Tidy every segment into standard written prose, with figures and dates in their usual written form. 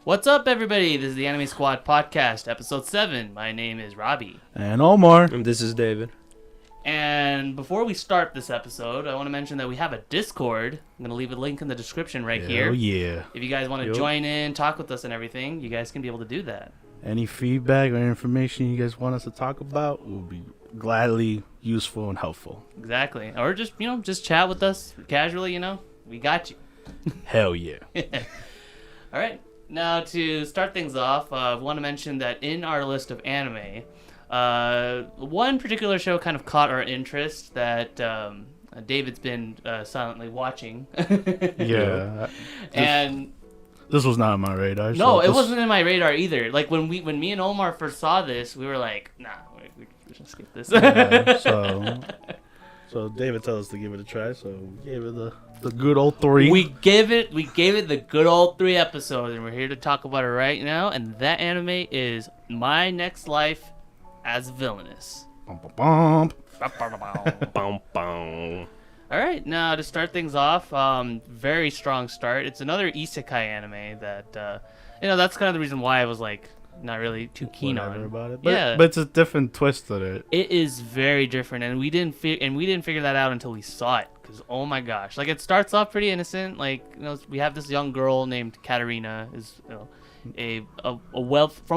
What's up, everybody? This is the Anime Squad Podcast, Episode 7. My name is Robbie. And Omar. And this is David. And before we start this episode, I want to mention that we have a Discord. I'm going to leave a link in the description right here. Oh, yeah. If you guys want to join in, talk with us and everything, you guys can be able to do that. Any feedback or information you guys want us to talk about will be gladly useful and helpful. Exactly. Or just, just chat with us casually, We got you. Hell yeah. All right. Now, to start things off, I want to mention that in our list of anime, one particular show kind of caught our interest that David's been silently watching. Yeah. And this was not on my radar. No, it wasn't in my radar either. Like when me and Omar first saw this, we were like, nah, we should skip this. Yeah, so David told us to give it a try, so we gave it the good old 3. We gave it the good old 3 episodes, and we're here to talk about it right now. And that anime is My Next Life as Villainess. Bum, bum, Boom, boom. All right, now to start things off, very strong start. It's another isekai anime that, that's kind of the reason why I was like not really too keen on about it. But it's a different twist to it. It is very different, and we didn't figure that out until we saw it. Because oh my gosh, like it starts off pretty innocent. Like we have this young girl named Katarina, is from a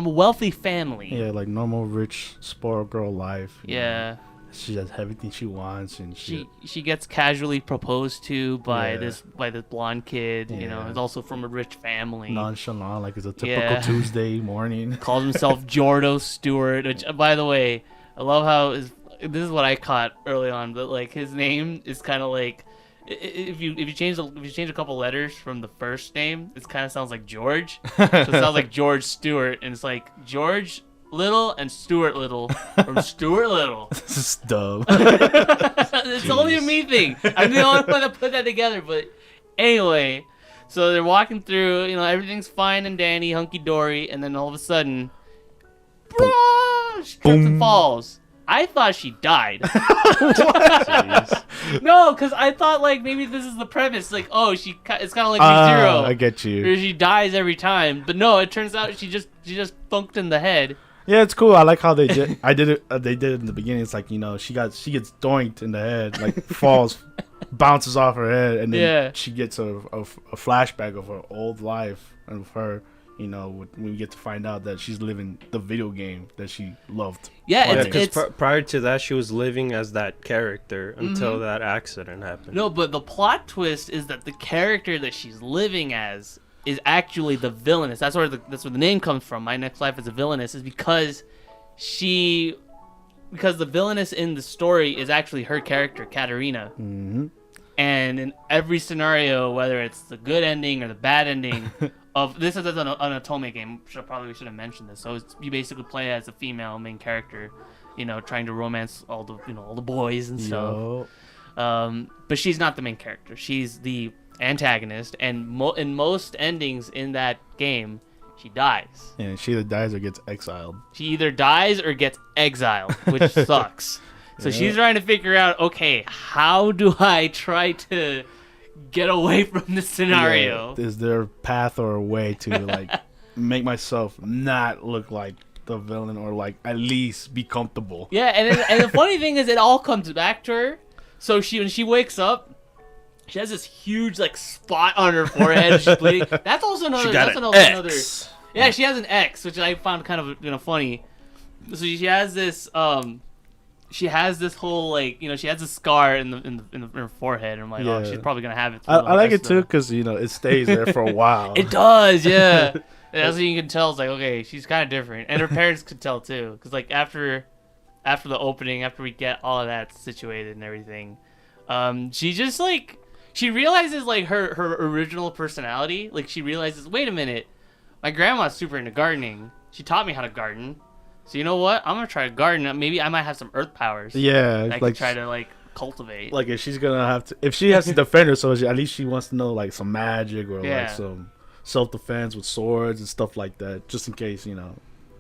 wealthy family. Yeah, like normal rich spoiled girl life. Yeah. She has everything she wants, and she gets casually proposed to by this blonde kid. Yeah. Is also from a rich family. Nonchalant, like it's a typical Tuesday morning. Calls himself Jordo Stewart. Which, by the way, I love how this is what I caught early on. But like his name is kind of like if you change a couple letters from the first name, it kind of sounds like George. So it sounds like George Stewart, and it's like George Little and Stuart Little from Stuart Little. This is dumb. It's only a me thing. I'm the only one that put that together. But anyway, so they're walking through. Everything's fine and dandy, hunky dory, and then all of a sudden, she trips and falls. I thought she died. No, because I thought like maybe this is the premise. Like, it's kind of like Re:Zero. I get you. Where she dies every time, but no, it turns out she just funked in the head. Yeah, it's cool. I like how they did. They did it in the beginning. It's like she gets doinked in the head, like falls, bounces off her head, and then she gets a flashback of her old life and of her. When we get to find out that she's living the video game that she loved. Yeah, because prior to that, she was living as that character until that accident happened. No, but the plot twist is that the character that she's living as is actually the villainess. That's where the name comes from. My Next Life as a Villainess is because the villainess in the story is actually her character, Katarina. Mm-hmm. And in every scenario, whether it's the good ending or the bad ending of this is an Otome game. We should have mentioned this. So you basically play as a female main character, trying to romance all the boys and stuff. But she's not the main character. She's the antagonist, and in most endings in that game, she dies. Yeah, she either dies or gets exiled. She either dies or gets exiled, which sucks. So she's trying to figure out, okay, how do I try to get away from this scenario? Yeah. Is there a path or a way to make myself not look like the villain, or at least be comfortable? Yeah, and the funny thing is, it all comes back to her. So when she wakes up, she has this huge spot on her forehead. She's bleeding. That's also another. Yeah, she has an X, which I found kind of funny. So she has this. She has this whole she has a scar in her forehead, and I'm like, oh, she's probably gonna have it. I like it too because it stays there for a while. It does, yeah. And as you can tell, it's like, okay, she's kind of different, and her parents could tell too, because after the opening, after we get all of that situated and everything, she just she realizes her original personality. She realizes, wait a minute, my grandma's super into gardening. She taught me how to garden. So you know what? I'm gonna try to garden. Maybe I might have some earth powers. Yeah, I could try to cultivate. If she's gonna have to, if she has to defend herself, at least she wants to know some magic or some self-defense with swords and stuff like that, just in case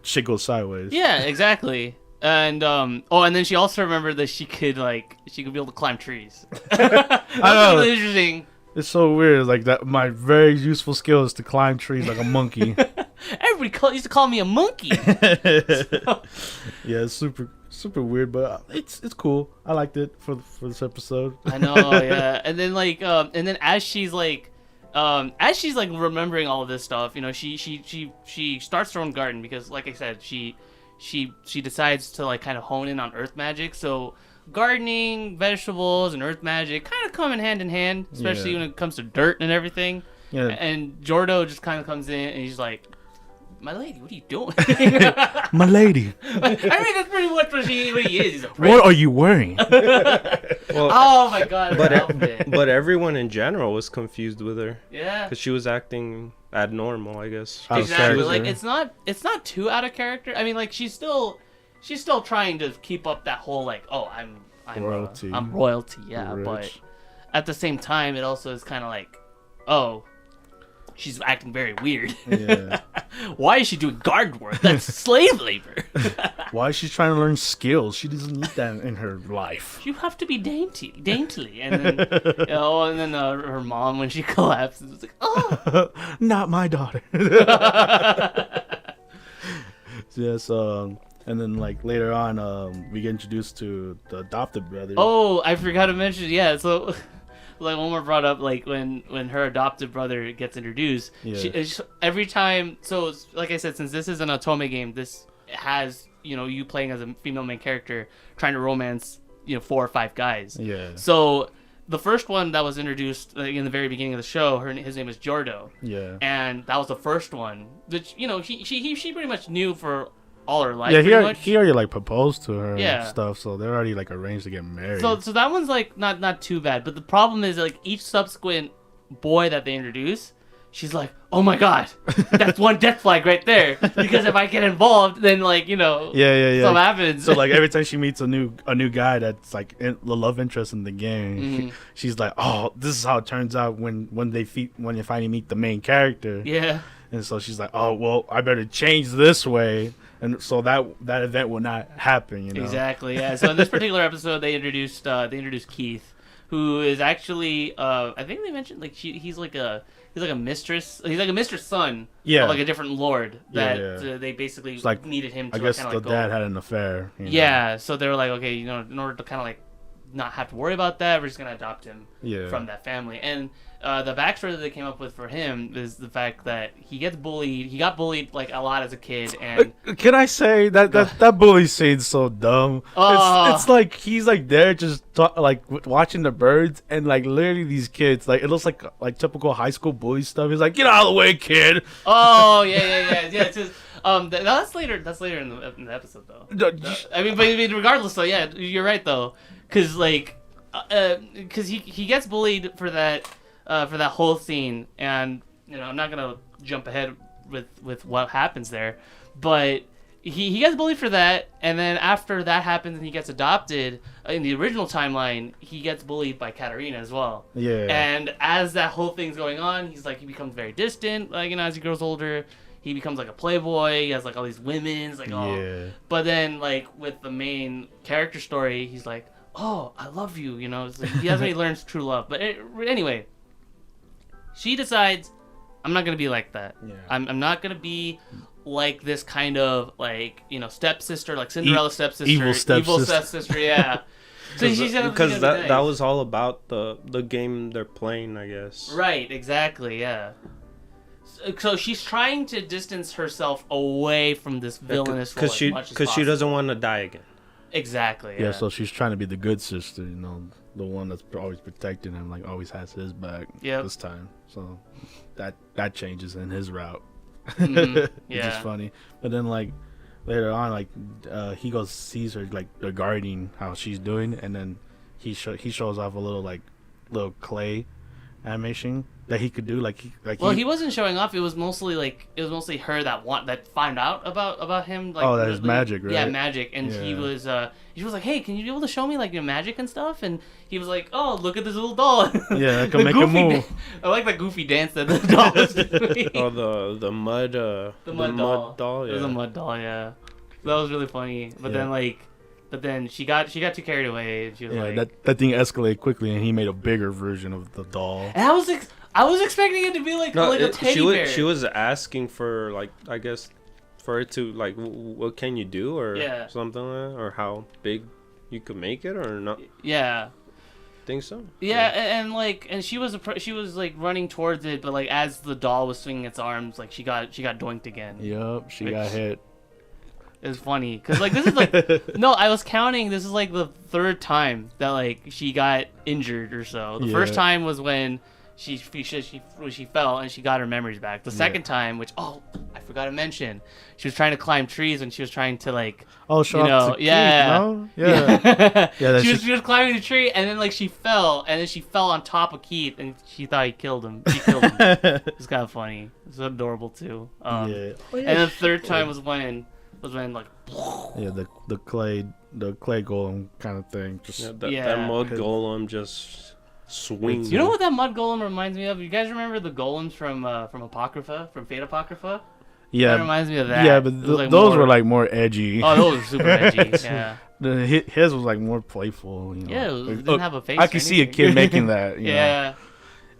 shit goes sideways. Yeah, exactly. And and then she also remembered that she could be able to climb trees. That's really interesting. It's so weird. Like that, my very useful skill is to climb trees like a monkey. Everybody used to call me a monkey. Yeah, it's super weird, but it's cool. I liked it for this episode. I know, yeah. And then as she's remembering all of this stuff, you know, she starts her own garden because, like I said, she decides to like kind of hone in on earth magic. So gardening, vegetables, and earth magic kind of come in hand, especially when it comes to dirt and everything. Yeah. And Jordo just kind of comes in and he's like, "My lady, what are you doing?" My lady. I mean, that's pretty much what he is. He's a prick. What are you wearing? Well, Oh my god, her outfit. but everyone in general was confused with her Yeah. because she was acting abnormal, I guess. Out of Exactly. character. Like it's not too out of character. I mean, like she's still trying to keep up that whole like, oh, I'm Royalty. I'm royalty, yeah. Rich. But at the same time, it also is kind of like, oh, she's acting very weird. Yeah. Why is she doing guard work? That's slave labor. Why is she trying to learn skills? She doesn't need that in her life. You have to be daintily, and then her mom, when she collapses, was like, oh. Not my daughter. Yes. And then like later on, we get introduced to the adopted brother. Oh, I forgot to mention. Yeah, so like Omar brought up, like when her adopted brother gets introduced, every time. So like I said, since this is an otome game, this has, you know, you playing as a female main character trying to romance, you know, 4 or 5 guys. Yeah. So the first one that was introduced in the very beginning of the show, his name is Jordo. Yeah. And that was the first one, which, you know, she pretty much knew for all her life. Yeah, pretty he much. already like proposed to her Yeah. and stuff, so they're already like arranged to get married. So that one's like not too bad, but the problem is like each subsequent boy that they introduce, she's like, oh my god, that's one death flag right there. Because if I get involved, then like, you know, something happens. So like every time she meets a new guy that's like the love interest in the game, she's like, oh, this is how it turns out when you finally meet the main character. Yeah. And so she's like, oh well, I better change this way. And so that event will not happen, you know. Exactly. Yeah. So in this particular episode, they introduced Keith, who is actually I think they mentioned like he's like a mistress. He's like a mistress son. Yeah. Of like a different lord that they basically like, needed him to. I guess kind the of dad had an affair. You know? Yeah. So they were like, okay, you know, in order to kind of like not have to worry about that, we're just gonna adopt him from that family. And the backstory that they came up with for him is the fact that he got bullied like a lot as a kid. And can I say that bully scene's so dumb? It's like he's like there just watching the birds, and like literally these kids, like it looks like typical high school bully stuff. He's like, get out of the way, kid. Oh yeah. It's just, that's later. That's later in the episode though. I mean, but regardless though, yeah, you're right though, because he gets bullied for that whole scene, and you know, I'm not gonna jump ahead with what happens there, but he gets bullied for that, and then after that happens and he gets adopted in the original timeline, he gets bullied by Katarina as well. Yeah. And as that whole thing's going on, he becomes very distant, like, you know, as he grows older. He becomes like a playboy. He has like all these women. It's like, oh. Yeah. But then like with the main character story, he's like, oh, I love you. You know, it's like, he hasn't really learned true love. But anyway, she decides, I'm not gonna be like that. Yeah. I'm not gonna be like this kind of like, you know, stepsister, like Cinderella stepsister, evil stepsister. Yeah. So because that was all about the game they're playing, I guess. Right. Exactly. Yeah. So she's trying to distance herself away from this villainous role as much as possible. She doesn't want to die again. Exactly. Yeah. So she's trying to be the good sister, you know, the one that's always protecting him, like always has his back. This time, so that changes in his route. Yeah. Which is funny. But then like later on, like he sees her like they're guarding how she's doing, and then he shows off a little clay animation that he could do, he wasn't showing off. It was mostly her that found out about him. Like, that is magic, right? Yeah, magic. And she was like, hey, can you be able to show me like your magic and stuff? And he was like, oh, look at this little doll. Yeah, I can make a move. I like the goofy dance that the doll was doing. Oh, the mud doll. Yeah. It was a mud doll. Yeah, that was really funny. But then she got too carried away. And she was like, that thing escalated quickly, and he made a bigger version of the doll. And I was like, I was expecting it to be like a teddy bear. She was asking for like, I guess, for it to like, what can you do or something like that, or how big you could make it or not. Yeah. Think so? Yeah, and she was like running towards it, but like as the doll was swinging its arms, like she got doinked again. Yup, she got hit. It was funny because like this is like no, I was counting. This is like the third time that like she got injured or so. The first time was when she fell and she got her memories back. The second time, which I forgot to mention, she was trying to climb trees and she was trying to like she was climbing the tree and then like she fell and then she fell on top of Keith and she thought he killed him. It was kind of funny. It was adorable too. And the third time was when like the clay golem kind of thing. That mud golem just swings. You know what that mud golem reminds me of? You guys remember the golems from Apocrypha, from Fate Apocrypha? Yeah, that reminds me of that. Yeah, but those were like more edgy. Oh, those were super edgy. Yeah. His was like more playful. Yeah, it didn't have a face. I could see a kid making that. You know?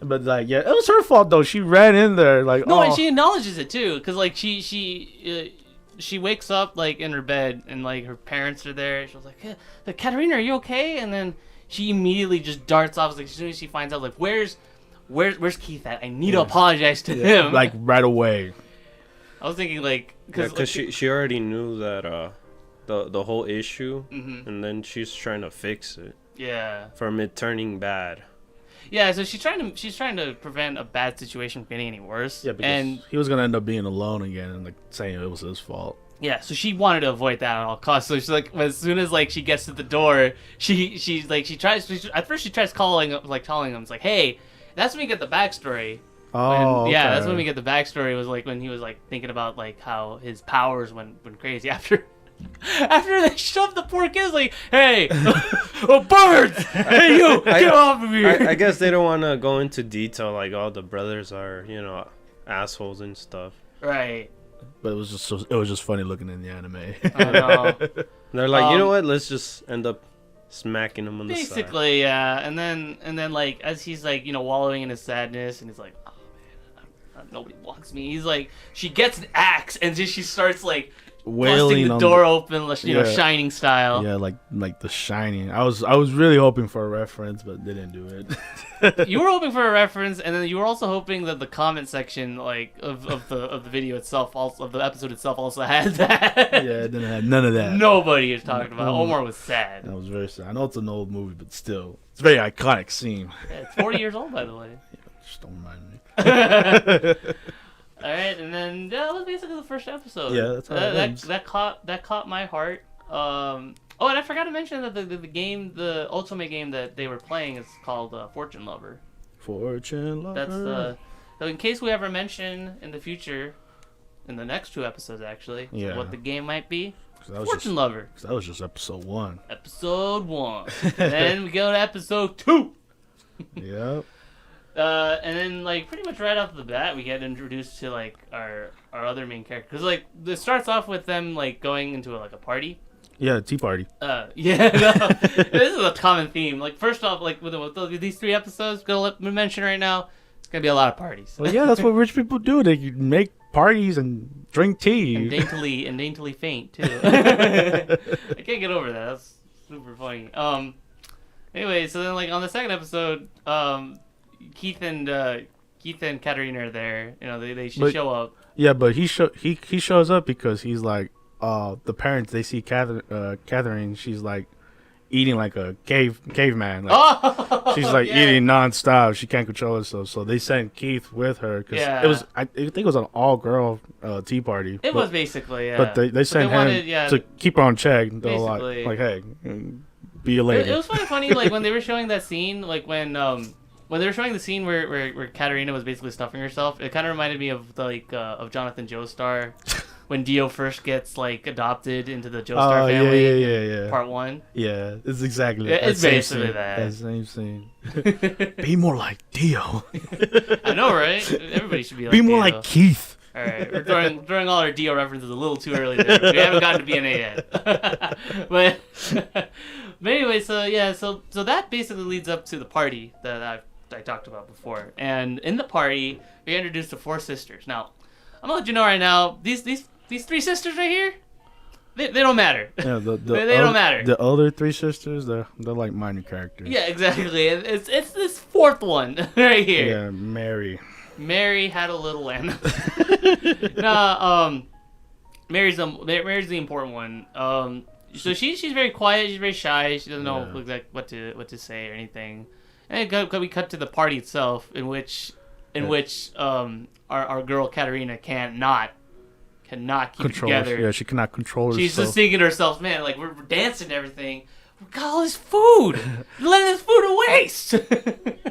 But like, it was her fault though. She ran in there like. No, and she acknowledges it too, because like she wakes up like in her bed and like her parents are there. She was like, hey, Katerina, are you okay? And then she immediately just darts off. Like as soon as she finds out, like where's Keith at? I need to apologize to him. Like right away. I was thinking like because she already knew that the whole issue, and then she's trying to fix it. Yeah. From it turning bad. Yeah, so she's trying to prevent a bad situation from getting any worse. Yeah, because he was gonna end up being alone again and like saying it was his fault. Yeah, so she wanted to avoid that at all costs. So she's like, as soon as like she gets to the door, she tries telling him, it's like, hey, that's when we get the backstory. That's when we get the backstory. Was like when he was like thinking about like how his powers went crazy after they shoved the poor kids. Like, hey, birds! Hey, you, get off of here! I guess they don't want to go into detail like all the brothers are, assholes and stuff. Right. But it was just funny looking in the anime. I know. They're like, you know what? Let's just end up smacking him on the side. Basically, yeah. And then like as he's like wallowing in his sadness, and he's like, oh man, nobody wants me. He's like, she gets an axe and she starts like busting the door open, Shining style. Yeah, like The Shining. I was really hoping for a reference, but they didn't do it. You were hoping for a reference, and then you were also hoping that the comment section, like of the video itself, also of the episode itself, also had that. Yeah, it didn't have none of that. Nobody is talking about. Omar was sad. That was very sad. I know it's an old movie, but still, it's a very iconic scene. Yeah, it's 40 years old, by the way. Yeah, just don't remind me. All right, and then that was basically the first episode. Yeah, that's how that caught my heart. Oh, and I forgot to mention that the game, the Ultimate game that they were playing is called Fortune Lover. Fortune Lover. So in case we ever mention in the future, in the next 2 episodes actually, what the game might be. Fortune Lover. That was just episode 1. Episode 1. Then we go to episode 2. Yep. And then like pretty much right off the bat we get introduced to like our other main character, because like it starts off with them like going into a party. Yeah, tea party. This is a common theme. Like first off, like with these 3 episodes, gonna mention right now, it's gonna be a lot of parties. Well, yeah, that's what rich people do. They make parties and drink tea and daintily faint too. I can't get over that. That's super funny. Anyway, so then like on the second episode, Keith and Katerina are there. They show up. Yeah, but he shows up because he's like, the parents, they see Catherine. She's like eating like a caveman. Like, she's like eating nonstop. She can't control herself. So they sent Keith with her because it was, I think it was an all girl tea party. It was basically, yeah. But they sent him to keep her on check. They're like, hey, be a lady. It was funny. Like when they were showing that scene, like when they were showing the scene where Katerina was basically stuffing herself, it kind of reminded me of of Jonathan Joestar when Dio first gets like adopted into the Joestar family. Yeah. Part 1. Yeah, it's exactly. It's basically that. That same scene. Be more like Dio. I know, right? Everybody should be like. Be more Dio. like Keith. All right, we're throwing all our Dio references a little too early there. We haven't gotten to BNA yet. but anyway, so that basically leads up to the party that I've I talked about before. And in the party, we get introduced to 4 sisters. Now, I'm gonna let you know right now, these 3 sisters right here, they don't matter. Yeah, they don't matter. The other 3 sisters, they're like minor characters. Yeah, exactly. It's this 4th one right here. Yeah, Mary. Mary had a little lamb. Mary's the important one. So she's very quiet. She's very shy. She doesn't know exactly what to say or anything. And we cut to the party itself, in which our girl Katarina cannot keep it together. Yeah, she cannot control herself. She's just thinking to herself, man, like we're dancing and everything. We got all this food. You're letting this food to waste.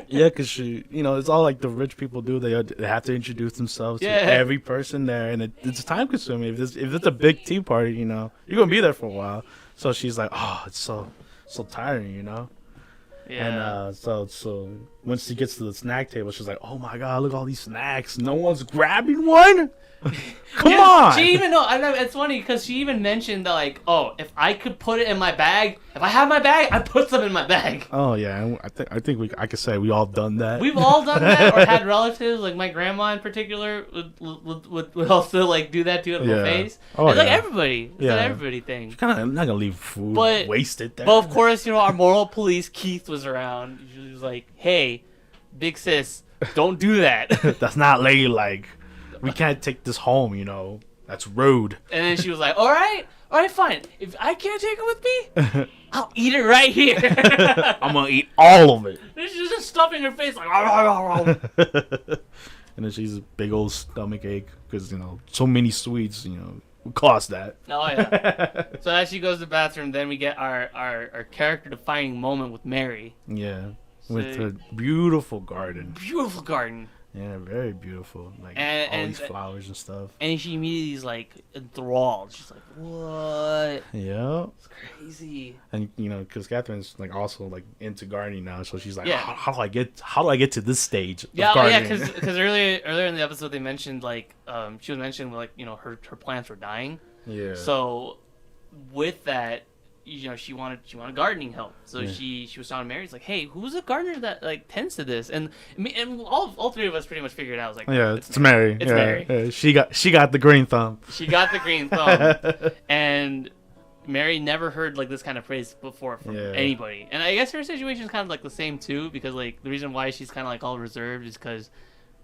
Yeah, because it's all like the rich people do. They have to introduce themselves to every person there, and it's time consuming. If it's a big tea party, you're gonna be there for a while. So she's like, oh, it's so tiring, Yeah. And so once she gets to the snack table, she's like, oh my god, look at all these snacks. No one's grabbing one. Come on. She even I know it's funny because she even mentioned that like, oh, if I could put it in my bag, if I have my bag, I put some in my bag. Oh yeah, I think I could say we all done that. We've all done that, or had relatives like my grandma in particular would also like do that to her face. Oh, it's like everybody. It's an everybody thing. You're kind of not gonna leave food wasted there. But of course, our moral police Keith was around. He was like, hey, big sis, don't do that. That's not ladylike. We can't take this home, That's rude. And then she was like, all right, fine. If I can't take it with me, I'll eat it right here. I'm going to eat all of it. And she's just stuffing her face like, and then she's a big old stomach ache because, so many sweets, would cost that. Oh, yeah. So as she goes to the bathroom, then we get our character-defining moment with Mary. Yeah, with her beautiful garden. Beautiful garden. Yeah, very beautiful. Like all these flowers and stuff. And she immediately is like enthralled. She's like, "What?" Yeah. It's crazy. And because Catherine's like also like into gardening now, so she's like, "How do I get to this stage?" Of gardening? Because earlier in the episode they mentioned like she was mentioning like her plants were dying. Yeah. So with that, she wanted gardening help. So she was talking to Mary. It's like, hey, who's a gardener that like tends to this? And all 3 of us pretty much figured it out. I was like, it's Mary. It's Mary. Yeah. She got the green thumb. She got the green thumb. And Mary never heard like this kind of praise before from anybody. And I guess her situation is kind of like the same too, because like the reason why she's kind of like all reserved is because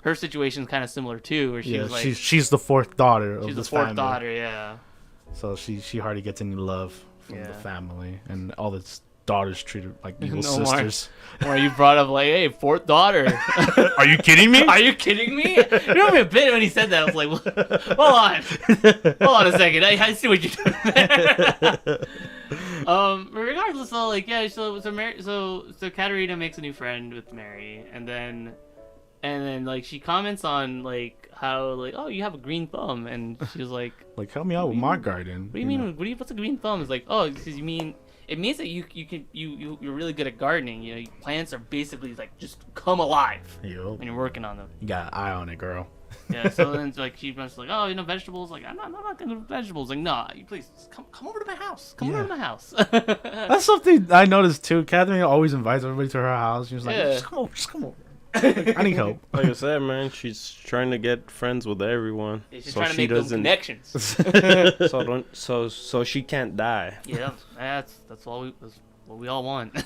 her situation is kind of similar too, where she was like, she's the 4th daughter of this family. She's the 4th daughter, yeah. So she hardly gets any love from the family, and all the daughters treated like evil sisters. Or you brought up like, hey, 4th daughter. Are you kidding me? Are you kidding me? You remember a bit when he said that. I was like, hold on a second. I see what you're doing there. But regardless, though, like so Katarina makes a new friend with Mary, and then like she comments on like how like, oh, you have a green thumb, and she was like help me out with my garden. What do you mean? What's a green thumb? It's like, oh, because it means that you're really good at gardening. Plants are basically like just come alive when you're working on them. You got an eye on it, girl. Yeah. So then like she was like, oh, vegetables. Like I'm not gonna do vegetables. Like no, please come over to my house. Come over to my house. That's something I noticed too. Catherine always invites everybody to her house. She was like, just come over. I need help. Like I said, man, she's trying to get friends with everyone. Yeah, she's trying to make those connections. so she can't die. Yeah, that's what we all want.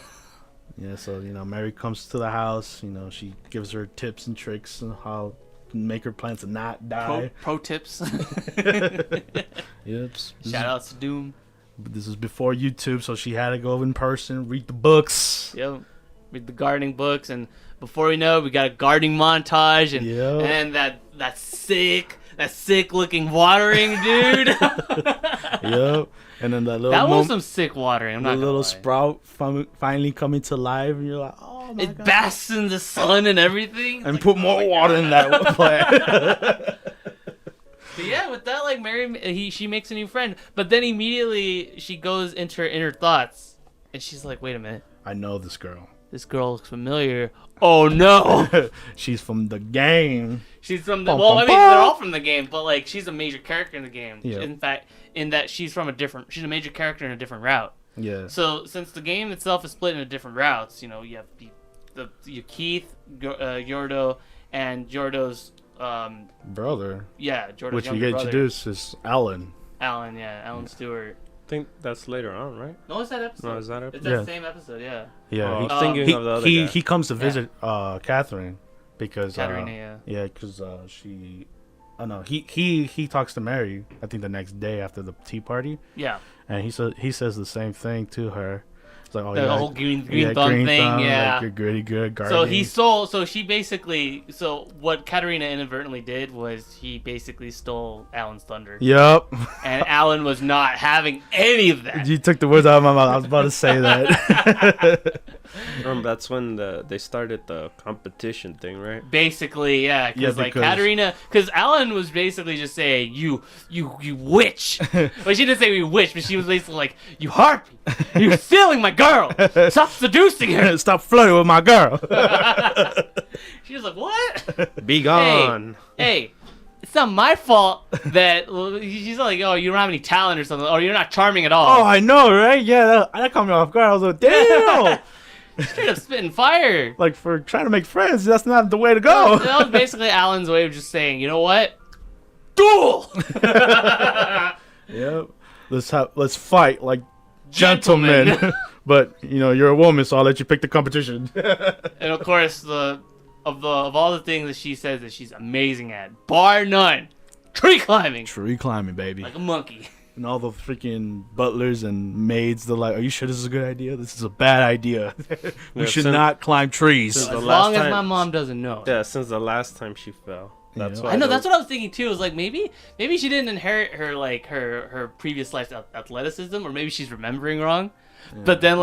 Yeah, so Mary comes to the house. She gives her tips and tricks on how to make her plants not die. Pro tips. Yep. Shout outs to Doom. This is before YouTube, so she had to go in person, read the books. Yep. Read the gardening books, and before we know it, we got a gardening montage, and that sick looking watering, dude. Yep. And then that was some sick watering. I'm not the little sprout finally coming to life, and you're like, oh my god! It basks in the sun and everything. And like, put more water in that plant. But yeah, with that, like Mary, she makes a new friend, but then immediately she goes into her inner thoughts, and she's like, wait a minute. I know this girl. This girl looks familiar. Oh no! She's from the game. She's from the they're all from the game, but like she's a major character in the game. Yeah. In fact, in that she's a major character in a different route. Yeah. So since the game itself is split into different routes, you have Keith, Yordo, and Jordo's brother. Yeah, Jordo's which we get introduced is Alan. Alan Stewart. I think that's later on, right? No, it's that episode. No, is that episode? It's that same episode, yeah. Yeah, I was thinking of the other guy. He comes to visit Catherine because Katarina, because she. Oh no, he talks to Mary. I think the next day after the tea party. Yeah. And he says the same thing to her. It's like, oh, the whole green thumb thing, like, you're really good guardian. So what Katarina inadvertently did was he basically stole Alan's thunder. Yep. And Alan was not having any of that. You took the words out of my mouth. I was about to say that. That's when they started the competition thing, right? Basically, yeah. Because Katarina, because Alan was basically just saying, you witch. Well, she didn't say you witch, but she was basically like, you harpy. You're stealing my girl. Stop seducing her. Stop flirting with my girl. She was like, what? Be gone. Hey, it's not my fault that she's like, oh, you don't have any talent or something, or you're not charming at all. Oh, I know, right? Yeah, that caught me off guard. I was like, damn. Straight up spitting fire. Like, for trying to make friends, that's not the way to go. That was basically Alan's way of just saying, you know what? Duel. Yep. Let's fight like gentlemen. But you're a woman, so I'll let you pick the competition. And of course, of all the things that she says that she's amazing at, bar none, tree climbing. Tree climbing, baby. Like a monkey. And all the freaking butlers and maids, they're like, are you sure this is a good idea? This is a bad idea. We should not climb trees. As long as my mom doesn't know. Yeah, since the last time she fell. That's why I know, that's what I was thinking too. Is like maybe she didn't inherit her previous life's athleticism, or maybe she's remembering wrong. Yeah. But then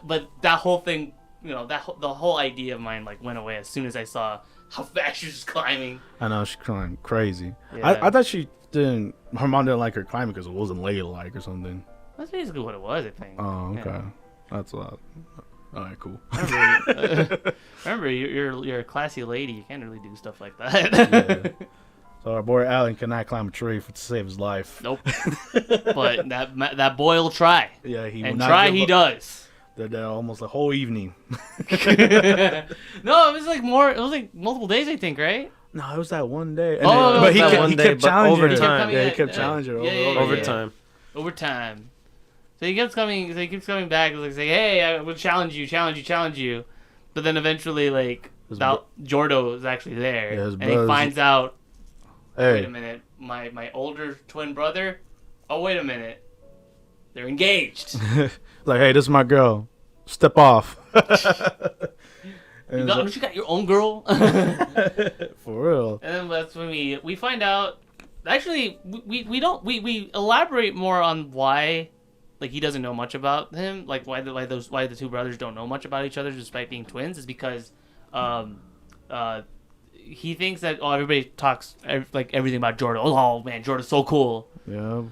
but that whole thing, the whole idea of mine went away as soon as I saw how fast she was climbing. I know, she's climbing crazy. Yeah. I thought her mom didn't like her climbing because it wasn't ladylike or something. That's basically what it was, I think. Oh, okay. Yeah. That's a lot. All right, cool. Remember, you're a classy lady. You can't really do stuff like that. Yeah. So our boy Alan cannot climb a tree to save his life. Nope. But that boy will try. Yeah, he will not try. He does. They're almost the whole evening. No, it was more. It was multiple days, I think, right? No, it was that one day. But he kept challenging her. He kept challenging her. Overtime. Overtime. So he keeps coming. Back. Like saying, "Hey, I will challenge you." But then eventually, Jordo is actually there, and he finds out. Hey. Wait a minute, my older twin brother. Oh, wait a minute, they're engaged. Like, hey, this is my girl. Step off. You got your own girl. For real. And then that's when we find out. Actually, we elaborate more on why. He doesn't know much about him. Why the two brothers don't know much about each other despite being twins is because, he thinks that everybody talks everything about Jordo. Oh man, Jordo's so cool. Yeah.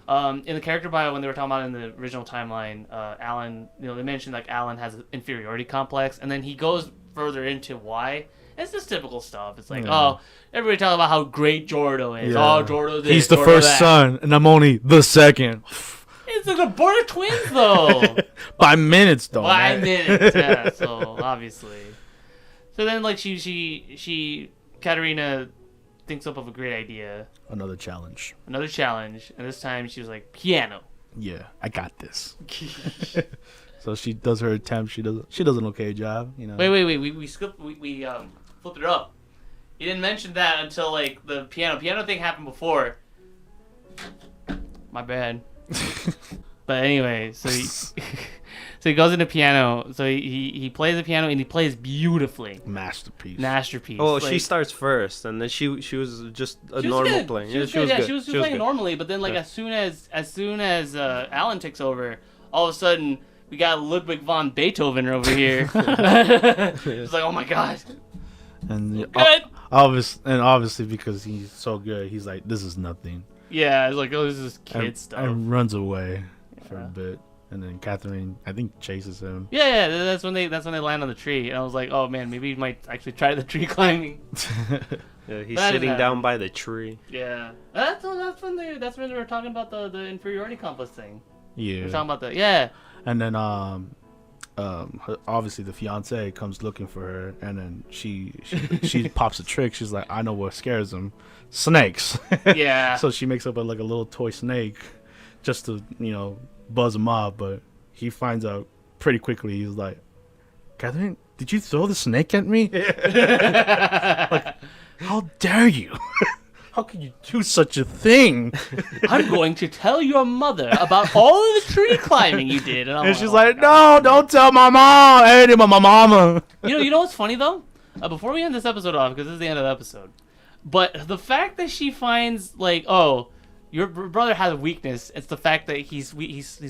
In the character bio when they were talking about it in the original timeline, Alan, they mentioned Alan has an inferiority complex, and then he goes further into why. It's just typical stuff. It's everybody talking about how great Jordo is. Yeah. Oh, Jordo this. He's the first son, and I'm only the second. It's a born of twins, though. By minutes, though. By minutes, yeah. So obviously, so then she Katarina thinks up of a great idea. Another challenge, and this time she was like, piano. Yeah, I got this. So she does her attempt. She does an okay job. Wait. We skipped. We flipped it up. You didn't mention that until the piano thing happened before. My bad. But anyway, so he goes into piano. So he plays the piano and he plays beautifully. Masterpiece. Oh, she starts first, and then she was just a normal playing. She was good. She was playing normally, but then as soon as Alan takes over, all of a sudden we got Ludwig von Beethoven over here. It's like, oh my god. And obviously because he's so good, he's like, this is nothing. Yeah, it's like, oh, this is kid stuff. And runs away for a bit, and then Catherine, I think, chases him. Yeah, that's when they land on the tree, and I was like, oh man, maybe he might actually try the tree climbing. Yeah, he's sitting down by the tree. Yeah, that's when they were talking about the inferiority complex thing. Yeah, we're talking about that. Yeah, and then obviously the fiance comes looking for her, and then she pops a trick. She's like, I know what scares him, snakes. Yeah. So she makes up a little toy snake, just to buzz him off. But he finds out pretty quickly. He's like, Catherine, did you throw the snake at me? Like, how dare you? How can you do such a thing? I'm going to tell your mother about all of the tree climbing you did. And she's like, no, don't tell my mom. I hate him, my mama. You know what's funny, though? Before we end this episode off, because this is the end of the episode, but the fact that she finds, like, oh, your brother has a weakness. It's the fact that he's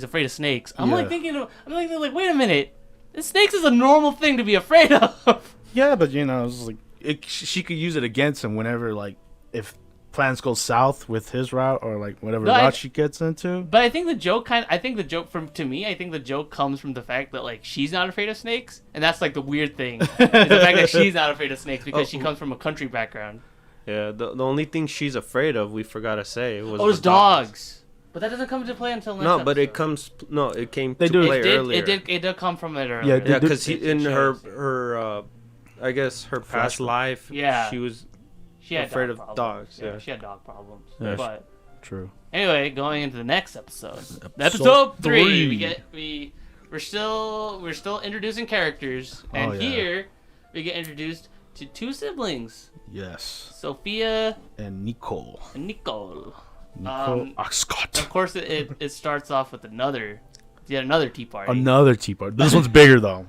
afraid of snakes. I'm thinking, wait a minute. Snakes is a normal thing to be afraid of. Yeah, but, it's like, she could use it against him whenever, like, if plans go south with his route or like whatever route she gets into. But I think the joke comes from the fact that like she's not afraid of snakes, and that's like the weird thing is the fact that she's not afraid of snakes because she comes from a country background. Yeah, the only thing she's afraid of, we forgot to say, was dogs. But that doesn't come into play until next episode. But it came to play earlier. It did come from it earlier. Yeah, because in her I guess her past life, she had afraid of dogs. Yeah, she had dog problems. Yeah, but true. Anyway, going into the next episode, episode 3, we're still introducing characters, and here we get introduced to 2 siblings. Yes. Sophia and Nicole. Nicole Oxcott. Of course, it starts off with another tea party. Another tea party. This one's bigger though.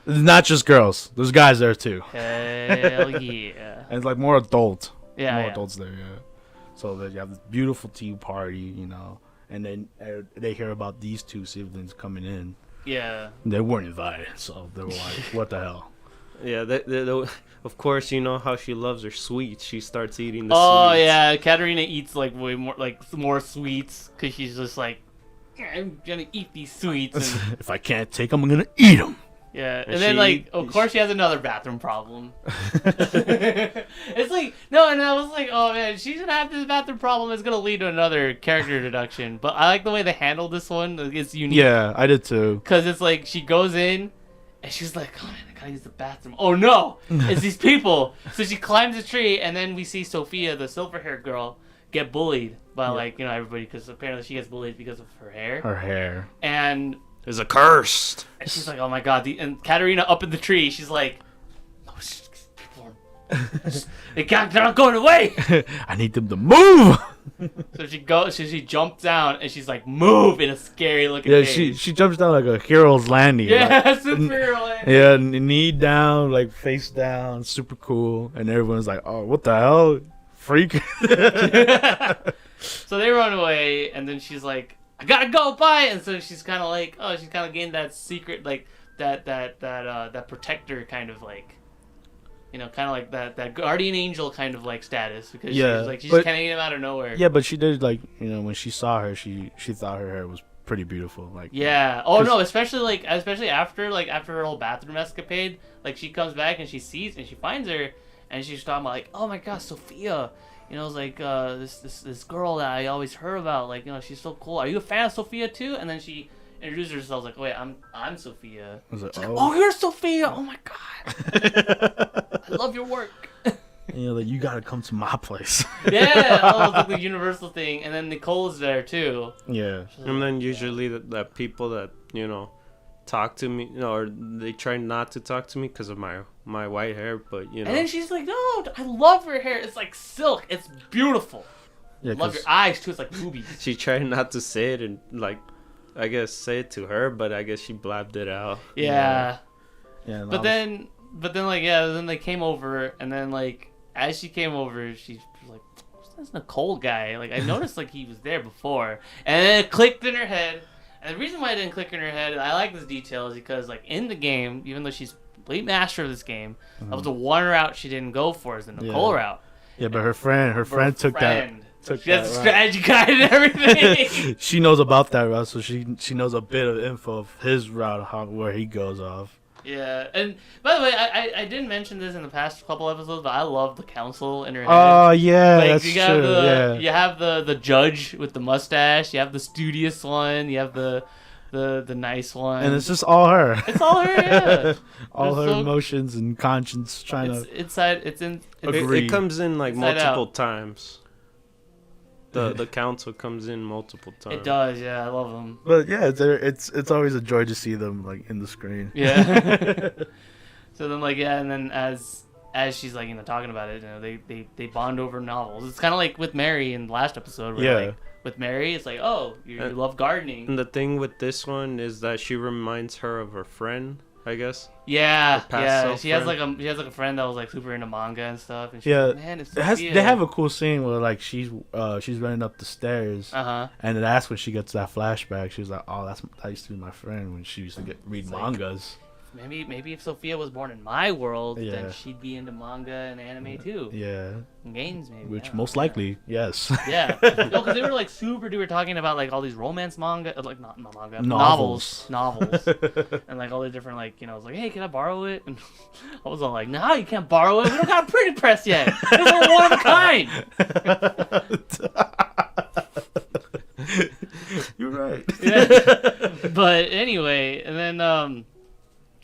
It's not just girls. There's guys there too. Hell yeah. And it's like more adult. Yeah. More adults there, yeah. So that you have this beautiful tea party, and then they hear about these 2 siblings coming in. Yeah. They weren't invited, so they were like, what the hell? Yeah, of course, you know how she loves her sweets. She starts eating the sweets. Oh, yeah. Katerina eats like way more sweets because she's just like, I'm going to eat these sweets. And if I can't take them, I'm going to eat them. Yeah, and then of course she has another bathroom problem. It's like no, and I was like, oh man, she's gonna have this bathroom problem. It's gonna lead to another character introduction. But I like the way they handled this one. It's unique. Yeah, I did too. Because it's like she goes in, and she's like, oh man, I gotta use the bathroom. Oh no, it's these people. So she climbs a tree, and then we see Sophia, the silver-haired girl, get bullied by everybody because apparently she gets bullied because of her hair. Her hair. And is a curse. And she's like, oh my god. And Katerina up in the tree, she's like, oh, people they're not going away. I need them to move. So she jumps down and she's like, move in a scary looking thing. She jumps down like a hero's landing. Yeah, superhero landing. Yeah, knee down, like face down, super cool. And everyone's like, oh, what the hell? Freak. So they run away and then she's like, I gotta go, bye. And so she's kind of like, she's kind of gained that secret, like that protector kind of like, kind of like that guardian angel kind of like status because she's kind of getting him out of nowhere. Yeah, but she did when she saw her, she thought her hair was pretty beautiful. Like yeah. Oh no, especially after her whole bathroom escapade, like she comes back and she finds her and she's talking about like, oh my gosh, Sophia. It's like this girl that I always heard about. Like, she's so cool. Are you a fan of Sophia too? And then she introduced herself like, wait, I'm Sophia. I was like, oh, you're Sophia. Oh my god, I love your work. Like you gotta come to my place. Yeah, it's like the universal thing. And then Nicole's there too. Yeah. And then usually the people that talk to me, or they try not to talk to me because of my white hair, but And then she's like, no, I love her hair. It's like silk. It's beautiful. Yeah, love your eyes too. It's like boobies. She tried not to say it and I guess say it to her, but I guess she blabbed it out. Yeah. But then then they came over, and then as she came over, she was like, what's this Nicole guy? Like I noticed he was there before, and then it clicked in her head. And the reason why it didn't click in her head, and I like this detail, is because in the game, even though she's complete master of this game, that was the one route she didn't go for, is the Nicole route. Yeah, but her friend took that. She has a strategy guide and everything. She knows about that route, so she knows a bit of info of his route, where he goes off. Yeah, and by the way, I didn't mention this in the past couple episodes, but I love the council in her head. Oh yeah, that's true. You have the judge with the mustache. You have the studious one. You have the the nice one. And it's just all her. It's all her, yeah. All her emotions and conscience trying to inside. It comes in like multiple out. times. The council comes in multiple times. It does, yeah. I love them. But yeah, it's always a joy to see them like in the screen. Yeah. So then and then as she's like talking about it, they bond over novels. It's kind of like with Mary in the last episode. Where, with Mary, it's like, oh, you love gardening. And the thing with this one is that she reminds her of her friend, I guess. Yeah. She has like a friend that was like super into manga and stuff. And she's like, man, it's they have a cool scene where like she's running up the stairs. And that's when she gets that flashback. She's like, oh, that used to be my friend when she used to read mangas. Maybe if Sophia was born in my world, then she'd be into manga and anime too. Yeah. And games, maybe. Which most likely, yes. Yeah. No, because they were like super duper talking about like all these romance manga, like not manga, novels, and like all the different like it's like, hey, can I borrow it? And I was all like, no, you can't borrow it. We don't got a printing press yet. We're one of a kind. You're right. Yeah. But anyway, and then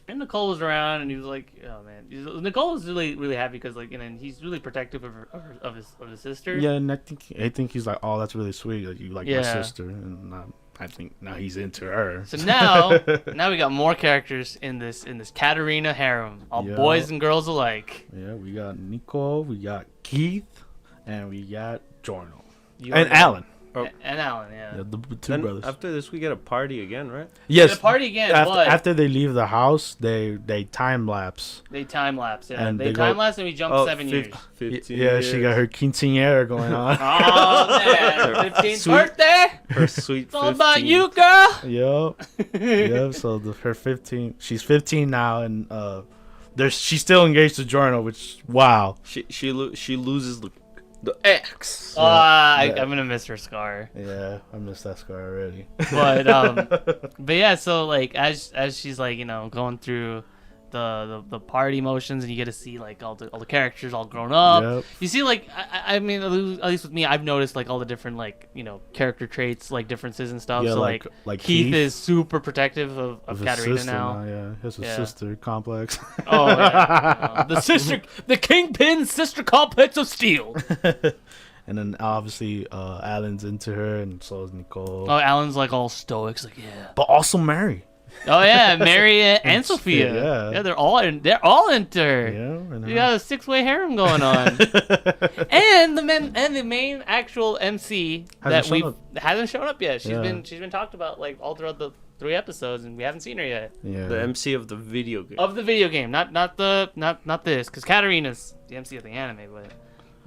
and Nicole was around, and he was like, "Oh man," Nicole was really, really happy because, like, and he's really protective of his sister. Yeah, and I think he's like, "Oh, that's really sweet. Like, you like my sister," and I think now he's into her. So now we got more characters in this Katarina harem, all boys and girls alike. Yeah, we got Nicole, we got Keith, and we got Jorno, and Alan. Oh. And Alan, yeah. The two brothers. After this, we get a party again, right? Yes. We get a party again, after they leave the house, they time lapse. They time lapse, yeah. And they time lapse, and we jump 7 years. 15 yeah, years. She got her quinceañera going on. Oh, man. 15th birthday. Her sweet It's all about you, girl. Yep. So her 15. She's 15 now, and she's still engaged to Jorno, which, wow. She loses the X. I'm gonna miss her scar. Yeah, I miss that scar already. But yeah, so like as she's like going through the party motions, and you get to see like all the characters all grown up. Yep. You see like I mean at least with me, I've noticed like all the different like character traits, like differences and stuff. Yeah, so like Keith is super protective of Katarina now. Yeah, he has a sister complex. Oh yeah, the Kingpin sister complex of steel. And then obviously Alan's into her, and so is Nicole. Oh, Alan's like all stoic, like but also Mary. Oh yeah, Mary and Sophia. Yeah, they're all into her. Yeah, you got a 6-way harem going on. and the main actual MC hasn't shown up yet. She's been talked about like all throughout the 3 episodes, and we haven't seen her yet. Yeah. The MC of the video game. Of the video game, not this, because Katarina's the MC of the anime, but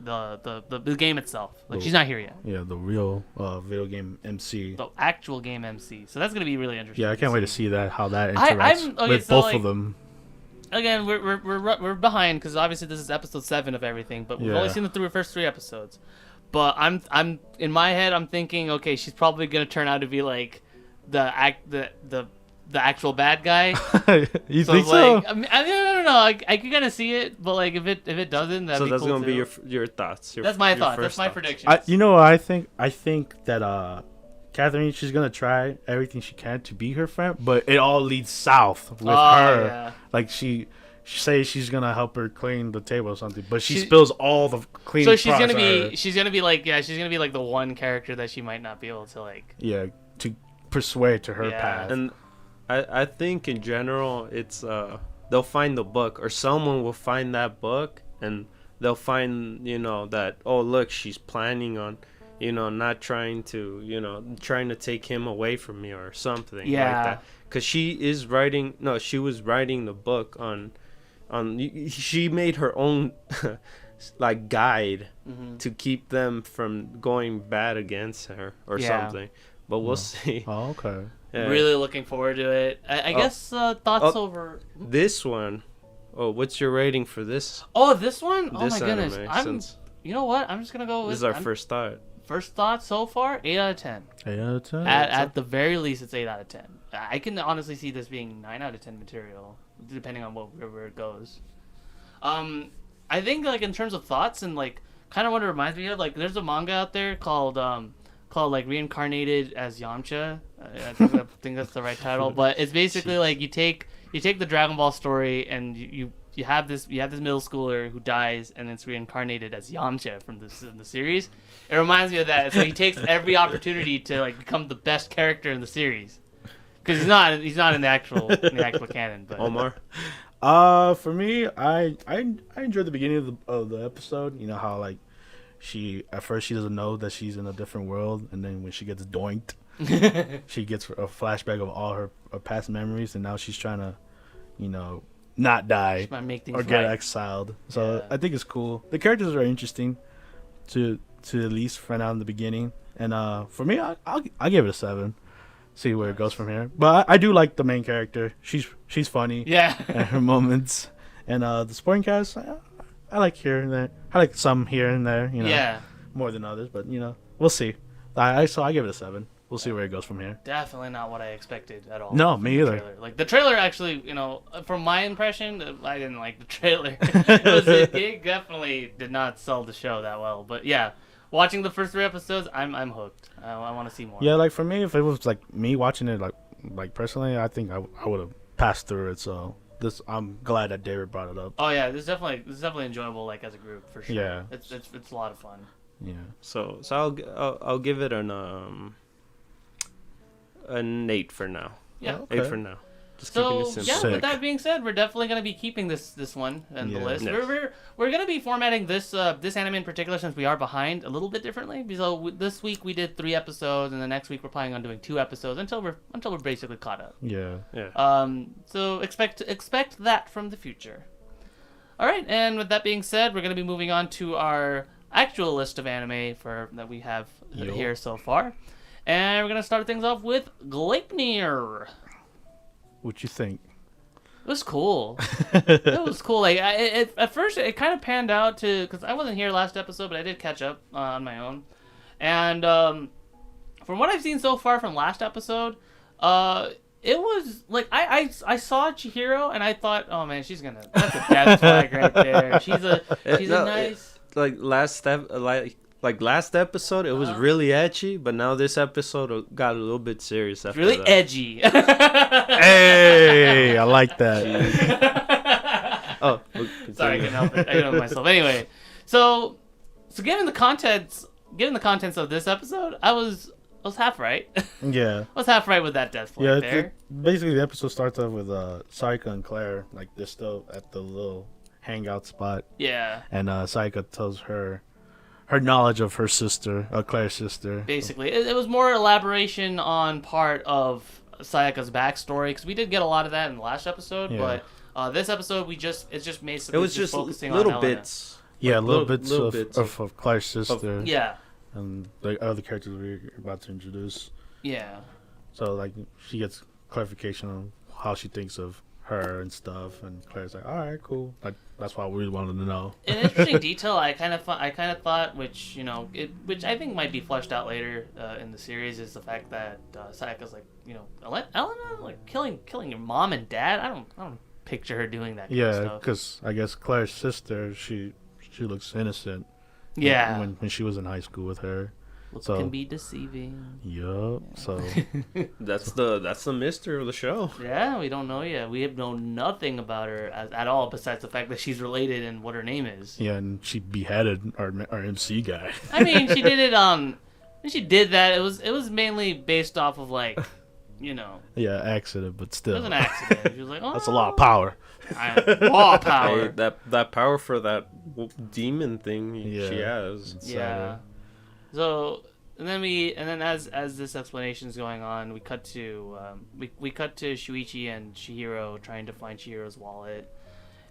the game itself. Like she's not here yet. Yeah, the real video game MC. The actual game MC. So that's gonna be really interesting. Yeah, I can't wait to see how that interacts with both of them. Again, we're behind because obviously this is episode 7 of everything, but we've only seen the first 3 episodes. But I'm in my head I'm thinking, okay, she's probably gonna turn out to be like the actual bad guy. You think so? I don't know. I can kind of see it, but like if it doesn't, that'd be cool. So that's gonna be your thoughts. That's my thoughts. That's my prediction. You know what I think? I think that Catherine, she's gonna try everything she can to be her friend, but it all leads south with her. Yeah. Like she says she's gonna help her clean the table or something, but she spills all the cleaning. So she's gonna be like the one character that she might not be able to like. Yeah, to persuade to her path. And I think in general it's they'll find the book, or someone will find that book, and they'll find that, oh look, she's planning on not trying to take him away from me or something like that, because she was writing the book on she made her own like guide to keep them from going bad against her or something, but we'll see. Oh, okay. Yeah. Really looking forward to it. I guess thoughts over this one. Oh, what's your rating for this? Oh, this one? Oh my goodness. You know what? I'm just gonna go with. This is our first thought. First thought so far, 8 out of 10. 8 out of 10. At the very least, it's 8 out of 10. I can honestly see this being 9 out of 10 material, depending on where it goes. I think like in terms of thoughts and like kind of what it reminds me of, like there's a manga out there called called like Reincarnated as Yamcha. I think that's the right title. But it's basically like you take the Dragon Ball story and you have this middle schooler who dies and it's reincarnated as Yamcha from the series. It reminds me of that. So he takes every opportunity to like become the best character in the series. Because he's not in the actual canon. But Omar. For me, I enjoyed the beginning of the episode. You know how like at first she doesn't know that she's in a different world, and then when she gets doinked, she gets a flashback of all her past memories, and now she's trying to, you know, not die or get exiled. So yeah. I think it's cool. The characters are interesting to at least find out in the beginning, and for me, I'll give it a 7. See where it goes from here. But I do like the main character. She's funny. Yeah. And her moments. And the supporting cast, I like here and there. I like some here and there, you know. Yeah. More than others, but you know, we'll see. I give it a 7. We'll see where it goes from here. Definitely not what I expected at all. No, me either. Like the trailer actually, you know, from my impression, I didn't like the trailer. It definitely did not sell the show that well. But yeah. Watching the first 3 episodes, I'm hooked. I want to see more. Yeah, like for me, if it was like me watching it, like personally, I think I would have passed through it. So I'm glad that David brought it up. Oh yeah, this is definitely enjoyable, like as a group for sure. Yeah, it's a lot of fun. Yeah. So I'll give it an 8 for now. Yeah, okay. 8 for now. Just so yeah, with that being said, we're definitely going to be keeping this one in the list. Yes. We're going to be formatting this anime in particular, since we are behind, a little bit differently. So this week we did 3 episodes, and the next week we're planning on doing 2 episodes until we're basically caught up. Yeah. So expect that from the future. All right, and with that being said, we're going to be moving on to our actual list of anime that we have here so far, and we're going to start things off with Gleipnir. What you think? It was cool. It was cool. Like at first, it kind of panned out to, because I wasn't here last episode, but I did catch up on my own. And from what I've seen so far from last episode, it was like I saw Chihiro and I thought, oh man, that's a death flag right there. She's a nice. Like last episode, it was really edgy, but now this episode got a little bit serious after really that. Edgy. Hey, I like that. Oh, sorry, I can help it. I can help myself. Anyway, so given the contents of this episode, I was half right. Yeah. I was half right with that death flag there. Basically, the episode starts off with Saika and Claire, like they're still at the little hangout spot. Yeah. And Saika tells her knowledge of her sister, Claire's sister. Basically, it was more elaboration on part of Sayaka's backstory, because we did get a lot of that in the last episode, but this episode it's just focusing little on bits. Yeah, little bits of Claire's sister. Yeah. And the other characters we're about to introduce. Yeah. So like she gets clarification on how she thinks of her and stuff, and Claire's like, all right, cool. Like that's what we wanted to know. An interesting detail I kind of thought, which which I think might be fleshed out later in the series, is the fact that Sayaka's like, Elena, like killing your mom and dad. I don't picture her doing that. Kind of stuff. Yeah, because I guess Claire's sister, she looks innocent. Yeah. When she was in high school with her. Looks can be deceiving. Yup. Yeah. So that's the mystery of the show. Yeah, we don't know yet. We have known nothing about her at all, besides the fact that she's related and what her name is. Yeah, and she beheaded our MC guy. I mean, she did it. When she did that, it was mainly based off of like, Yeah, accident, but still. It was an accident. She was like, oh, that's a lot of power. Raw power. Hey, that power for that demon thing she has. Yeah. So and then as this explanation is going on, we cut to Shuichi and Chihiro trying to find Chihiro's wallet,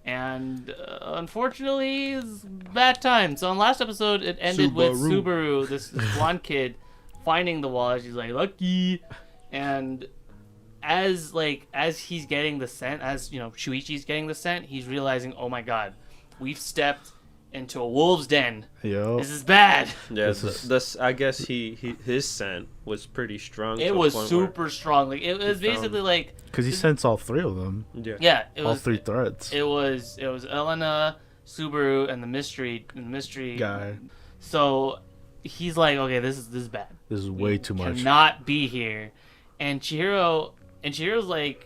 and unfortunately, it's bad time. So in last episode, it ended with Subaru, this blonde kid, finding the wallet. She's like, lucky, and as he's getting the scent, Shuichi's getting the scent, he's realizing, oh my god, we've stepped into a wolf's den. Yo. This is bad. Yeah, I guess his scent was pretty strong. It was super strong. Like it was basically like because he sensed all 3 of them. Yeah. All 3 threats. It was Elena, Subaru, and the mystery guy. So he's like, okay, this is bad. This is way too much. Cannot be here. And Chihiro's like,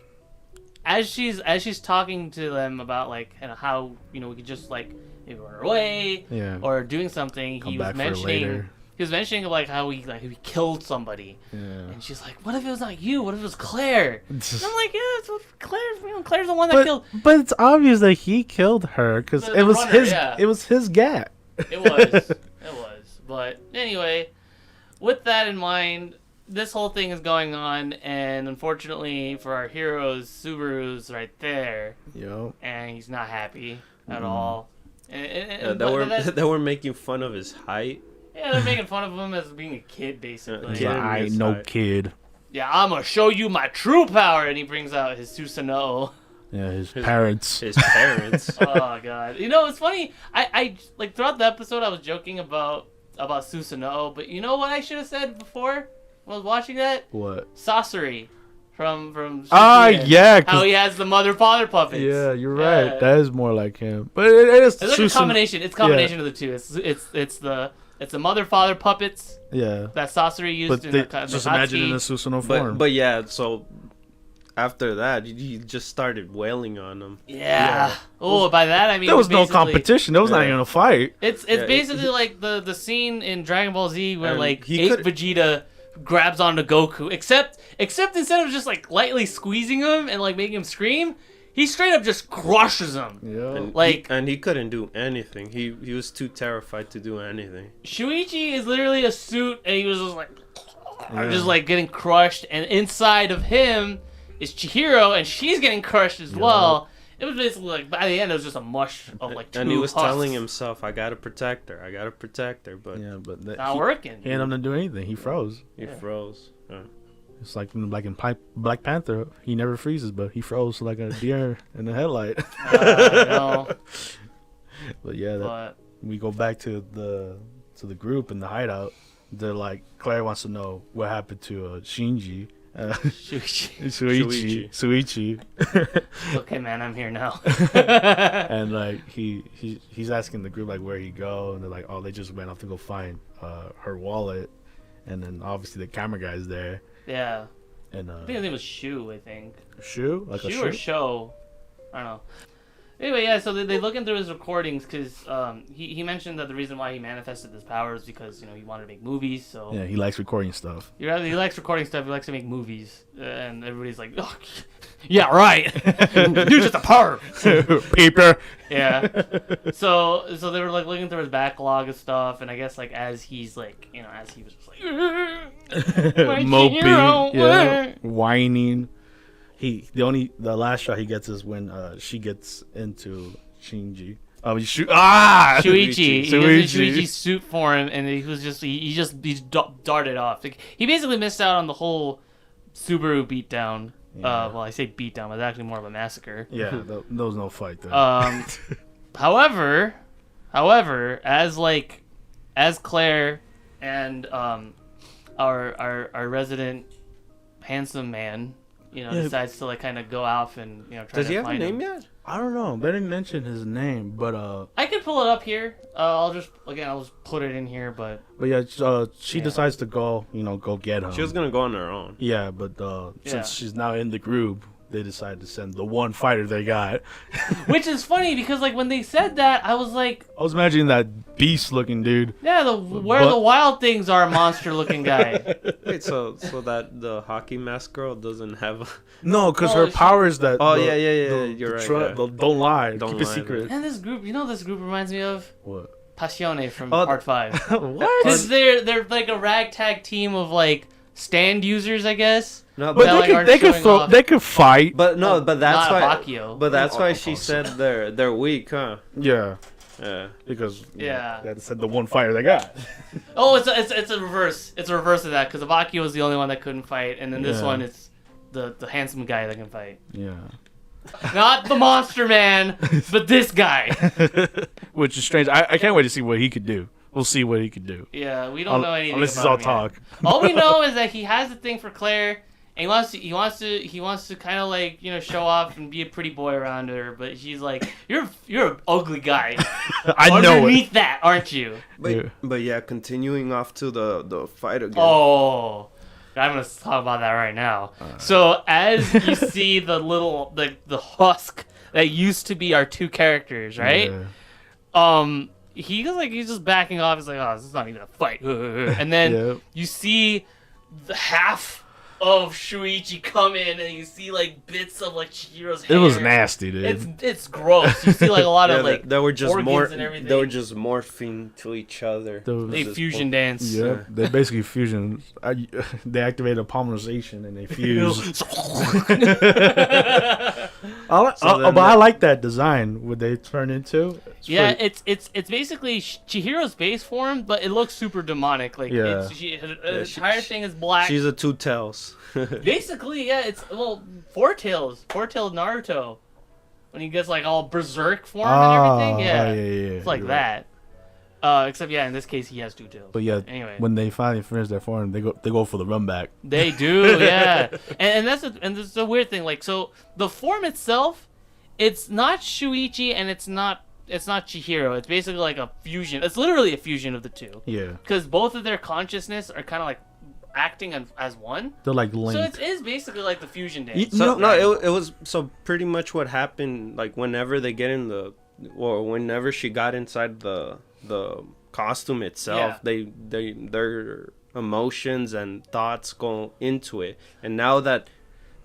as she's talking to them about like how we could just like maybe run away or doing something. He was mentioning like how he killed somebody. Yeah. And she's like, what if it was not you? What if it was Claire? And I'm like, yeah, it's Claire. Claire's the one that killed. But it's obvious that he killed her because it was his gat. It was. But anyway, with that in mind, this whole thing is going on, and unfortunately for our heroes, Subaru's right there. Yep. And he's not happy at all. They were making fun of his height. Yeah, they're making fun of him as being a kid, basically. I ain't no kid. Yeah, I'm gonna show you my true power, and he brings out his Susanoo. Yeah, his parents. His parents. Oh god. It's funny. I like throughout the episode I was joking about Susanoo, but you know what I should have said before when I was watching that? What? Sasori from yeah. How he has the mother-father puppets. Yeah, you're right. Yeah. That is more like him. But it is like a combination. It's a combination of the two. It's the mother-father puppets. Yeah. That Sasori used in the just imagine in a Susanoo form. But yeah, so after that, he just started wailing on him. Yeah. Oh, by that I mean there was no competition. There was not even a fight. It's basically like the scene in Dragon Ball Z where like Vegeta grabs onto Goku, except instead of just like lightly squeezing him and like making him scream, he straight up just crushes him. Yeah. And he couldn't do anything. He was too terrified to do anything. Shuichi is literally a suit, and he was just like, just like getting crushed. And inside of him is Chihiro, and she's getting crushed as well. It was basically like by the end, it was just a mush of like two And he was husks. telling himself, "I gotta protect her. But not working. He didn't have to do anything. He froze. He froze. Yeah. It's like in Black Panther. He never freezes, but he froze like a deer in the headlight. No. But yeah, we go back to the group in the hideout. They're like, Claire wants to know what happened to Shinji. Shuichi. Okay, man, I'm here now. And like he's asking the group like where he go, and they're like, oh, they just went off to go find her wallet, and then obviously the camera guy's there. Yeah. And I think his name was Shu. I think. Shu? Like Shu or Show? I don't know. Anyway, yeah, so they looking through his recordings because he mentioned that the reason why he manifested this power is because he wanted to make movies. So yeah, he likes recording stuff. He likes recording stuff. He likes to make movies, and everybody's like, oh, yeah, right. You're just a perv. Paper. Yeah. So they were like looking through his backlog of stuff, and I guess like as he's like as he was just like moping, whining. The last shot he gets is when she gets into Shinji. Shuichi. He was in Shuichi's suit for him, and he was just he darted off. Like, he basically missed out on the whole Subaru beatdown. Yeah. Well, I say beatdown, but it's actually more of a massacre. Yeah, there was no fight there. However, as Claire and our resident handsome man, decides to like kind of go off and try to find him. Does he have a name yet? I don't know. They didn't mention his name, but I can pull it up here. I'll just put it in here, but yeah, she decides to go get him. She was gonna go on her own. Yeah, but since she's now in the group, they decided to send the one fighter they got. Which is funny because like when they said that, I was imagining that beast-looking dude. Yeah, the wild things are monster-looking guy. Wait, so that the hockey mask girl doesn't have? No, because her power is that. Oh yeah. You're right. Don't lie. Don't keep lie, a secret. And this group, this group reminds me of what? Passione from Part 5. What? Because they're like a ragtag team of like stand users, I guess. No, but they could fight. But that's why. Bakio. But that's why she said they're weak, huh? Yeah. Yeah. Because they said the one fighter they got. Oh, it's a reverse. It's a reverse of that because Bakio was the only one that couldn't fight, and then this one it's the handsome guy that can fight. Yeah. Not the monster man, but this guy. Which is strange. I can't wait to see what he could do. We'll see what he could do. Yeah, we don't know anything unless about it's all talk. All we know is that he has a thing for Claire, And he wants to kind of like, you know, show off and be a pretty boy around her, but she's like, you're an ugly guy. I know underneath that, aren't you? But yeah, continuing off to the fight again. Oh, I'm gonna talk about that right now. So as you see the husk that used to be our two characters, right? Yeah. He's just backing off. He's like, oh, this is not even a fight. And then you see the half of Shuichi come in, and you see like bits of like Chihiro's hair. It was nasty, dude. It's gross. You see like a lot of like they were just organs and everything. They were just morphing to each other. They fusion dance. Yeah, they basically fusion. They activated polymerization and they fuse. But I like that design. What they turn into. It's basically Chihiro's base form, but it looks super demonic. Like her entire thing is black. She's a two tails. Basically, yeah, it's four tailed Naruto when he gets like all berserk form and everything. Yeah, it's like that. Right. Except in this case he has two tails. But yeah, anyway, when they finally finish their form, they go for the run back. They do, yeah. and that's a weird thing. Like, so the form itself, it's not Shuichi and it's not Chihiro. It's basically like a fusion. It's literally a fusion of the two. Yeah. Because both of their consciousness are kind of like acting as one. They're like linked. So it is basically like the fusion dance. It was pretty much what happened. Like whenever they get in whenever she got inside the costume itself, their emotions and thoughts go into it, and now that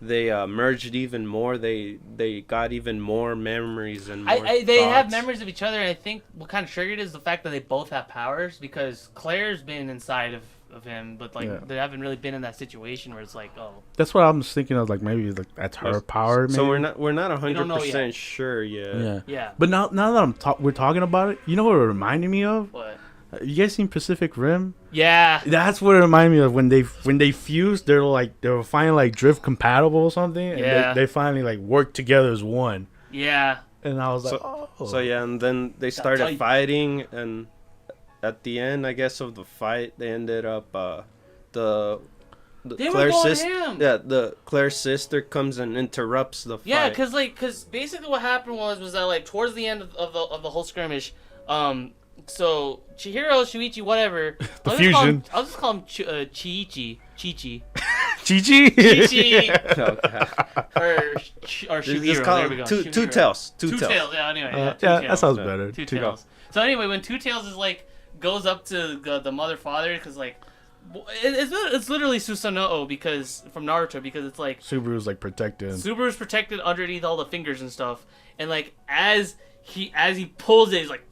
they merged even more, they got even more memories and more they have memories of each other, and I think what kind of triggered is the fact that they both have powers, because Claire's been inside of him, but they haven't really been in that situation where it's like, oh. That's what I'm thinking of. Like maybe like that's her power. Maybe. So we're not 100% sure yet. Yeah. But now that we're talking about it, you know what it reminded me of? What? You guys seen Pacific Rim? Yeah. That's what it reminded me of when they fused. They were finally like drift compatible or something. And they finally like worked together as one. Yeah. And I was like, and then they started fighting, and at the end, I guess, of the fight, they ended up the Claire's sister comes and interrupts the fight. Yeah, because basically what happened was that like towards the end of the whole skirmish, so Chihiro, Shuichi, whatever. The fusion. I'll just call him Chiichi. Chichi. Chichi? Chichi. Or Shuhiro. There we go. Two tails. Two tails. Yeah, anyway. That sounds better. Two tails. So anyway, when Two Tails is like goes up to the mother father, because like it's literally Susanoo because from Naruto, because it's like Subaru's like protected. Subaru's protected underneath all the fingers and stuff, and like as he pulls it, he's like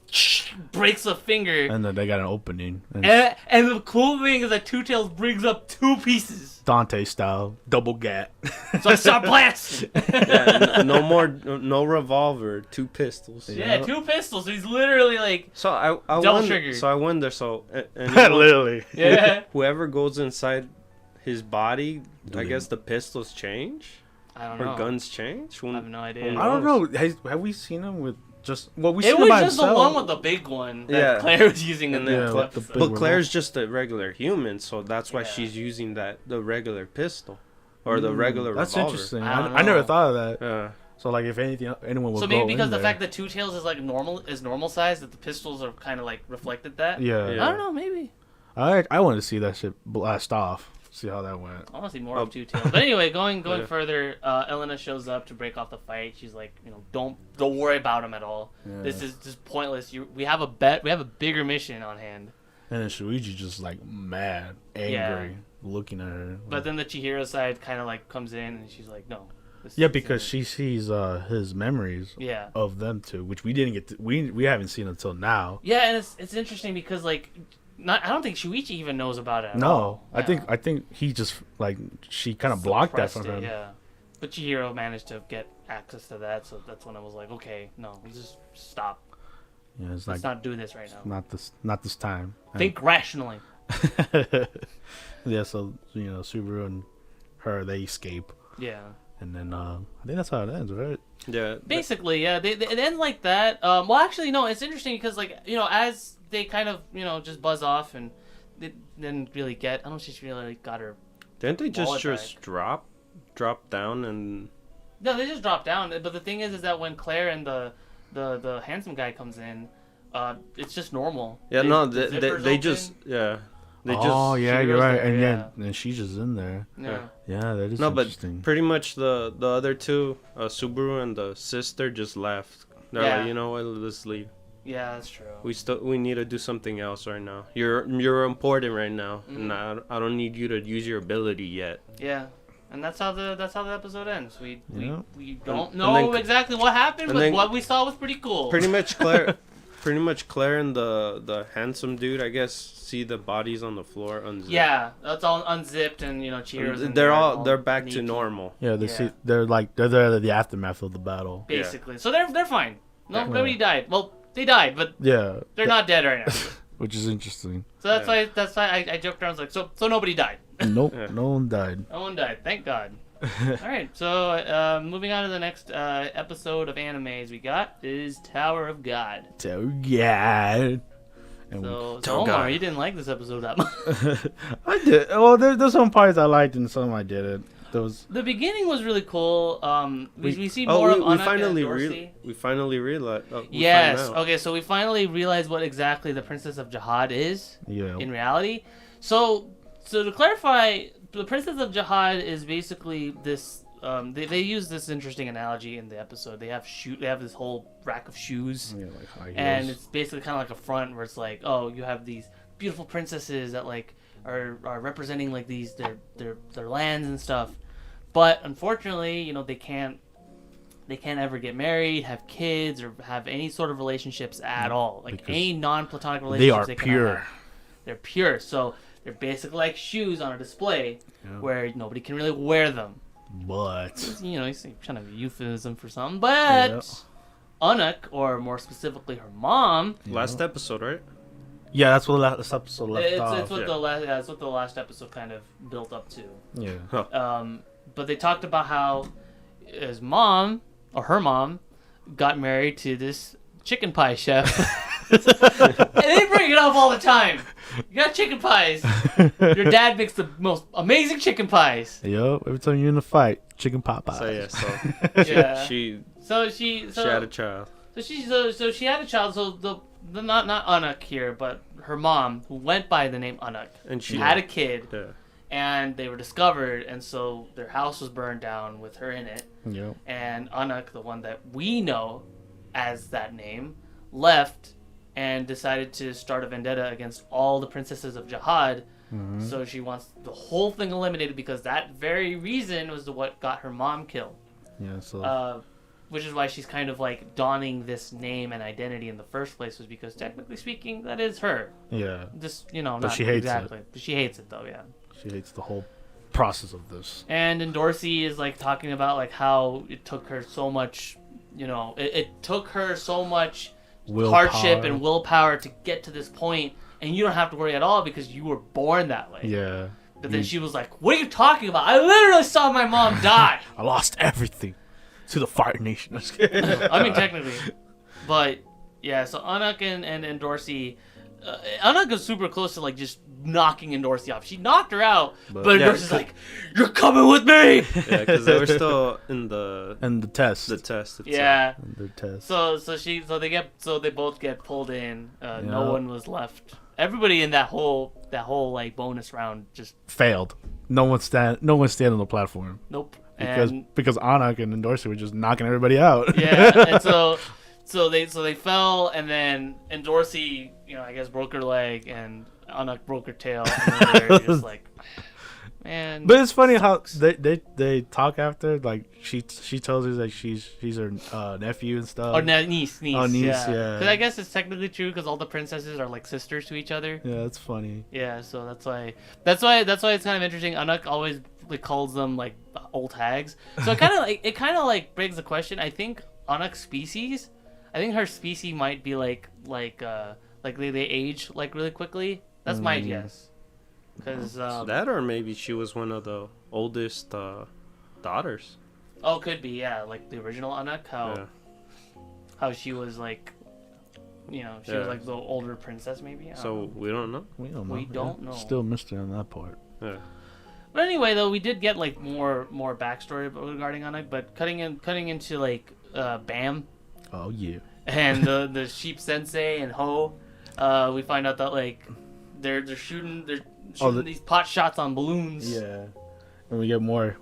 breaks a finger, and then they got an opening. And the cool thing is that Two Tails brings up two pieces, Dante style, double gat. So I start blasting. No revolver, two pistols. Yeah, two pistols. So he's literally like I double trigger. So I wonder. So literally, whoever goes inside his body, I guess the pistols change. I don't know. Or guns change. I have no idea. I don't know. Have we seen him with? Just we it was just the one with the big one that Claire was using in the episode. But Claire's just a regular human, so that's why she's using the regular pistol or the regular revolver. That's interesting. I never thought of that. Yeah. So like if anyone would so maybe because the fact that Two Tails is like normal size, that the pistols are kind of like reflected that. Yeah. I don't know. Maybe. I want to see that shit blast off. See how that went. I want to see more of Two Tails. But anyway, going further, Elena shows up to break off the fight. She's like, don't worry about him at all. Yeah. This is just pointless. We have a bigger mission on hand. And then Shuichi just like mad, angry, looking at her. But then the Chihiro side kind of like comes in, and she's like, no. Because she sees his memories of them two, which we didn't get to, we haven't seen until now. Yeah, and it's interesting because like. I don't think Shuichi even knows about it. No, I think he just like she kind of blocked that from him. Yeah, but Chihiro managed to get access to that, so that's when I was like, okay, no, just stop. Yeah, let's not do this right now. Not this time. Think rationally. Yeah, so Subaru and her, they escape. Yeah. And then I think that's how it ends, right? Yeah. Basically, yeah, it ends like that. Well, actually, no, it's interesting because like as they kind of just buzz off and they didn't really get. I don't know if she really got her. Didn't they just drop drop down and. No, they just drop down. But the thing is that when Claire and the handsome guy comes in, it's just normal. Yeah, they just yeah. They oh yeah, you're right. There, and then she's just in there. Yeah. Yeah, that is no, interesting. but pretty much the other two, Subaru and the sister, just left. They're like, you know what, let's leave. Yeah, that's true. We need to do something else right now. You're important right now, Mm-hmm. and I don't need you to use your ability yet. Yeah, and that's how the episode ends. We don't And know then- exactly what happened, and but then- what we saw was pretty cool. Pretty much Claire, and the handsome dude, I guess, see the bodies on the floor unzipped. Yeah, that's all unzipped, and Cheers. And and they're back naked. to normal. Yeah, they're there at the aftermath of the battle. Basically, so they're fine. Yeah. Nobody died. Well, they died, but Yeah, they're not dead right now. which is interesting. So that's why I joked around. I was like, so nobody died. Nope, Yeah. no one died. No one died. Thank God. All right. So moving on to the next episode of animes we got is Tower of God. So yeah. So Tower of Omar, God. you didn't like this episode that much. I did. Well, there's some parts I liked and some I didn't. Those. The beginning was really cool. We see more of we Anak finally and Dorsey. we finally realized. Yes. Find out. Okay. So we finally realized what exactly the Princess of Jihad is Yeah. in reality. So to clarify, the Princess of Jihad is basically this. They use this interesting analogy in the episode. They have this whole rack of shoes, Yeah, like high heels. and it's basically kind of like a front where it's like, oh, you have these beautiful princesses that like are representing like these their lands and stuff. But unfortunately, they can't ever get married, have kids, or have any sort of relationships at all. Like Because any non-platonic they relationships. are cannot pure. have. They're pure, so they're basically like shoes on a display Yeah. where nobody can really wear them. But It's kind of a euphemism for something. But Anak, or more specifically her mom, Last episode, right? yeah, that's what this episode left it's off. what the last it's what the last episode kind of built up to. Yeah. But they talked about how his mom, or her mom, got married to this chicken pie chef. And they bring it up all the time. You got chicken pies. Your dad makes the most amazing chicken pies. Yo, every time you're in a fight, chicken pot pie. So yeah, so Yeah. she She had a child. So she had a child. So the not Anak here, but her mom, who went by the name Anak, And she had a kid. Yeah. And they were discovered, and so their house was burned down with her in it. Yep. And Anak, the one that we know as that name, left and decided to start a vendetta against all the princesses of Jihad. Mm-hmm. So she wants the whole thing eliminated because that very reason was what got her mom killed. Yeah. So. Which is why she's kind of like donning this name and identity in the first place, was because technically speaking, that is her. Yeah. Just not But she hates exactly. But she hates it though, yeah. She hates the whole process of this. And then Dorsey is like talking about like how it took her so much, it took her so much hardship and willpower to get to this point, and you don't have to worry at all because you were born that way. Yeah. But then she was like, "What are you talking about? I literally saw my mom die." I lost everything to the Fire Nation. I mean, technically, but yeah. So Anak and Dorsey, Anak is super close to like just knocking Dorsey off. She knocked her out, but Yeah. Dorsey's like, "You're coming with me." Yeah, because they were still in the test. test. Itself. Yeah. And the test. So they both get pulled in. No one was left. Everybody in that whole like bonus round just failed. No one stand on the platform. nope. Because Anak and Dorsey were just knocking everybody out. Yeah, and so they fell, and then Dorsey, I guess broke her leg, and Anak broke her tail, and then they're just like, man. But it's funny how they talk after. Like she tells her that she's her nephew and stuff. Or niece. Oh, niece, yeah. Because I guess it's technically true because all the princesses are like sisters to each other. Yeah, that's funny. Yeah, so that's why it's kind of interesting. Anak always like calls them like old hags. So it kind of like begs the question. I think Anak's species, her species might be like they age like really quickly. That's my guess. Because that, or maybe she was one of the oldest daughters. oh, could be, yeah, like the original Anak, how she was like, she was like the older princess maybe. I don't know. We don't know. We don't know. We don't know. Still mystery on that part. Yeah. But anyway, though, we did get like more backstory regarding Anak, but cutting into like Bam. Oh yeah. And the sheep sensei and Ho, we find out that like they're shooting these pot shots on balloons. Yeah. And we get more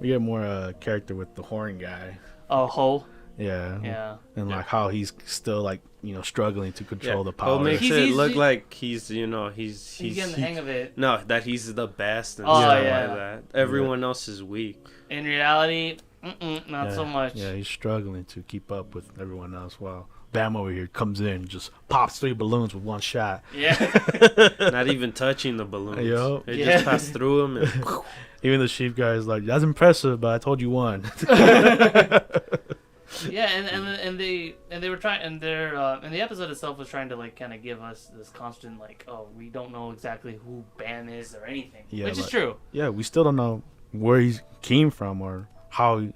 character with the horn guy. Oh, Ho. Yeah. Yeah. And like how he's still like struggling to control the power. What makes it look like he's getting the hang of it. No, that he's the best and Oh, stuff yeah. like that. Everyone else is weak. In reality, not so much. Yeah, he's struggling to keep up with everyone else. While Bam over here comes in and just pops 3 balloons with one shot. Yeah. Not even touching the balloons. Yo. It just passed through him. And even the sheep guy is like, "That's impressive, but I told you one." Yeah, and they were trying, and the episode itself was trying to like kind of give us this constant like, oh, we don't know exactly who Bam is or anything, which is true. Yeah, we still don't know where he came from or how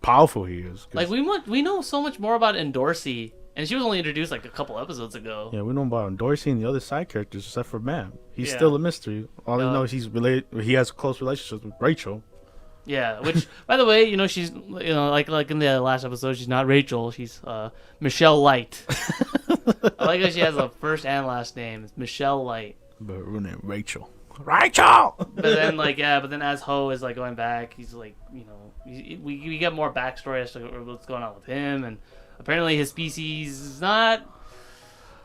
powerful he is. Like we know so much more about Endorsi, and she was only introduced like a couple episodes ago. Yeah, we know about Dorsey and the other side characters except for Bam. He's still a mystery. All we know is he's related. He has a close relationship with Rachel. Yeah, which by the way, she's like in the last episode, she's not Rachel, she's Michelle Light. I like that she has a first and last name. It's Michelle Light. But her name Rachel. Rachel. But then as Ho is like going back, he's like we get more backstory as to what's going on with him, and apparently his species is not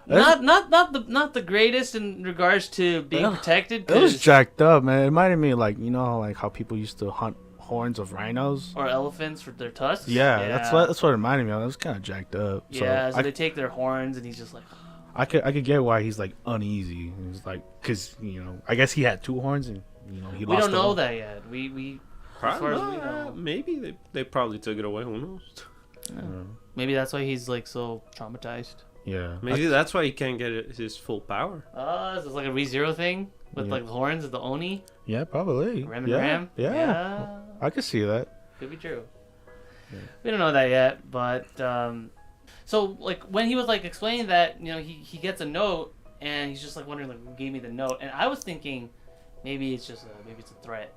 the greatest in regards to being protected. It was jacked up, man. It reminded me like like how people used to hunt horns of rhinos or elephants for their tusks. Yeah. That's what it reminded me of. It was kind of jacked up. Yeah, so they take their horns, and he's just like. I could get why he's like uneasy. He's like, cause I guess he had 2 horns and he lost. We don't know that yet. We as far as we know. Maybe they probably took it away. Who knows? Yeah. Maybe that's why he's like so traumatized. Yeah. Maybe that's why he can't get his full power. Is this like a ReZero thing with like the horns of the Oni? Yeah, probably. Ram and Ram? Yeah. I could see that. Could be true. Yeah. We don't know that yet, but so like when he was like explaining that, he gets a note and he's just like wondering like who gave me the note, and I was thinking maybe it's just a threat.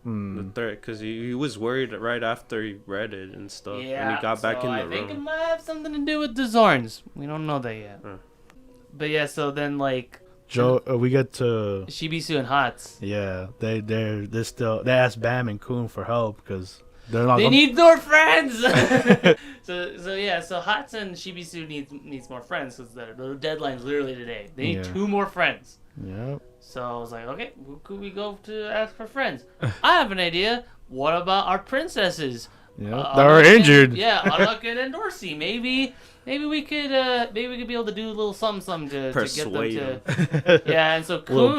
The threat, because he was worried right after he read it and stuff, and he got back in the room. I think it might have something to do with the Zorns. We don't know that yet. But yeah, so then like Joe, we get to Shibisu and Hats. Yeah, they ask Bam and Kun for help because they need more friends. So Hats and Shibisu needs more friends because the deadline's literally today. They need 2 more friends. Yep. So I was like, okay, who could we go to ask for friends? I have an idea. What about our princesses? Yeah, they're injured. Anak and Endorsi. Maybe we could be able to do a little something to get them to. Yeah, and so Kun, little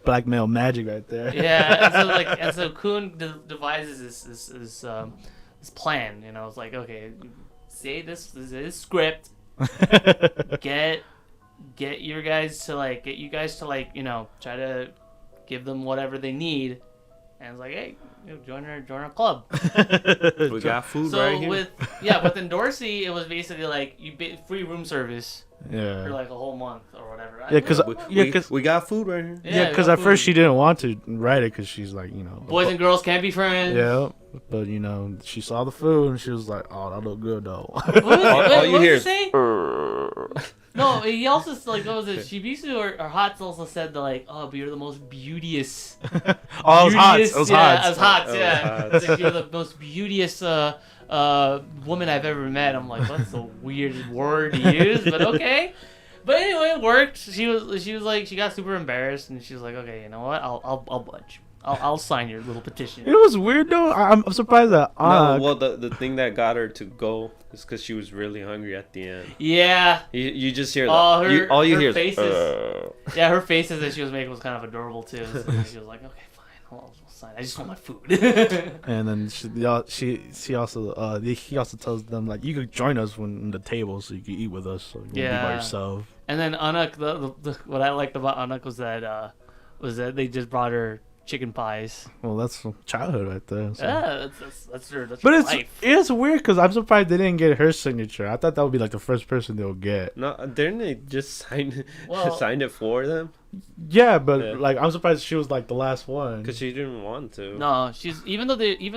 blackmail magic right there. Yeah, and so Kun devises this plan. It's like, okay, say this script. Get you guys to try to give them whatever they need, and it's like, hey, join our club. We got food right here. with Endorsi, it was basically like free room service. Yeah. For like a whole month or whatever. Yeah, because we got food right here. Yeah, because at first she didn't want to write it because she's like, boys and girls can't be friends. Yeah, but she saw the food and she was like, oh, that look good though. All you hear is. No, he also like, what was it? Shibisu or Hats also said that like, oh, but you're the most beauteous. It was Hats. It was Hats. It's like, you're the most beauteous woman I've ever met. I'm like, that's a weird word to use, but okay. But anyway, it worked. She was like, she got super embarrassed, and she was like, okay, you know what? I'll budge. I'll sign your little petition. It was weird though. I'm surprised that. No, well, the thing that got her to go is because she was really hungry at the end. Yeah. You just hear that. All you hear faces. Yeah, her faces that she was making was kind of adorable too. So she was like, okay, fine, I'll sign. I just want my food. And then he also tells them like, you could join us when the table so you can eat with us. So you won't be by yourself. And then Anak, what I liked about Anak was that they just brought her chicken pies. Well, that's childhood right there. So. Yeah, that's their But life. it's weird because I'm surprised they didn't get her signature. I thought that would be like the first person they'll get. No, didn't they just sign Well- signed it for them? Yeah, but Yeah. like I'm surprised she was like the last one. Because she didn't want to. No, she's even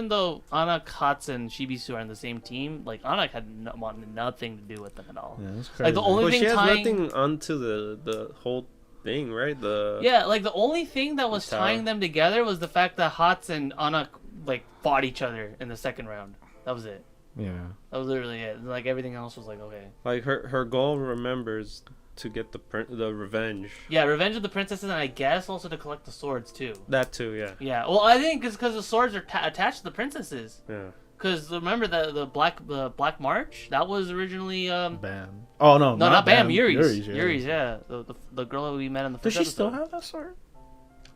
though Anak, Hats, and Shibisu are on the same team, like Anak wanted nothing to do with them at all. Yeah, that's crazy. Like the only Well, thing she has tying, nothing onto the whole thing, right? like the only thing that was Tower. tying them together was the fact that Hats and Anak like fought each other in the second round. That was it. Yeah. That was literally it. Like everything else was like okay. Like her goal, remembers, to get the revenge. Yeah, Revenge of the Princesses, and I guess also to collect the swords too. That too, yeah. Yeah, well, I think it's because the swords are attached to the princesses. Yeah. Because remember the Black March, that was originally Bam. Oh no, no, not Bam, Yuri's. yeah. Yuri's, yeah. The girl that we met in the Does first she still episode. have that sword?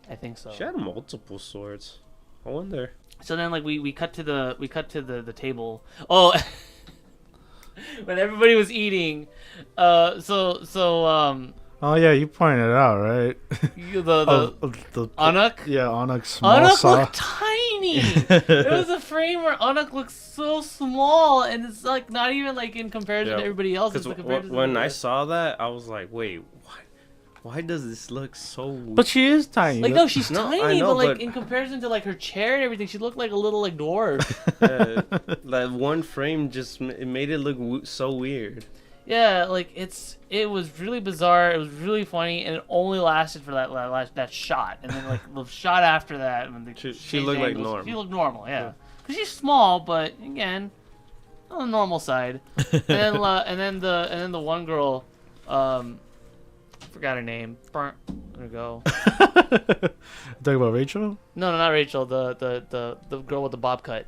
I think so. She had multiple swords. I wonder. So then, like, we cut to the table. Oh, when everybody was eating, Oh yeah, you pointed it out, right? the Anak. Yeah, Anak's small Anak saw. looked tiny. There was a frame where Anak looked so small, and it's like not even like in comparison to everybody else. Because Because when I saw that, I was like, wait, why does this look so weird? But she is tiny. like no, she's No, I tiny, know, but like but- in comparison to like her chair and everything, she looked like a little like dwarf. That one frame just it made it look so weird. Yeah, like it was really bizarre. It was really funny, and it only lasted for that shot, and then like the shot after that, when She changed looked like angles, normal. She looked normal, yeah, because she's small, but again, on the normal side. and then the one girl, forgot her name. There we go. Talking about Rachel? No, not Rachel. The girl with the bob cut.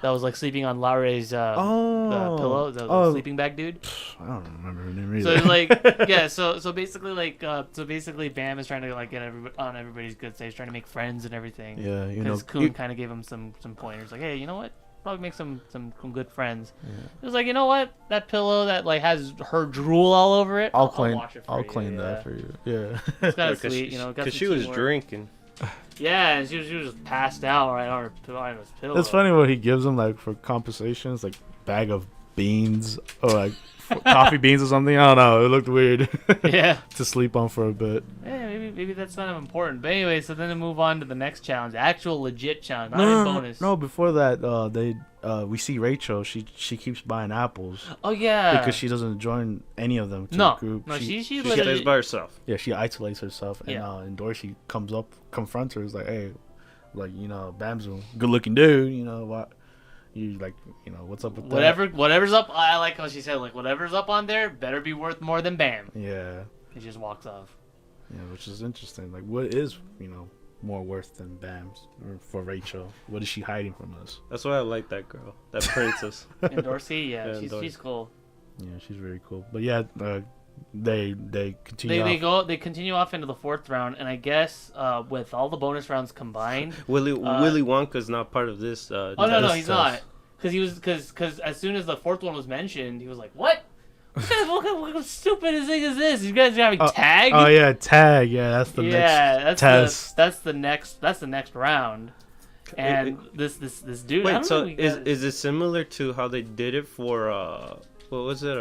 That was like sleeping on Laure's pillow, the sleeping bag dude. I don't remember her name So either. it's like, yeah, so basically Bam is trying to like get on everybody's good side, trying to make friends and everything. Yeah, you know. Because Kun kind of gave him some pointers, like, hey, you know what? Probably make some good friends. Yeah. It was like, you know what? That pillow that like has her drool all over it. I'll claim. wash it for I'll you, claim yeah. that for you. Yeah. It's kind of Because sweet, you know. Because she was drinking. Yeah, and she was just passed out right on her pillow. It's funny what he gives him like for compensations, like bag of beans or like coffee beans or something. I don't know. It looked weird. Yeah. To sleep on for a bit. Yeah, maybe that's not important. But anyway, so then to move on to the next challenge, the actual legit challenge, not in bonus. No, before that, we see Rachel. She keeps buying apples Oh yeah. because she doesn't join any of them to No, the group. no, she She literally stays by herself. Yeah, she isolates herself, and Yeah. and Dorsey comes up, confronts her, is like, hey, like, you know, Bam's a good-looking dude, you know, what, you like, you know, what's up with whatever's up. I like how she said, like, whatever's up on there better be worth more than Bam. that? Yeah, He just walks off. yeah, which is interesting. Like, what is, you know, more worth than Bam's or for Rachel? What is she hiding from us? That's why I like that girl, that princess. And Dorsey, yeah, Yeah, Dorsey. she's cool. Yeah, she's very cool. But yeah, they continue. They continue off into the fourth round, and I guess with all the bonus rounds combined. Willy Wonka's not part of this. Oh no, This he's test. not. Because as soon as the fourth one was mentioned, he was like, "What? What kind of stupid thing is this? You guys are having tag?" Oh yeah, tag. Yeah, that's the next test. That's the next round. And this dude. I Wait, don't so know if is it similar to how they did it for what was it,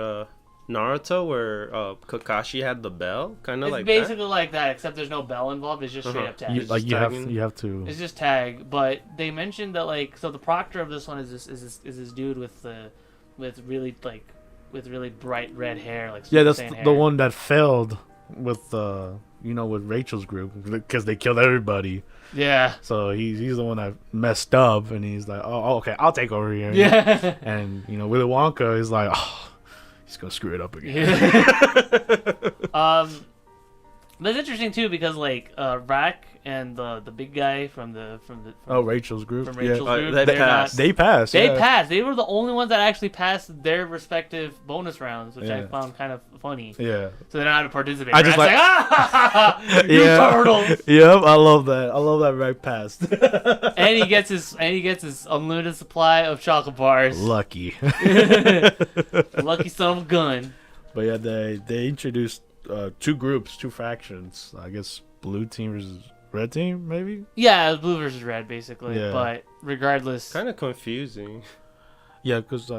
Naruto, where Kakashi had the bell, kind of it's like basically like that, except there's no bell involved. It's just straight up tag. You have to. It's just tag. But they mentioned that like so the proctor of this one is this dude with really bright red hair, like Yeah, that's Super Saiyan the hair. one that failed with with Rachel's group because they killed everybody. Yeah. So he's the one that messed up, and he's like, oh okay, I'll take over here. Yeah. And Willy Wonka is like, oh, he's gonna screw it up again. Yeah. But it's interesting too because like Rack and the big guy from Rachel's group. from Rachel's Yeah. group, they they're passed. not- They passed. They yeah. passed. They were the only ones that actually passed their respective bonus rounds, which I Yeah. found kind of funny. Yeah. So they don't have to participate. I just Rack's like- ah, you Yeah. turtles. Yep, I love that. I love that right passed. And he gets his unlimited supply of chocolate bars. Lucky. Lucky son of a gun. But yeah, they introduced two groups, two factions. I guess blue team versus red team, maybe. Yeah, it was blue versus red, basically. Yeah. But regardless, Kind of confusing. Yeah, because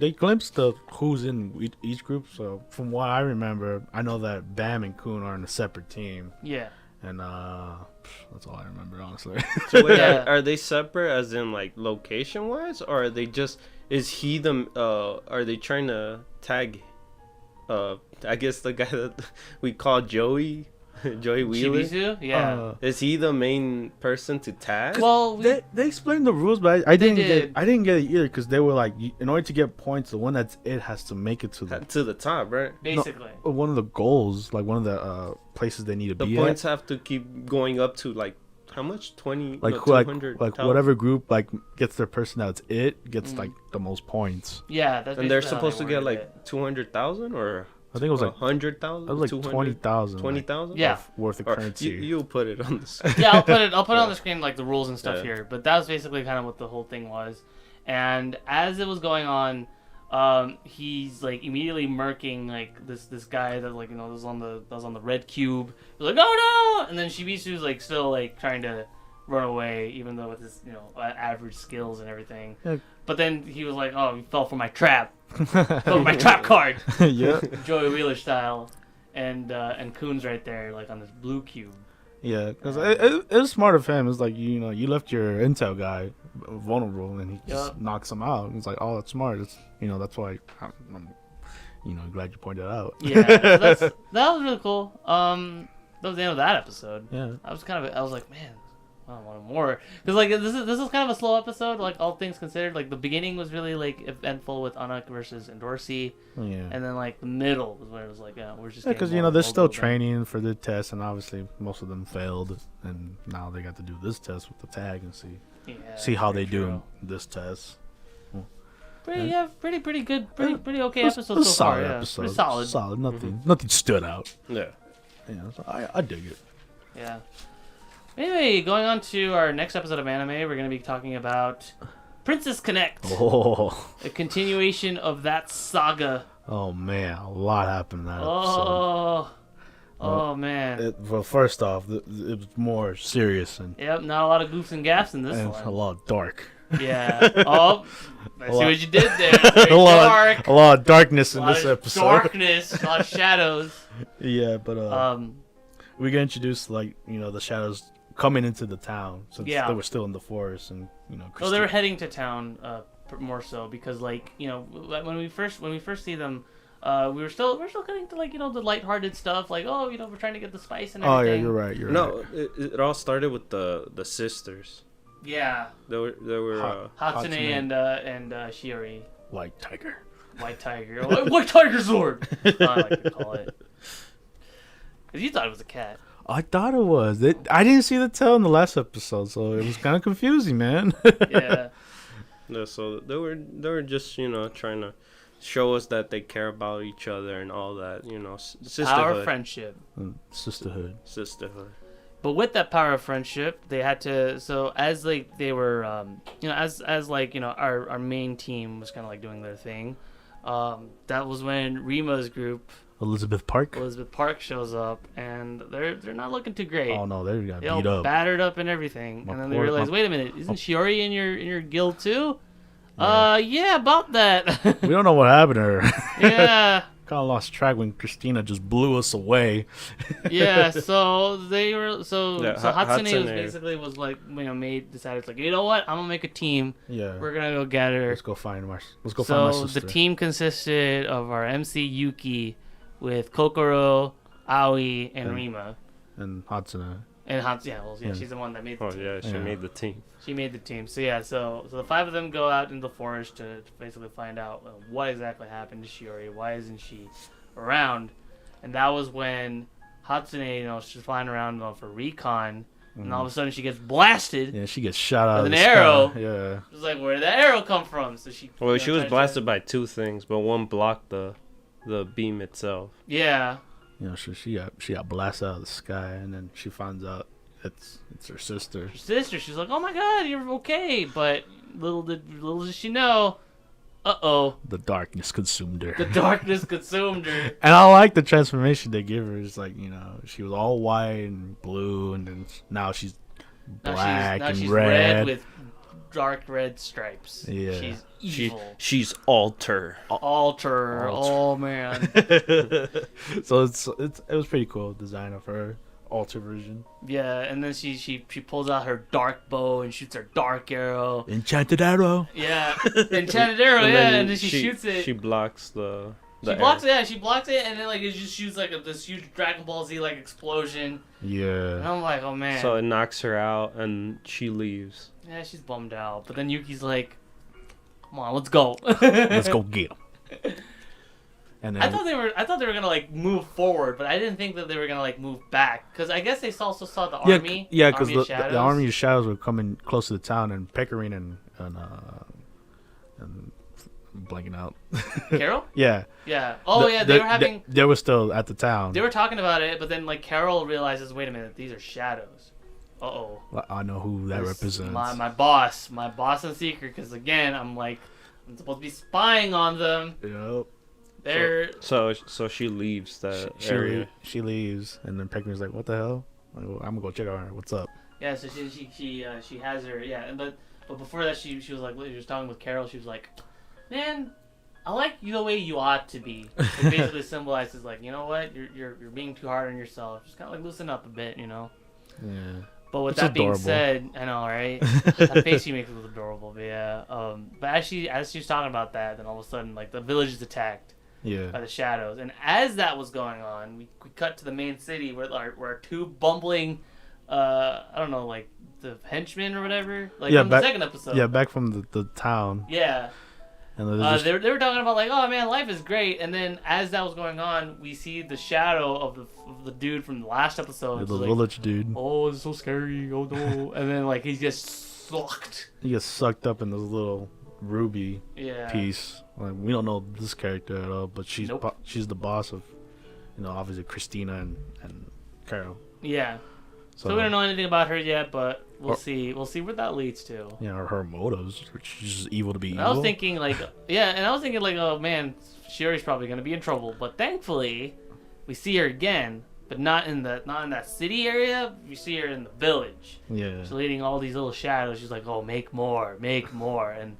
they glimpsed the who's in each group. So from what I remember, I know that Bam and Kun are in a separate team, yeah. and that's all I remember, honestly. So wait, Yeah. are they separate as in like location wise, or are they just? Is he the? Are they trying to tag? I guess the guy that we call Joey, Joey Wheeler. Chibisu? Yeah. Is he the main person to tag? Well, they explained the rules, but I didn't did. get it either because they were like, in order to get points, the one that's it has to make it to To the top, right? basically. one of the goals, like one of the places they need to The be points at. have to keep going up to like how much? 20, Like no, who, like 200,000? whatever group like gets their person that's it gets Mhm. like the most points. Yeah, that's And they're basically how supposed they to get worded like it. 200,000 or I think it was like 100,000. it was like 20,000. 20,000. Yeah. Worth of Or currency. you'll put it on the screen. Yeah, I'll put it on Yeah. the screen like the rules and stuff Yeah. here. But that was basically kind of what the whole thing was. And as it was going on, he's like immediately murking like this guy that like was on the red cube. He was like, oh no! And then Shibisu's like still like trying to run away, even though with his average skills and everything. Yeah. But then he was like, oh, he fell for my trap. Fell for my trap card. Yeah. Joey Wheeler style. And Kun's right there like on this blue cube. Yeah, because it was smart of him. It's like, you left your intel guy vulnerable and he just Yup. knocks him out. It's like, oh, that's smart. It's that's why I'm glad you pointed it out. Yeah, so that was really cool. That was the end of that episode. Yeah. I was like, man, I want more. Because like this is kind of a slow episode. Like all things considered, like the beginning was really like eventful with Anak versus Endorsi, Yeah. and then like the middle was where it was like, we're just Because getting more they're still building. training for the test, and obviously most of them failed, and now they got to do this test with the tag and see how they do in this test. Pretty good, pretty okay It was episode so far. solid Yeah, episode. pretty solid. Solid. Nothing stood out. Yeah. So I dig it. Yeah. Anyway, going on to our next episode of anime, we're going to be talking about Princess Connect, Oh. a continuation of that saga. Oh man, a lot happened in that episode. Oh man. Well, first off, it was more serious and Yep, not a lot of goofs and gaffs in this a one. lot dark. Yeah. Oh, I see what you did there. It's very a dark. lot of darkness A in lot this of episode. darkness, a lot of shadows. Yeah, but we get introduced the shadows coming into the town since Yeah. they were still in the forest and Oh, they were heading to town more so because when we first see them, we're still getting to the lighthearted stuff we're trying to get the spice and Oh everything. yeah, you're right. No, it all started with the sisters. Yeah. They were Hatsune Hatsune. and Shiori. White tiger. White Tiger. White Tiger Sword! That's what I like to call it. 'Cause you thought it was a cat. I thought it was. I didn't see the tail in the last episode, so it was kind of confusing, man. Yeah. Yeah, so they were just trying to show us that they care about each other and all that, sisterhood. Power of friendship. Sisterhood. Sisterhood. But with that power of friendship, they had to. So as they were, as our main team was kind of doing their thing. That was when Rima's group, Elizabeth Park. Elizabeth Park, shows up, and they're not looking too great. Oh no, they got They all beat up. battered up and everything, My and then they poor- realized, my- wait a minute, isn't Shiori in your guild too? Yeah. Yeah, about that. We don't know what happened to her. Yeah. Kind of lost track when Christina just blew us away. Yeah, so they were so Yeah, Hatsune Hatsune. was decided you know what, I'm gonna make a team. Yeah. We're gonna go get her. Let's go find my So sister. the team consisted of our MC Yuki, with Kokoro, Aoi, and And- Rima, and Hatsune. and Hans. Yeah, well, yeah, Yeah. she's the one that made the Oh team. yeah, she Yeah. made the team. She made the team. So yeah, so the five of them go out into the forest to basically find out what exactly happened to Shiori. Why isn't she around? And that was when Hatsune, she's flying around for recon, and all of a sudden she gets blasted. Yeah, she gets shot out With of an the arrow. sky. Yeah. It's like, where did that arrow come from? So she. Well, she was tried to- blasted by two things, but one blocked the beam itself. Yeah. She got blasted out of the sky, and then she finds out it's her sister. Her sister. She's like, oh my god, you're okay. But little did she know, Uh-oh. The darkness consumed her. The darkness consumed her. And I like the transformation they give her. It's like, she was all white and blue, and then now she's black and she's red with dark red stripes. Yeah. She's evil. She's alter. Alter. Oh, man. So it was pretty cool design of her alter version. Yeah, and then she pulls out her dark bow and shoots her dark arrow. Enchanted arrow. Yeah, enchanted arrow. And then she shoots it. She blocks she blocks it. Yeah, she blocks it, and then like it just shoots like this huge Dragon Ball Z like explosion. Yeah. And I'm like, oh man. So it knocks her out, and she leaves. Yeah, she's bummed out. But then Yuki's like, come on, let's go. Let's go get him. And then, I thought they were gonna like move forward, but I didn't think that they were gonna like move back because I guess they also saw the army. Yeah, because the army of shadows were coming close to the town, and Pecorine and I'm blanking out. Carol? Yeah. Yeah. Oh yeah, they were having. They were still at the town. They were talking about it, but then like Carol realizes, wait a minute, these are shadows. Uh-oh. I know who that represents. My boss in secret. Because again, I'm supposed to be spying on them. Yep. They're so she leaves that area. She leaves, and then Pecorine's like, "What the hell? I'm gonna go check on her. What's up?" Yeah. So she has her. Yeah. But before that, she was like, she was talking with Carol. She was like, man, I like you the way you ought to be. It basically symbolizes like, you know what, you're being too hard on yourself. Just kind of like loosen up a bit, Yeah. But with It's that being adorable. said, I know, right? That face she makes was adorable, but yeah. But as she was talking about that, then all of a sudden, like the village is attacked by the shadows, and as that was going on, we cut to the main city where our two bumbling, I don't know, like the henchmen or whatever, like from the second episode. Yeah, back from the town. Yeah. And they were talking about like, oh man, life is great, and then as that was going on, we see the shadow of the dude from the last episode. The like, village dude. Oh, it's so scary. Oh no! And then like he just sucked. He gets sucked up in this little ruby Yeah. piece. Like, we don't know this character at all, but she's Nope. she's the boss of, obviously Christina and Carol. Yeah. So we don't know anything about her yet, but we'll see. We'll see where that leads to. Her motives, which she's just evil to be evil. I was thinking like, oh man, Shiori's probably gonna be in trouble. But thankfully, we see her again, but not in that city area. We see her in the village. Yeah. She's leading all these little shadows. She's like, oh, make more, and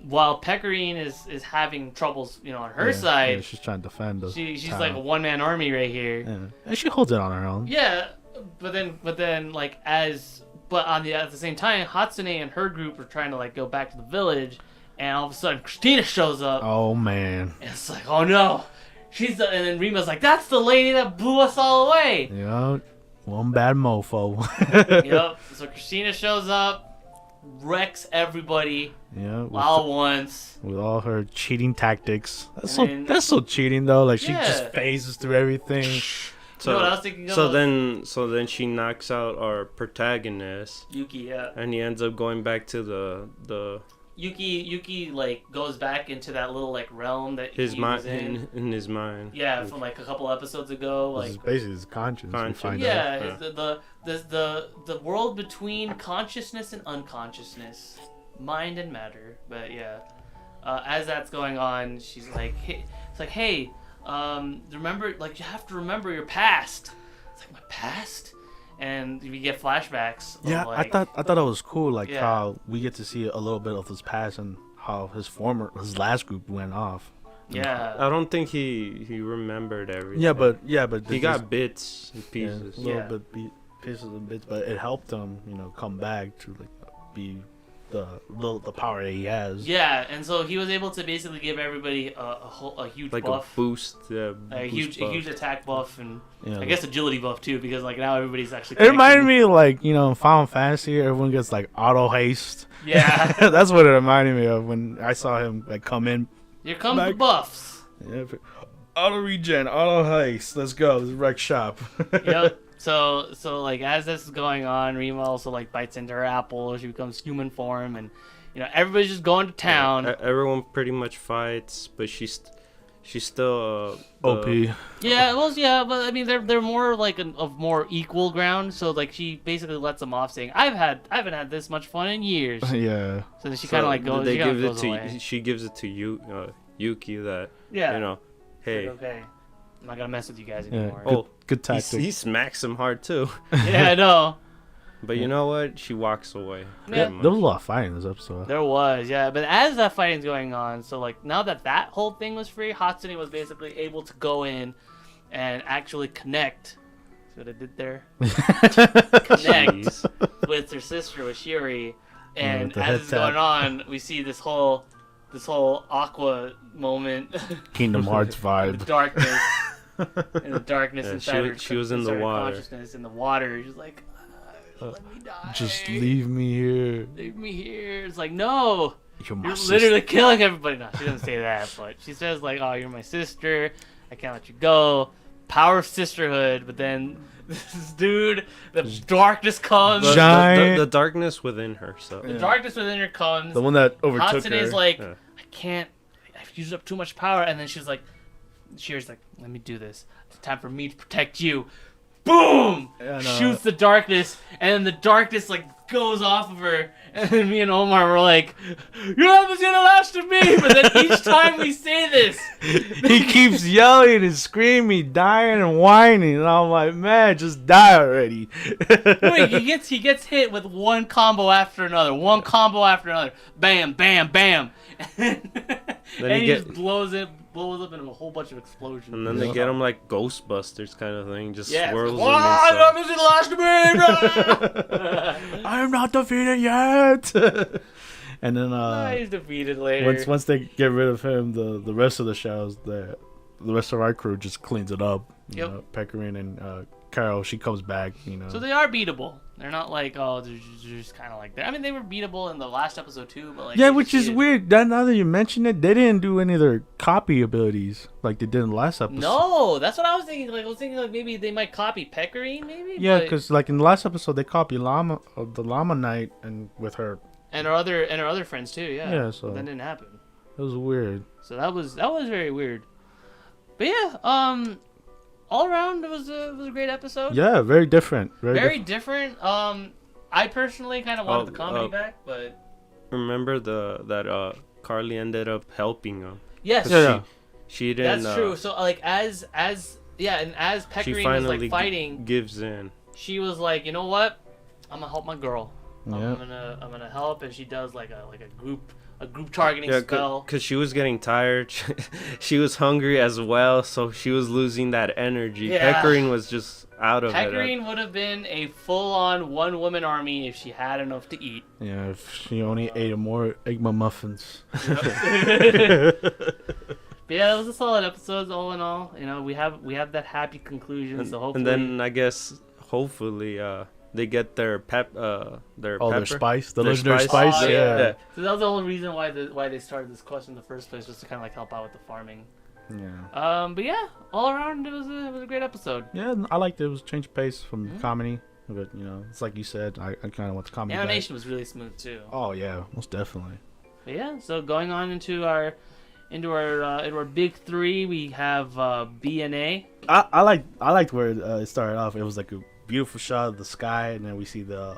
while Pecorine is having troubles, on her side, she's trying to defend us. She's like a one-man army right here. Yeah. And she holds it on her own. Yeah. But then, like, at the same time, Hatsune and her group are trying to like go back to the village, and all of a sudden Christina shows up. Oh man! And it's like, oh no, and then Rima's like, that's the lady that blew us all away. Yeah, one bad mofo. Yep. So Christina shows up, wrecks everybody. Yeah. All at once. With all her cheating tactics. That's so cheating though. Like she just phases through everything. So, you know what I was thinking of? So then she knocks out our protagonist, Yuki, yeah. and he ends up going back to the Yuki like goes back into that little like realm that his he mind was in. in his mind. Yeah, from like a couple episodes ago. This is basically his conscience. Yeah, the world between consciousness and unconsciousness, mind and matter. But yeah, as that's going on, she's like, hey. Remember, like, you have to remember your past. It's like, my past? And we get flashbacks. Yeah, like, I thought it was cool, like how we get to see a little bit of his past and how his last group went off. Yeah. I don't think he remembered everything. Yeah, but he got bits and pieces. Pieces and bits, but it helped him, come back to like be the power that he has. Yeah, and so he was able to basically give everybody a huge like buff. A boost, a huge attack buff, and I guess agility buff too, because like now everybody's actually. It reminded me of like Final Fantasy. Everyone gets like auto haste. Yeah, that's what it reminded me of when I saw him like come in. Here comes the buffs. Yeah, auto regen, auto haste. Let's go. This is wreck shop. Yep. So like as this is going on, Rima also like bites into her apple. She becomes human form, and everybody's just going to town. Yeah, everyone pretty much fights, but she she's still OP. Yeah, well, yeah, but I mean, they're more like of more equal ground. So like, she basically lets them off, saying, I haven't had this much fun in years." Yeah. So then she kind of like goes. They give it goes to away. she gives it to Yuki that Yeah. you know, hey. Like, okay, I'm not gonna mess with you guys Yeah. anymore. Good tactic. He smacks him hard too. Yeah, I know. But you know what? She walks away. Yeah. pretty There was a much. lot of fighting in this episode. There was, yeah. But as that fighting's going on, so like now that whole thing was free, Hatsune was basically able to go in and actually connect. See what I did there? Connect Jeez. with her sister, with Shiori. And the as head it's going tap. on, we see this whole Aqua moment. Kingdom Hearts in vibe. the darkness. In the darkness Yeah, inside her. she was in the inside her water. Consciousness in the water. She's like, let me die. Just leave me here. Leave me here. It's like, no. You're my You're sister. literally killing everybody. No, she doesn't say that, but she says like, "Oh, you're my sister. I can't let you go." Power of sisterhood. But then this dude, the darkness comes. Giant- The darkness within her. So The darkness within her comes. The one that overtook Hatsune's her. like, Yeah. I can't. I've used up too much power. And then she's like, Shiori's like, let me do this. It's time for me to protect you. Boom! Yeah, no. Shoots the darkness, and then the darkness like goes off of her. And then me and Omar were like, "You're not gonna last to me." But then each time we say this, He keeps yelling and screaming, dying and whining, and I'm like, man, just die already. wait, he gets hit with one combo after another, bam, bam, bam, and Then he he just blows up in a whole bunch of explosions. and then they get him like Ghostbusters kind of thing, just Yeah, swirls it's him. like, and "Oh, stuff. this is the last of me." I am not defeated yet. And then He's defeated later. once they get rid of him, the rest of the shadows, the rest of our crew just cleans it up. You Yep. know, Pecorine and Carol, she comes back. You know. So they are beatable. They're not like, oh, they're just kind of like that. I mean, they were beatable in the last episode too, but like Yeah, you which see is it- weird. Now that you mention it, they didn't do any of their copy abilities like they did in the last episode. No, that's what I was thinking. Like I was thinking, like maybe they might copy Pecorine, maybe. Yeah, but- because like in the last episode, they copied the Llama Knight, and with her, and our other friends too. Yeah. Yeah, so- But that didn't happen. it was weird. So that was very weird. But yeah, all around it was a great episode. Yeah, very different. Very different. I personally kind of wanted the comedy oh. back, but Remember that Carly ended up helping him. yes, Yeah. She didn't. that's true. So like as yeah, and as She Pecorine was finally like fighting, gives in. she was like, you know what? I'm gonna help my girl. Yeah. I'm gonna help, and she does like a group targeting Yeah, spell. because she was getting tired. She was hungry as well, so she was losing that energy. Yeah. Pecorine was just out of it. Pecorine would have been a full-on one-woman army if she had enough to eat. Yeah, if she only ate more egg muffins. But yeah, it was a solid episode all in all. You know, we have that happy conclusion. So hopefully, And then I guess hopefully they get their Their pepper. spice, the Their legendary spice. spice. Oh, yeah. yeah. So that was the whole reason why they started this quest in the first place, was to kind of like help out with the farming. Yeah. But yeah, all around it was a great episode. Yeah, I liked it. It was change of pace from comedy, but you know, it's like you said, I kind of want the The comedy back. animation was really smooth too. Oh yeah, most definitely. But yeah, so going on into our big three, we have B and A. I liked where it started off. It was like a beautiful shot of the sky, and then we see the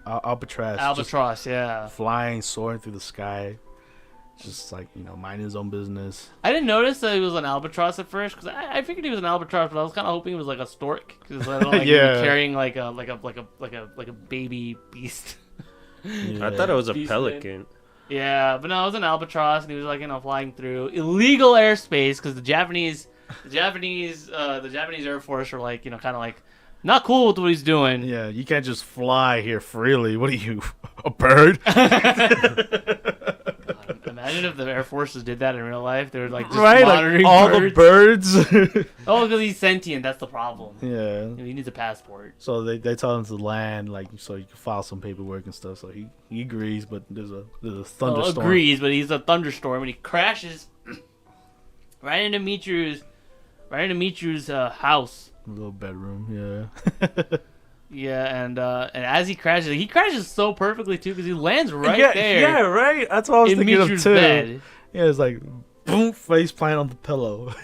albatross just Albatross, yeah. flying, soaring through the sky, just like, you know, minding his own business. I didn't notice that he was an albatross at first, because I figured he was an albatross, but I was kind of hoping it was like a stork, because I don't like he Yeah. was carrying like a baby beast. Yeah. I thought it was a Beast pelican. Yeah, but no, it was an albatross, and he was like, you know, flying through illegal airspace, because the Japanese Air Force are like, you know, kind of like not cool with what he's doing. Yeah, you can't just fly here freely. What are you, a bird? God, imagine if the Air Forces did that in real life. They were like just Right, monitoring like all birds. the birds. Oh, because he's sentient. That's the problem. Yeah. He needs a passport. So they tell him to land, like, so you can file some paperwork and stuff. So he agrees, but there's a thunderstorm. Agrees, but he's a thunderstorm, and he crashes right into Mitru's house. A little bedroom, yeah. Yeah, and as he crashes so perfectly too, because he lands right yeah, there. Yeah, right. That's what I was in thinking Mitru's of too. bed. Yeah, it's like, boom, face plant on the pillow.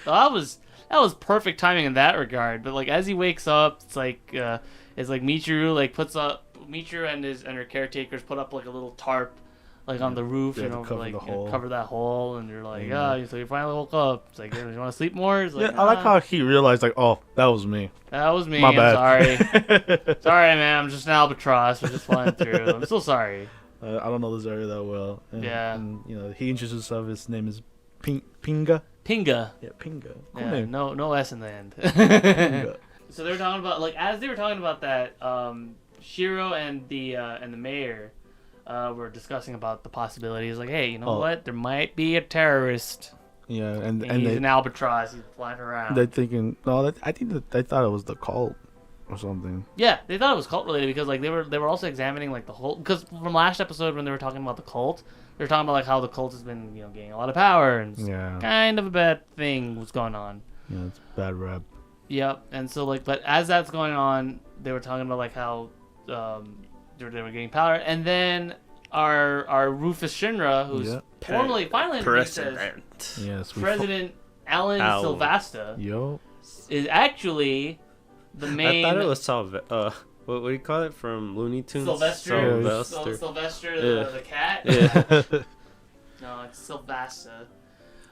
So that was perfect timing in that regard. But like as he wakes up, it's like Michiru like puts up Michiru and her caretakers put up like a little tarp like on the roof, Yeah, you know, to cover like the hole. cover that hole, and you're like, Yeah. so you finally woke up. It's like, you want to sleep more? It's like, Yeah, I like how he realized like, oh, that was me. that was me. My I'm bad. sorry. Sorry, man. I'm just an albatross. I'm just flying through. I'm so sorry. I don't know this area that well. And, Yeah. And, you know, he introduces himself. His name is Pinga. Pinga. Yeah, Pinga. Cool Yeah, name. no S in the end. Pinga. So they were talking about like as they were talking about that, Shiro and the mayor were discussing about the possibilities. Like, hey, you know what? There might be a terrorist. Yeah, and He's they, an albatross. He's flying around. they're thinking, no, I think that they thought it was the cult or something. Yeah, they thought it was cult related because like they were also examining like the whole, because from last episode when they were talking about the cult, they were talking about like how the cult has been, you know, gaining a lot of power and kind of a bad thing was going on. Yeah, it's bad rap. Yep, and so like, but as that's going on, they were talking about like how they were getting power, and then our Rufus Shinra, who's finally President. Yes, President Alan Silvasta, is actually the main. I thought it was what do you call it from Looney Tunes? Sylvester, the cat. Yeah. No, it's Silvasta.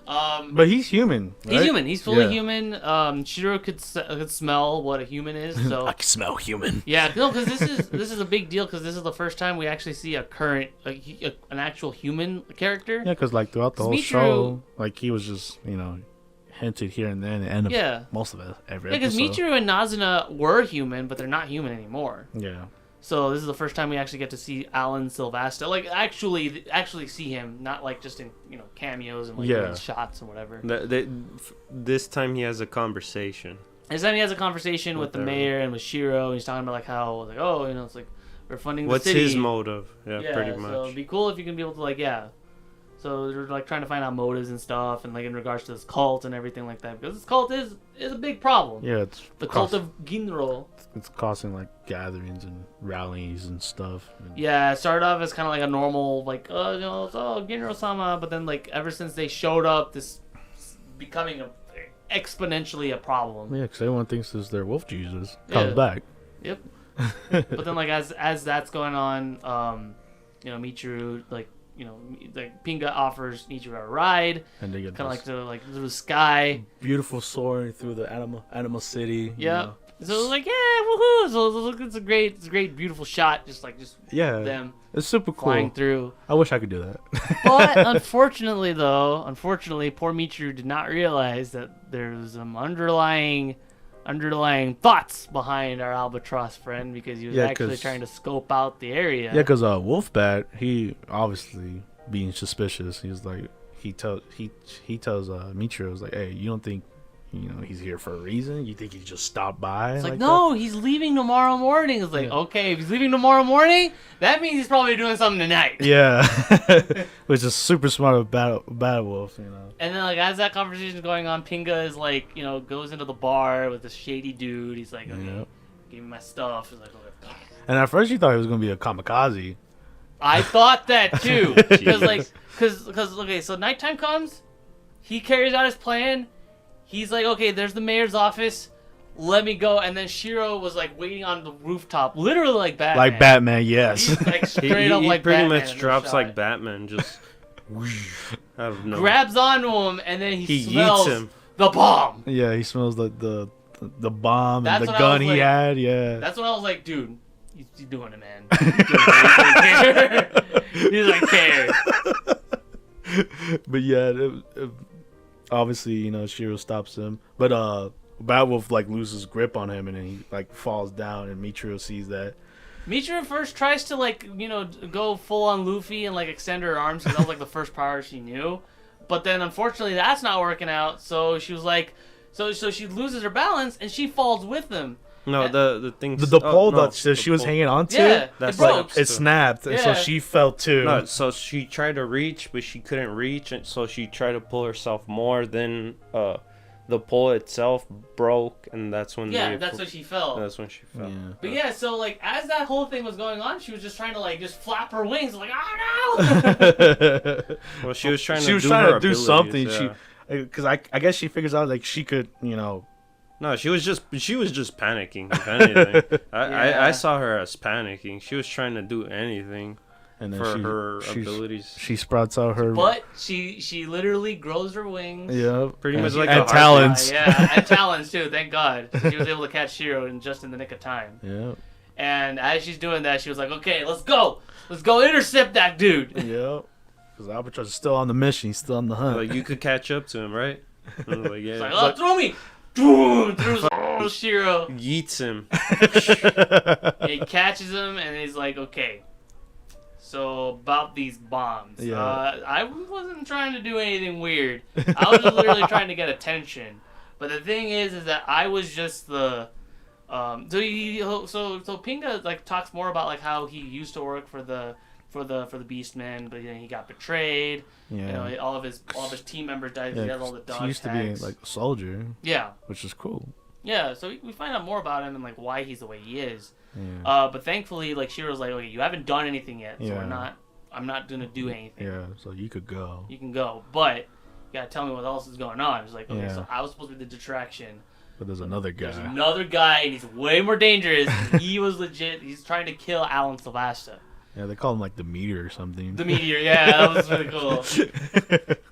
But he's human. Right? He's human. He's fully human. Shiro could smell what a human is. So I can smell human. yeah, no, because this is a big deal because this is the first time we actually see a current an actual human character. Yeah, because like throughout the whole show, like he was just hinted here and then, and most of it every episode. Yeah, because Michiru and Nazuna were human, but they're not human anymore. Yeah. So this is the first time we actually get to see Alan Silvasta, like actually see him, not like just in cameos and like in shots and whatever. This time he has a conversation. This time he has a conversation with the mayor and with Shiro, and he's talking about like how like it's like we're funding the city. What's his motive? Yeah, pretty much. So it'd be cool if you can be able to like So they're like trying to find out motives and stuff, and like in regards to this cult and everything like that, because this cult is a big problem. Yeah, it's the cult of Ginro. It's causing like gatherings and rallies and stuff. Yeah, it started off as kind of like a normal like Ginro-sama, but then like ever since they showed up, this becoming exponentially a problem. Yeah, because everyone thinks this their wolf Jesus comes back. Yep. But then like as that's going on, Michiru like Pinga offers Michiru a ride, and they get kind of like through the sky, beautiful soaring through the animal city. Yeah. So it was like, woohoo! So it's a great, beautiful shot. Just them. It's super cool. Flying through. I wish I could do that. But unfortunately, poor Michiru did not realize that there's some underlying thoughts behind our albatross friend, because he was actually trying to scope out the area. Yeah, because Wolfbat, he obviously being suspicious. He's like, he tells Michiru, was like, hey, you don't think he's here for a reason? You think he just stopped by? It's like no, he's leaving tomorrow morning. It's like, okay, if he's leaving tomorrow morning, that means he's probably doing something tonight. Yeah. Which is super smart of Bad Wolf, And then like as that conversation is going on, Pinga is like, goes into the bar with this shady dude. He's like, okay, give me my stuff. He's like, okay. And at first you thought he was gonna be a kamikaze. I thought that too, because okay, so nighttime comes, he carries out his plan. He's like, okay, there's the mayor's office. Let me go. And then Shiro was like waiting on the rooftop, literally like Batman. Like Batman, yes. He's like straight up like pretty Batman. Much drops like Batman, just out of nowhere. Grabs onto him, and then he smells eats him. the bomb. Yeah, he smells like the bomb and the what gun he like, had. Yeah. That's when I was like, dude, he's doing it, man. He's doing it. He's like, care. But yeah, obviously, Shiro stops him, but Bad Wolf like loses grip on him, and then he like falls down, and Michiru sees that. Michiru first tries to like go full on Luffy and like extend her arms, because that was like the first power she knew, but then unfortunately that's not working out. So she was like, so she loses her balance and she falls with them. No, the thing. The pole that she was hanging on to. Yeah, that's like it snapped, and so she fell too. No, so she tried to reach, but she couldn't reach, and so she tried to pull herself more. Then the pole itself broke, and that's when that's what she felt. That's when she fell. Yeah. But yeah, so like as that whole thing was going on, she was just trying to like just flap her wings, like oh no. Well, she was trying to do something. Yeah. Because I guess she figures out like she could, No, she was just panicking. If anything, I saw her as panicking. She was trying to do anything. And then for her abilities, she sprouts out her. But she literally grows her wings. Yeah, pretty much like and talons. Yeah, and talons too. Thank God, she was able to catch Shiro just in the nick of time. Yeah. And as she's doing that, she was like, "Okay, let's go intercept that dude." Yeah, because Albatross is still on the mission. He's still on the hunt. Like you could catch up to him, right? Like, yeah. It's like, oh, throw me. Through Shiro. Yeets him. He catches him and he's like, okay. So about these bombs. Yeah. I wasn't trying to do anything weird. I was just literally trying to get attention. But the thing is that I was just the so Pinga like talks more about like how he used to work for the Beastmen, but then he got betrayed. Yeah. All of his team members died. Yeah, he had all the dog He used tags. to be like a soldier. Yeah. Which is cool. Yeah, so we find out more about him and like why he's the way he is. Yeah. But thankfully, like Shiro's like, okay, you haven't done anything yet, so I'm not gonna do anything. Yeah, so you could go. You can go, but you gotta tell me what else is going on. It's like, okay, so I was supposed to be the distraction. But there's another guy. There's another guy, and he's way more dangerous. He was legit. He's trying to kill Alan Silvestre. Yeah, they call him like the Meteor or something. The Meteor, yeah, that was really cool.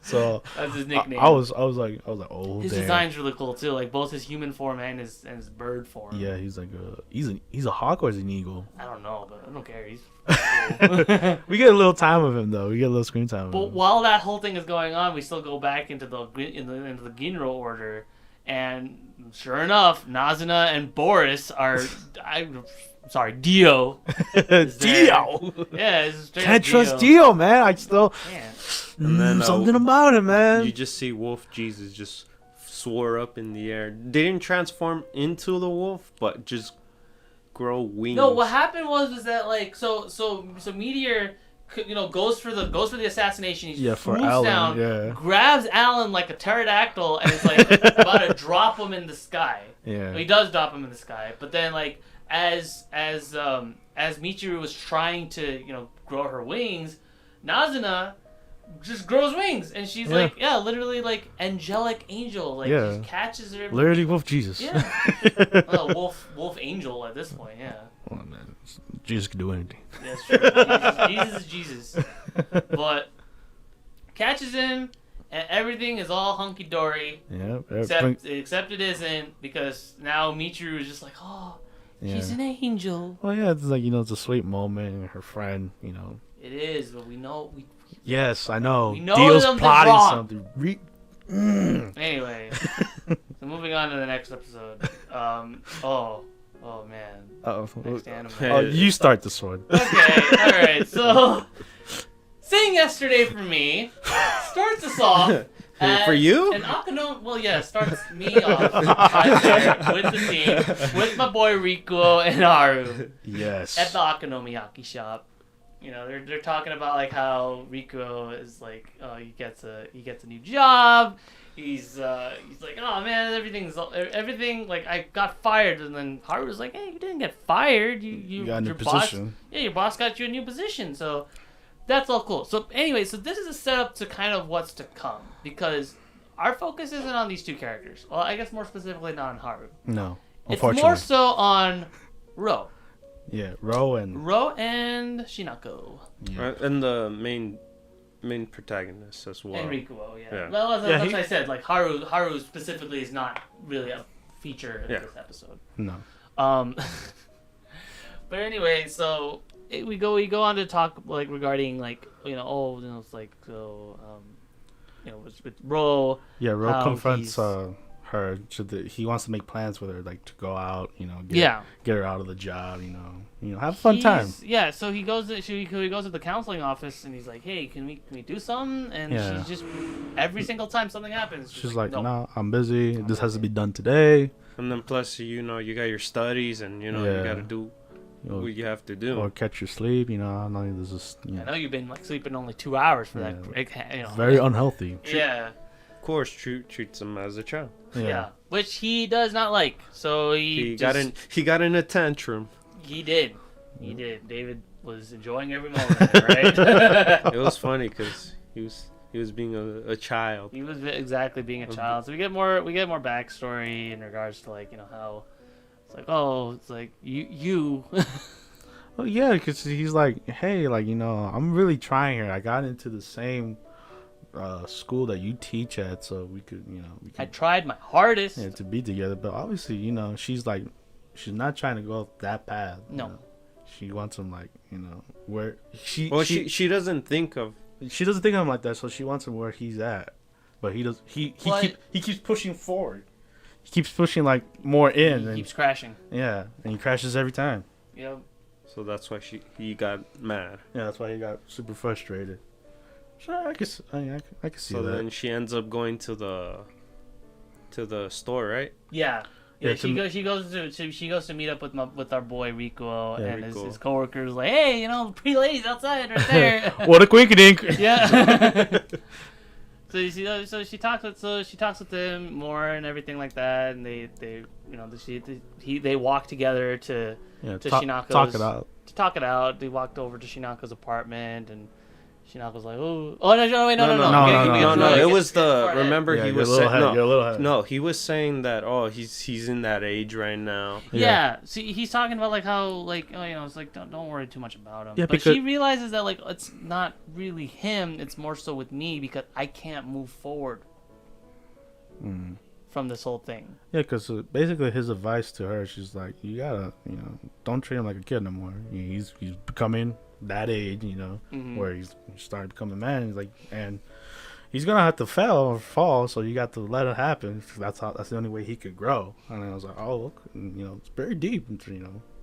So that's his nickname. I was like, oh. His design's really cool too, like both his human form and his bird form. Yeah, he's like he's a hawk or is he an eagle? I don't know, but I don't care. He's cool. We get a little time of him though. We get a little screen time. But while that whole thing is going on, we still go back into the Ginro order, and sure enough, Nazuna and Boris are. Dio. Dio. Yeah, it's can't trust Dio, man. I still and then, something about him, man. You just see Wolf Jesus just soar up in the air. They didn't transform into the wolf, but just grow wings. No, what happened was that like so Meteor, goes for the assassination. He for Alan, down, grabs Alan like a pterodactyl, and is like about to drop him in the sky. Yeah, well, he does drop him in the sky, but then like. As Michiru was trying to grow her wings, Nazuna just grows wings, and she's like literally like angelic angel, like she catches her. Literally Wolf Jesus. Yeah. Well, wolf angel at this point. Yeah. Well, man, Jesus can do anything. That's true. Jesus is Jesus, but catches him. And everything is all hunky dory. Yeah. Except it isn't, because now Michiru is just like, oh. Yeah. She's an angel. Well, yeah, it's like, it's a sweet moment, and her friend, It is, but we know. Yes, I know. We know Dio's plotting wrong. something. Anyway, so moving on to the next episode. Oh man. Next anime. Oh, you start this one. Okay, alright, so. Sing Yesterday for me starts us off. For you? An Akano, well, yeah, starts me off right there with the team, with my boy Rikuo and Haru. Yes. At the Okonomiyaki shop. They're talking about like how Rikuo is like, he gets a new job. He's like, oh man, everything like I got fired, and then Haru was like, hey, you didn't get fired. You got a new position. Yeah, your boss got you a new position, so. That's all cool. So anyway, this is a setup to kind of what's to come, because our focus isn't on these two characters. Well, I guess more specifically not on Haru. No, unfortunately. It's more so on Ro. Yeah, Ro and Shinako. Yeah. And the main protagonist as well. And Rikuo, yeah. Well, that's what I said. Like Haru specifically is not really a feature of this episode. No. But anyway, so. We go on to talk like regarding like it's like so with Ro. Yeah, Ro confronts her. He wants to make plans with her, like to go out, get her out of the job, have a fun time. Yeah, so he goes to the counseling office and he's like, hey, can we do something? And she's just every single time something happens, she's like, no, I'm busy. This has to be done today. And then plus you got your studies and you got to do. What you have to do, or catch your sleep. I know this is. I know you've been like sleeping only 2 hours for that. Very unhealthy. Yeah. course, treats him as a child. Yeah. Which he does not like. So he got in a tantrum. He did. He did. David was enjoying every moment, right? It was funny because he was being a child. He was exactly being a child. So we get more backstory in regards to like, you know, how it's like, oh, it's like you. Well, yeah, because he's like, hey, like, you know, I'm really trying here. I got into the same school that you teach at, so we could, you know, I tried my hardest to be together. But obviously, you know, she's like, she's not trying to go that path. No. You know? She wants him like, you know, where she doesn't think of. She doesn't think of him like that, so she wants him where he's at. But he does. He keeps pushing forward. He keeps pushing like more in. He keeps crashing. Yeah, and he crashes every time. Yep. So that's why he got mad. Yeah, that's why he got super frustrated. So I can see that. So then she ends up going to the store, right? Yeah. Yeah, she goes to meet up with our boy Rico, and his coworkers like, hey, you know, pretty ladies outside right there. What a quinkydink. Yeah. So she talks with him more and everything like that, and they walk together to Shinako's to talk it out. They walked over to Shinako's apartment, and Shinako's like, no. It was remember he was saying he was saying that he's in that age right now. Yeah. See, he's talking about like how like it's like don't worry too much about him. Yeah, but she realizes that like it's not really him. It's more so with me because I can't move forward from this whole thing. Yeah, because basically his advice to her, she's like, you gotta don't treat him like a kid no more. He's becoming that age, where he's starting to become a man. He's like, and he's gonna have to fall, so you got to let it happen. That's the only way he could grow. And I was like, it's very deep,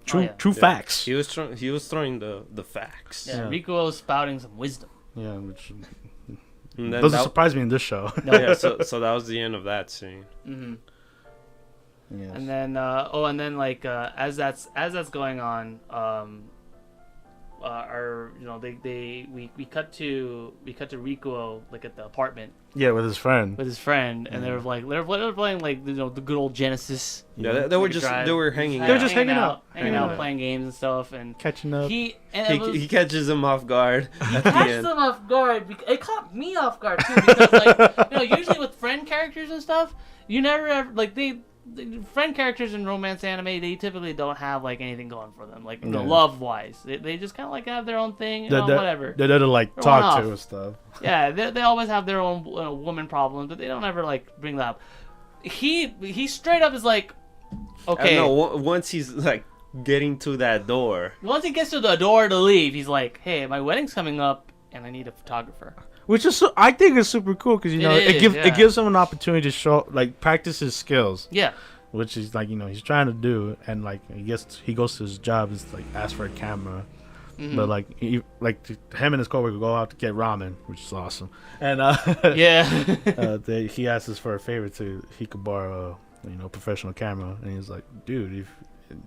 true facts. He was throwing the facts. Yeah, Rico was spouting some wisdom. Yeah, which doesn't surprise me in this show. No. Yeah, so that was the end of that scene. Mm-hmm. Yes. And then like as that's going on, we cut to Rico like at the apartment. Yeah, with his friend. And they were playing like the good old Genesis. Yeah, they were hanging out. They were just hanging out, playing games and stuff, and catching up. He catches them off guard. He catches them off guard. It caught me off guard too, because like usually with friend characters and stuff, you never ever like the friend characters in romance anime, they typically don't have like anything going for them, like love wise. They just kind of like have their own thing, whatever. They're there to like talk to and stuff. Yeah, they always have their own woman problems, but they don't ever like bring that up. He straight up is like, okay. No, once he's like getting to that door. Once he gets to the door to leave, he's like, hey, my wedding's coming up, and I need a photographer. Which is, I think, is super cool because it gives him an opportunity to show, like, practice his skills. Yeah. Which is like he's trying to do, and like he goes to his job is like ask for a camera, but like him and his coworker go out to get ramen, which is awesome, and he asks us for a favor he could borrow a professional camera, and he's like, dude,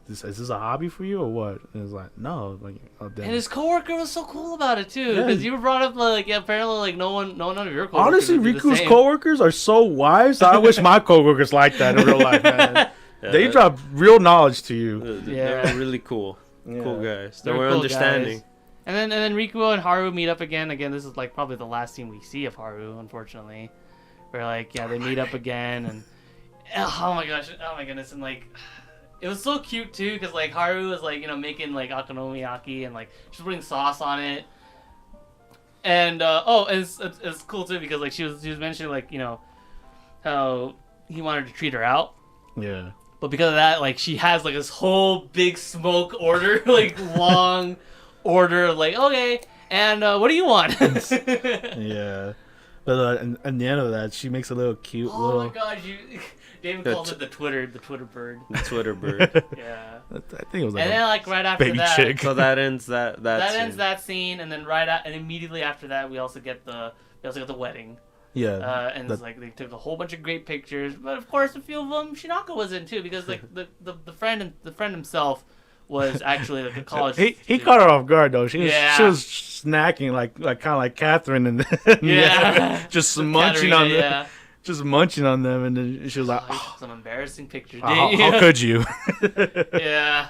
is this a hobby for you or what? And it's like, no, like. And his coworker was so cool about it too, because you were brought up like apparently like none of your coworkers. Honestly, Riku's coworkers are so wise. I wish my coworkers like that in real life, man. They drop real knowledge to you. They're really cool, cool guys. They were cool understanding. Guys. And then Riku and Haru meet up again. Again, this is like probably the last scene we see of Haru, unfortunately. Where like they meet up again, and oh my goodness, and like. It was so cute too, because like Haru was like making like okonomiyaki and like she's putting sauce on it, and it's cool too because like she was mentioning like how he wanted to treat her out, but because of that like she has like this whole big smoke order like long order of like okay and what do you want? But at the end of that she makes a little cute oh my god David called it the Twitter bird. The Twitter bird. Yeah. I think it was like and then like right after baby that. Chick. So that ends that ends that scene, and then and immediately after that we also get the wedding. Yeah. And it's like they took a whole bunch of great pictures, but of course a few of them Shinako was in too because like the friend himself was actually like a college. He caught her off guard though. She was snacking like kind of like Catherine and just munching on it. just munching on them, and then she was like, some embarrassing pictures. how could you? Yeah.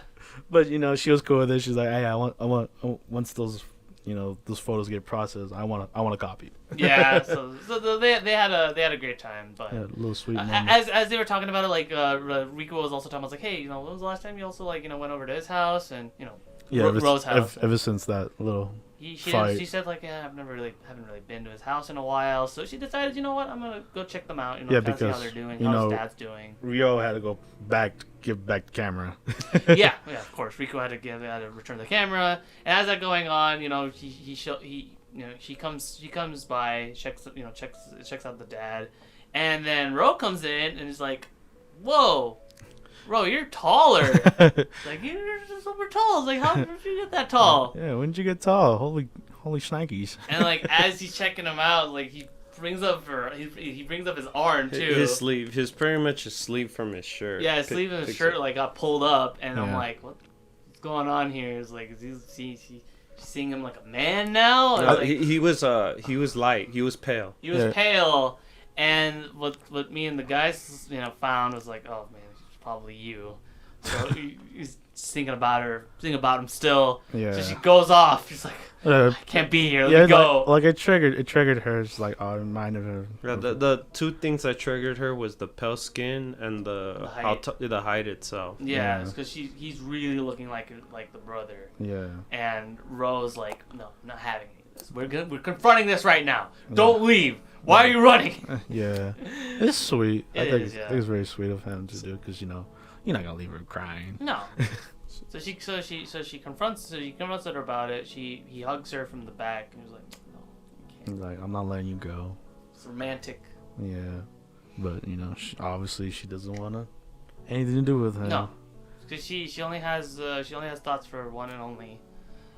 But she was cool with it. She's like, hey, I want once those those photos get processed, I want a copy. Yeah. So they had a great time, but yeah, a little sweet moment. as they were talking about it, like Rico was also talking. I was like, hey, when was the last time you also went over to his house and Rose's house? Ever since that little She fight. said like, yeah, haven't really been to his house in a while, so she decided, you know what, I'm gonna go check them out, Yeah, see how because, they're doing, how his dad's doing. Rio had to go give back the camera. yeah, of course. Rico had to return the camera, and as that going on, she comes by, checks out the dad, and then Ro comes in and is like, whoa. Bro, you're taller. Like, you're super tall. It's like, how did you get that tall? Yeah, when did you get tall? Holy shnikes. And like, as he's checking him out, like he brings up his arm too. His sleeve, pretty much his sleeve from his shirt. Yeah, his sleeve of his shirt like got pulled up, and I'm like, what's going on here? It's like, is he seeing him like a man now? Or, like, he was light. He was pale. He was pale, and what me and the guys found was like, oh man. Probably you. So he's thinking about him still. Yeah. So she goes off. She's like, I can't be here. Let me go. Like it triggered her. It's like, oh, it reminded her. Yeah, the two things that triggered her was the pale skin and the height itself. Yeah, because he's really looking like the brother. Yeah. And Rose like, no, I'm not having any of this. We're confronting this right now. Don't leave. Why are you running? Yeah, it's sweet. I think it's very sweet of him to do because you're not gonna leave her crying. No. So she confronts her about it. He hugs her from the back and he's like, no, you can't. He's like, I'm not letting you go. It's romantic. Yeah, but obviously she doesn't want anything to do with him. No, because she only has thoughts for one and only.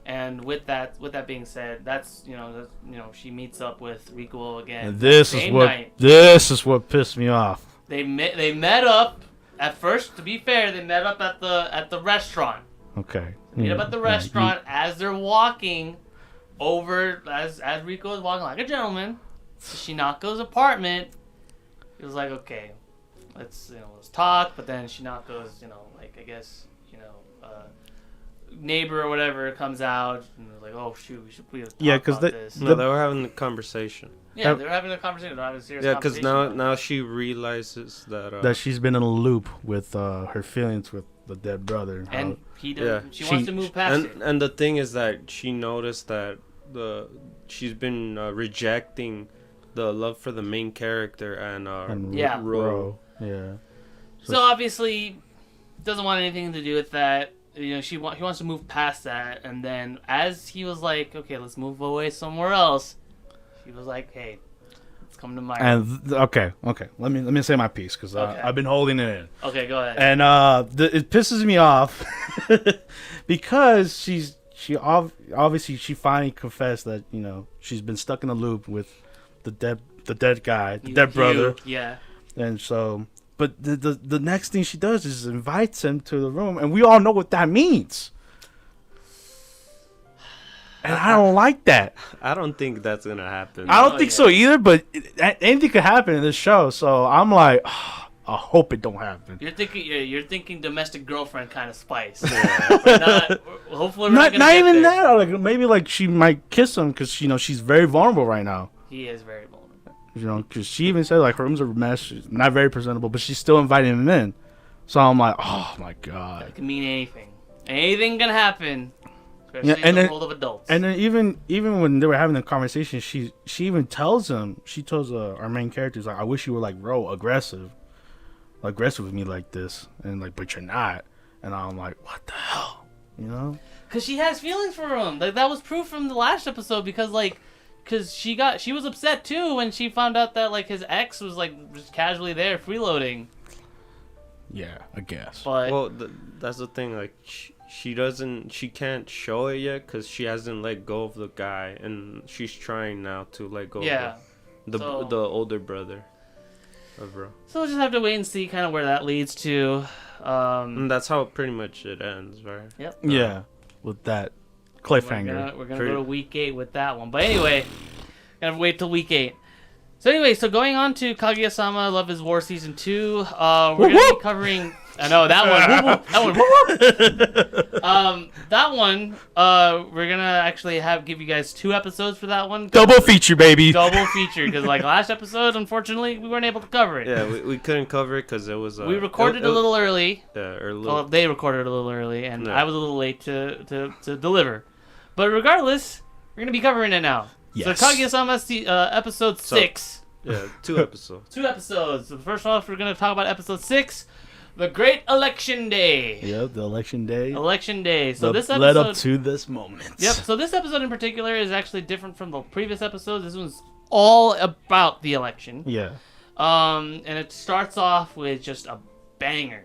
And with that being said, that's she meets up with Rico again. And this is what pissed me off. They met up at first. To be fair, they met up at the restaurant. Okay. They meet up at the restaurant as they're walking over as Rico is walking like a gentleman to Shinako's apartment. It was like, okay, let's talk. But then Shinako's I guess neighbor or whatever comes out and was like, oh shoot, we should talk about this. No, they were having a conversation. Yeah, they were having a conversation. They were having a serious conversation. Yeah, because now she realizes that she's been in a loop with her feelings with the dead brother. And she wants to move past it. And the thing is that she noticed that she's been rejecting the love for the main character and Ro. Yeah. So obviously, doesn't want anything to do with that. He wants to move past that, and then as he was like, okay, let's move away somewhere else, she was like, hey, let's come to my room. And okay, let me say my piece because I've been holding it in. Okay, go ahead. And it pisses me off because she obviously finally confessed that she's been stuck in a loop with the dead guy, the dead brother. Yeah. And so. But the next thing she does is invites him to the room, and we all know what that means. And I don't like that. I don't think that's gonna happen. I don't think so either. But anything could happen in this show, so I'm like, I hope it don't happen. You're thinking domestic girlfriend kind of spice. Yeah. Hopefully, not even that. Like maybe she might kiss him because she's very vulnerable right now. He is very vulnerable. Because she even said her rooms are a mess. She's not very presentable, but she's still inviting him in. So I'm like, oh my god. It can mean anything. Anything can happen. Especially in the world of adults. And then even when they were having the conversation, she even tells him. She tells our main character, like, I wish you were like aggressive with me like this, and but you're not. And I'm like, what the hell, Because she has feelings for him. Like that was proof from the last episode. Because she was upset too when she found out that his ex was just casually there freeloading. Yeah, I guess. But that's the thing. She can't show it yet because she hasn't let go of the guy, and she's trying now to let go. Yeah. Of the older brother of Ro. So we'll just have to wait and see kind of where that leads to. And that's how pretty much it ends, right? Yep. Yeah, with that. Cliffhanger. We're gonna go to week 8 with that one. But anyway, gotta wait till week 8. So anyway, so going on to Kaguya-sama Love is War Season 2, we're going to be covering... I know, that one. That one, we're going to actually give you guys 2 episodes for that one. Double feature, baby. Double feature, because like last episode, unfortunately, we weren't able to cover it. Yeah, we couldn't cover it because it was... we recorded a little early. Yeah, early. Well, they recorded a little early, and Yeah. I was a little late to deliver. But regardless, we're going to be covering it now. Yes. So Kaguya-sama episode 6. Yeah, 2 episodes. 2 episodes. So first off, we're going to talk about episode 6, The Great Election Day. Yep, the election day. Election Day. So this episode led up to this moment. Yep. So this episode in particular is actually different from the previous episodes. This one's all about the election. Yeah. And it starts off with just a banger,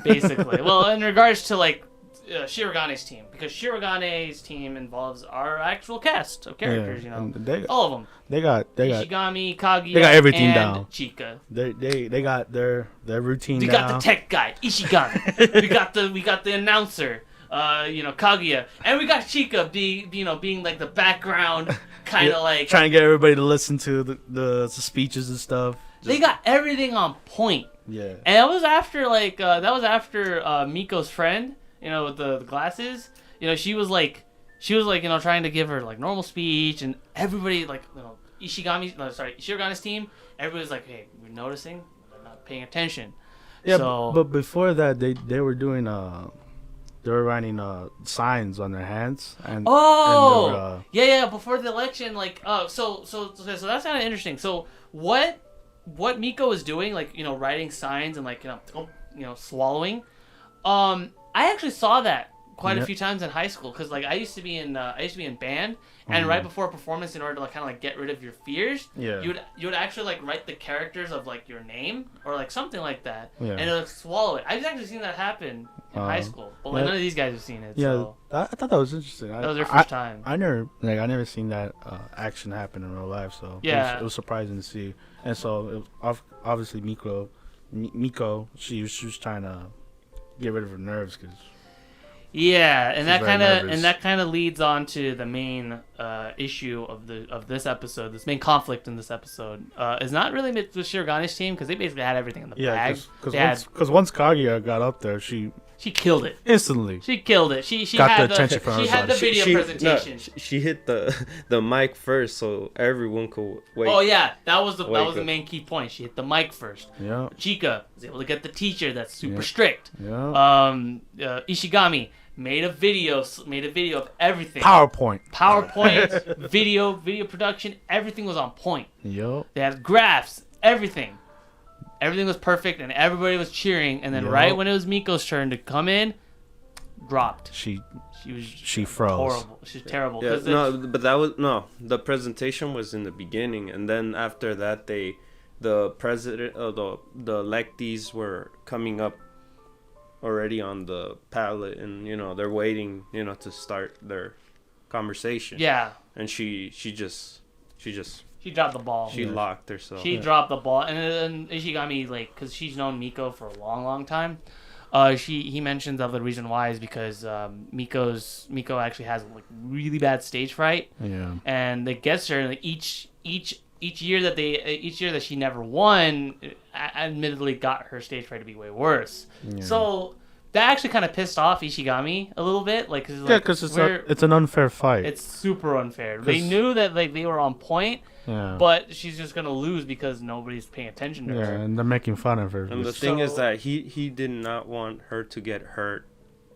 basically. Well, in regards to like Shiragane's team, because Shiragane's team involves our actual cast of characters. Yeah. You know, They, all of them. they got Ishigami, Kaguya, they got everything and down. Chika. They got their routine We down. got the tech guy, Ishigami. we got the announcer, Kaguya, and we got Chika being like the background kind of like trying to get everybody to listen to the speeches and stuff. they got everything on point. Yeah. And that was after Miko's friend, with the glasses. She was like trying to give her like normal speech, and everybody Shiragane's team, everybody's like, hey, we're noticing, they're not paying attention. Yeah, so, but before that, they were doing they were writing signs on their hands and before the election, so that's kind of interesting. So what Miko was doing, writing signs and swallowing, I actually saw that quite a few times in high school, because I used to be in band, and right before a performance, in order to kind of get rid of your fears, you would actually write the characters of your name or something like that, and it would swallow it. I've actually seen that happen in high school, but none of these guys have seen it. Yeah, so. I thought that was interesting. That was their first time. I never seen that action happen in real life, so it was surprising to see. And so obviously Miko, she was trying to get rid of her nerves because. Yeah, and that kind of leads on to the main issue of this episode. This main conflict in this episode is not really with Shiragane's team, because they basically had everything in the bag. Because once Kaguya got up there, she killed it instantly. She killed it. She got had the attention from She had the video presentation. She hit the mic first, so everyone could wait. Oh yeah, that was the main key point. She hit the mic first. Yeah. Chika was able to get the teacher that's super strict. Yeah. Ishigami made a video of everything. PowerPoint, video production, everything was on point. Yep. They had graphs, everything. Everything was perfect, and everybody was cheering. And then right when it was Miko's turn to come in, dropped. She froze. Horrible. She's terrible. Yeah, the presentation was in the beginning, and then after that, the president, the electees were coming up already on the pallet, and they're waiting to start their conversation. Yeah. And she dropped the ball. She locked herself. She dropped the ball, and Ishigami, because she's known Miko for a long, long time. He mentions of the reason why is because Miko actually has really bad stage fright. Yeah. And it gets her each year that she never won, admittedly got her stage fright to be way worse. Yeah. So that actually kind of pissed off Ishigami a little bit, because it's an unfair fight. It's super unfair. They knew that they were on point. Yeah. But she's just gonna lose because nobody's paying attention to her. Yeah, and they're making fun of her. And the thing is that he did not want her to get hurt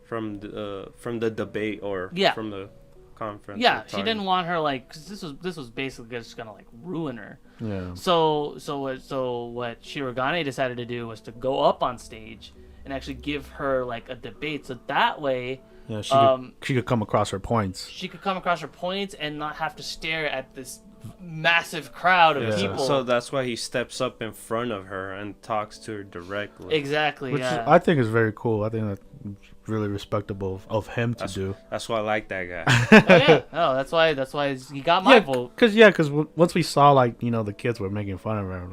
from the debate or from the conference. Yeah, she didn't want her cause this was basically just gonna ruin her. Yeah. So what Shirogane decided to do was to go up on stage and actually give her a debate, so that way. Yeah, she could come across her points. She could come across her points and not have to stare at this massive crowd of people. So that's why he steps up in front of her and talks to her directly. Exactly. Which I think is very cool. I think that's really respectable of him to do. That's why I like that guy. Oh yeah. No, that's why he got my vote. Because once we saw the kids were making fun of her,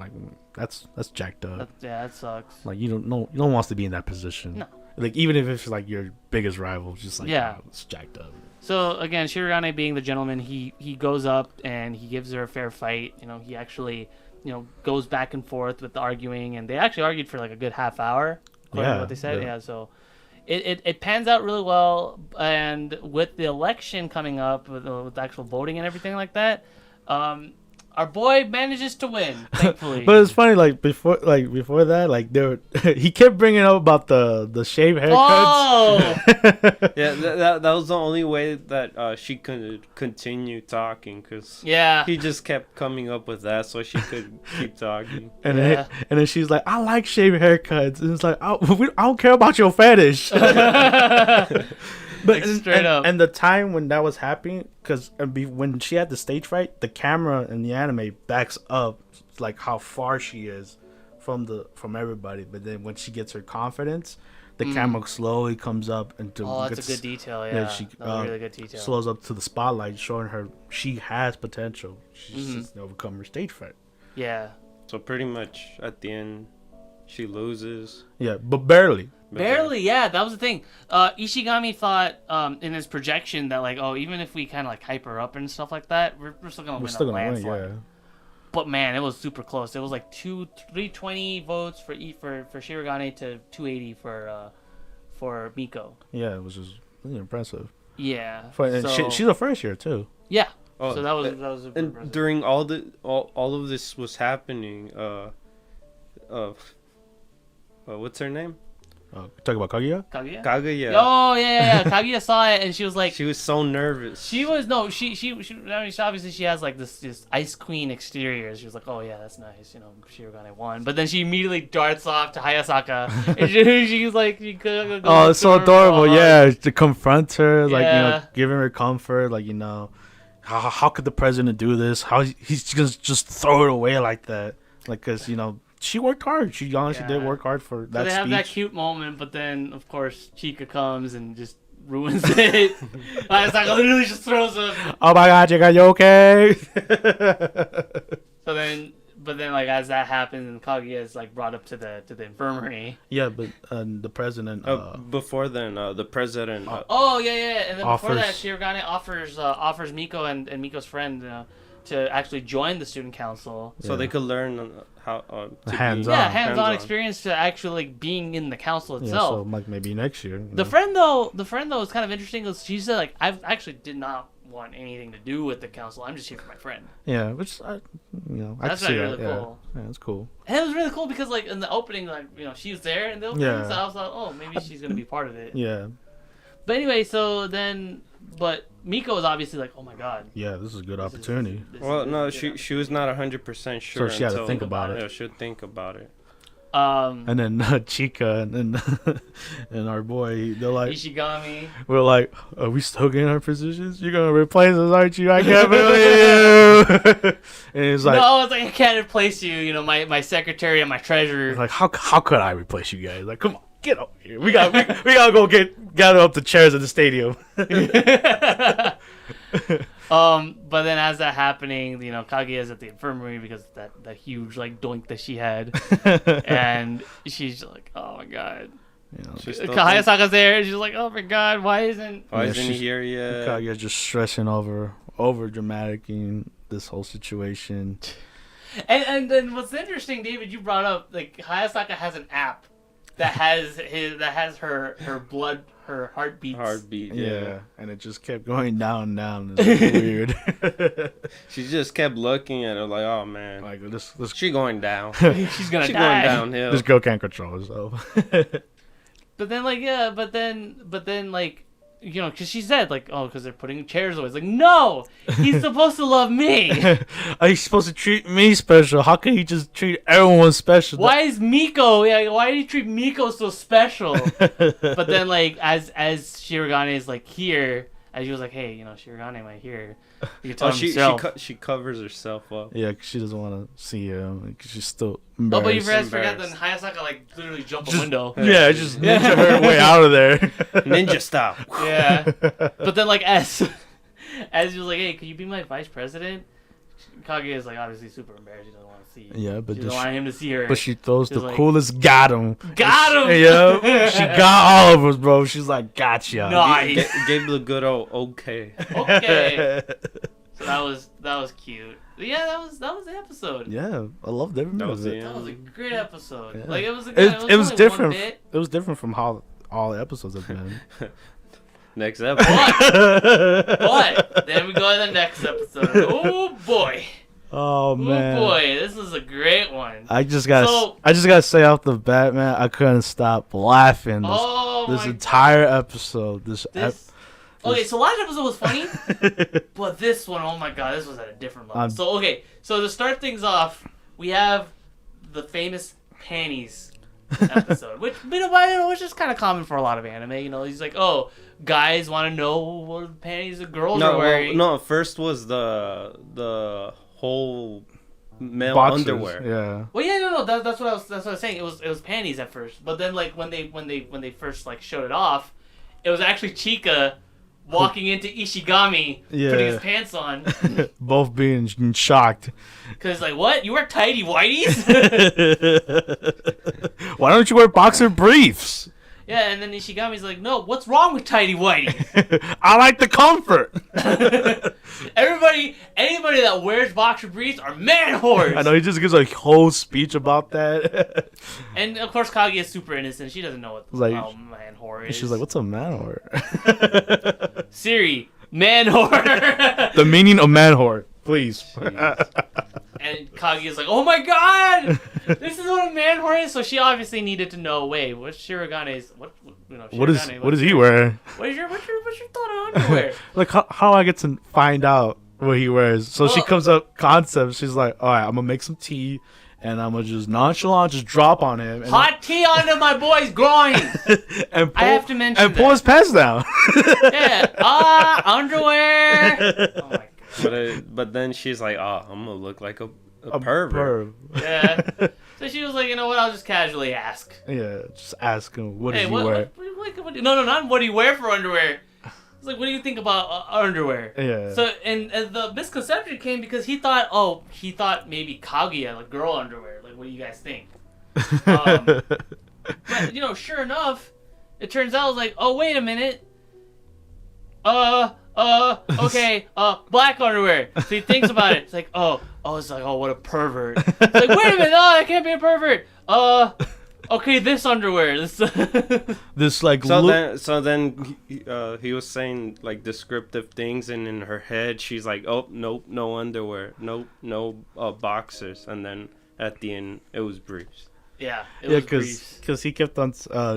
that's jacked up. That sucks. You don't want to be in that position. No. Even if it's your biggest rival, just it's jacked up. So again, Shirogane being the gentleman, he goes up and he gives her a fair fight. He actually goes back and forth with the arguing, and they actually argued for like a good half hour. According to what they said, so it pans out really well, and with the election coming up, with the actual voting and everything like that, our boy manages to win, thankfully. But it's funny, before that, he kept bringing up about the shave haircuts. Oh, yeah, that was the only way that she could continue talking, because he just kept coming up with that so she could keep talking. And then she's like, I like shave haircuts, and it's like, I don't care about your fetish. But straight up. And the time when that was happening, because when she had the stage fright, the camera in the anime backs up like how far she is from everybody. But then when she gets her confidence, the camera slowly comes up and that's a good detail. Yeah, she really good detail. Slows up to the spotlight, showing her she has potential. She's just overcome her stage fright. Yeah. So pretty much at the end, she loses. Yeah, but barely. Barely, yeah, that was the thing. Ishigami thought in his projection that even if we kind of hype her up and stuff like that, we're still gonna win a landslide. Yeah. But man, it was super close. It was 320 votes for Shirogane to 280 for Miko. Yeah, it was just really impressive. Yeah. She's a first year too. Yeah. So that was and impressive. During all of this was happening, what's her name? Talk about Kaguya? Kaguya. Oh yeah. Kaguya saw it and she was like. She was so nervous. She was She obviously she has this Ice Queen exterior. She was like, oh yeah, that's nice. Shirogane won. But then she immediately darts off to Hayasaka. And she's like, she could. Oh, it's so adorable. Yeah, to confront her, giving her comfort, how could the president do this? How he's gonna just throw it away like that? Because she worked hard. She honestly did work hard for that. So they have speech. that cute moment, but then of course Chika comes and just ruins it. Hayasaka literally just throws him. Oh my God, Chika, you okay? But then as that happens, and Kaguya is mrought up to the infirmary. Yeah, but the president. Before then, the president. And then before that, Shirogane offers Miko and Miko's friend to actually join the student council, so they could learn how hands-on experience to actually being in the council itself. So maybe next year. The friend though is kind of interesting because she said I actually did not want anything to do with the council. I'm just here for my friend. Yeah, which I that's see really that. cool. Yeah, that's cool. And it was really cool because in the opening, she was there in the opening, so I was like, oh, maybe she's gonna be part of it. Yeah. But anyway, but Miko was obviously like, oh my God. Yeah, this is a good opportunity. She was not 100% sure. So she had to think about it. Yeah, she would think about it. And then Chika and our boy, they're like Ishigami. We're like, are we still getting our positions? You're gonna replace us, aren't you? I can't believe you. And he's like, no, it's I can't replace you. My secretary and my treasurer. Like, how could I replace you guys? Like, come on. Get over here. We gotta go gather up the chairs at the stadium. But then as that happening, Kaguya's at the infirmary because of that huge doink that she had, and she's like, oh my God. Hayasaka's there, and she's like, oh my God, why isn't he here yet? Kaguya's just stressing over dramatic-ing this whole situation. And then what's interesting, David, you brought up Hayasaka has an app that has her blood, her heartbeat. Yeah. And it just kept going down. It was weird. She just kept looking at her like, oh man, this she going down. She's die. Going downhill. This girl can't control herself. But then because she said because they're putting chairs away. It's like, no, he's supposed to love me. Are you supposed to treat me special? How can he just treat everyone special? Why is Miko? Yeah, why did he treat Miko so special? But then as Shirogane is here, as she was like, hey, Shirogane, am I here? You can tell himself. She covers herself up. Yeah, cause she doesn't want to see him. Cause she's still embarrassed. But you forgot that Hayasaka literally jumped a window. Yeah, just ninja her way out of there. Ninja style. Yeah. But then as he was like, hey, can you be my vice president? Kaguya is obviously super embarrassed. She doesn't want to see him. Yeah, but she doesn't want him to see her. But she throws the coolest got him. Got him. Yeah, she got all of us, bro. She's like, gotcha. Nice. Gave the good old okay. Okay. So that was cute. But yeah, that was the episode. Yeah, I loved every minute of it. That was a great episode. Yeah. Like it was It was only different. one bit. It was different from how all the episodes have been. Next episode. But then we go to the next episode. Oh boy. Oh man. Oh boy, this was a great one. I just gotta say off the bat, man, I couldn't stop laughing this entire episode. Okay, so last episode was funny, but this one, oh my god, this was at a different level. So to start things off, we have the famous panties episode, which is kind of common for a lot of anime. You know, he's like, oh, guys want to know what panties the girls are wearing. No, first was the whole male Boxers, underwear. Yeah. Well, yeah, no, that's what I was saying. It was panties at first, but then like when they first like showed it off, it was actually Chika walking into Ishigami, putting his pants on. Both being shocked. Because, like, what? You wear tidy whities? Why don't you wear boxer briefs? Yeah, and then Ishigami's like, no, what's wrong with tidy whities? I like the comfort. Anybody that wears boxer briefs are man whores. I know, he just gives a whole speech about that. And, of course, Kaguya is super innocent. She doesn't know what man whore is. She's like, what's a man whore? Siri, man whore. The meaning of man whore, please. And Kaguya's like, oh my god! This is what a man whore is. So she obviously needed to know, wait, what's Shiragane's... What does he wear? What's your thought on underwear? Like, how I get to find out what he wears? So she comes up concept. She's like, all right, I'm going to make some tea. And I'm going to just nonchalant just drop on him. And hot tea onto my boy's groin. And I have to mention and pull his pants down. Yeah. Underwear. Oh my god. But then she's like, oh, I'm going to look like a pervert. Yeah. So she was like, you know what? I'll just casually ask. Yeah, just ask him, what does he wear? No, not what do you wear for underwear. It's like, what do you think about underwear? Yeah. So, and the misconception came because he thought maybe Kaguya, like girl underwear. Like, what do you guys think? But, you know, sure enough, it turns out, like, oh, wait a minute. Okay, black underwear. So he thinks about it. It's like, it's like, what a pervert. It's like, wait a minute, no, I can't be a pervert. Okay, this underwear. This like. So then he was saying like descriptive things, and in her head she's like, oh nope, no underwear, nope, no boxers, and then at the end it was briefs. Yeah, because he kept on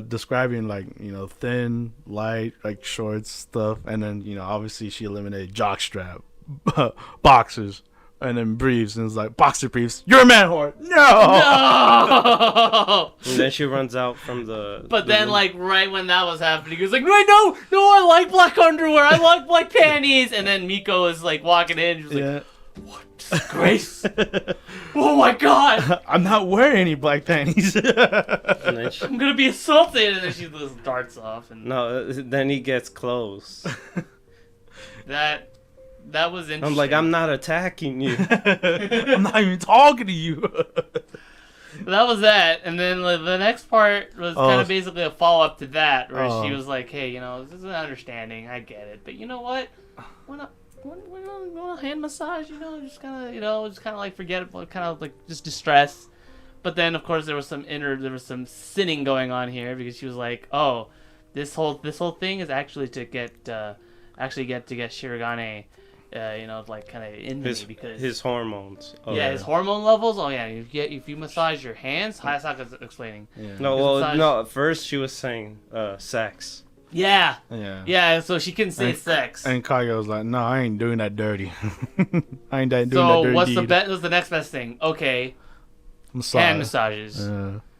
describing like, you know, thin, light, like shorts stuff, and then, you know, obviously she eliminated jockstrap, boxers, and then briefs, and it's like, boxer briefs, you're a man whore. No. And then she runs out from the. But then, room. Like right when that was happening, he was like, wait, no, I like black underwear, I like black panties, and then Miko is like walking in, she's like, what disgrace! Oh my god! I'm not wearing any black panties. I'm gonna be assaulted, and then she just darts off. And then he gets close. That was interesting. I'm like, I'm not attacking you. I'm not even talking to you. That was that, and then the next part was kind of basically a follow up to that, where she was like, hey, you know, this is an understanding, I get it, but you know what? We're not hand massage, you know, just kind of like forget it, kind of like just distress. But then of course there was some sinning going on here, because she was like, oh, this whole thing is actually to get Shirogane, you know, like kind of in me, because his hormones. His hormone levels. Oh yeah, if you massage your hands, Hayasaka's explaining. Yeah. No, at first she was saying sex. Yeah. So she couldn't say sex. And Kaguya was like, "No, I ain't doing that dirty. I ain't doing that dirty." So what's the next best thing? Okay, hand massages.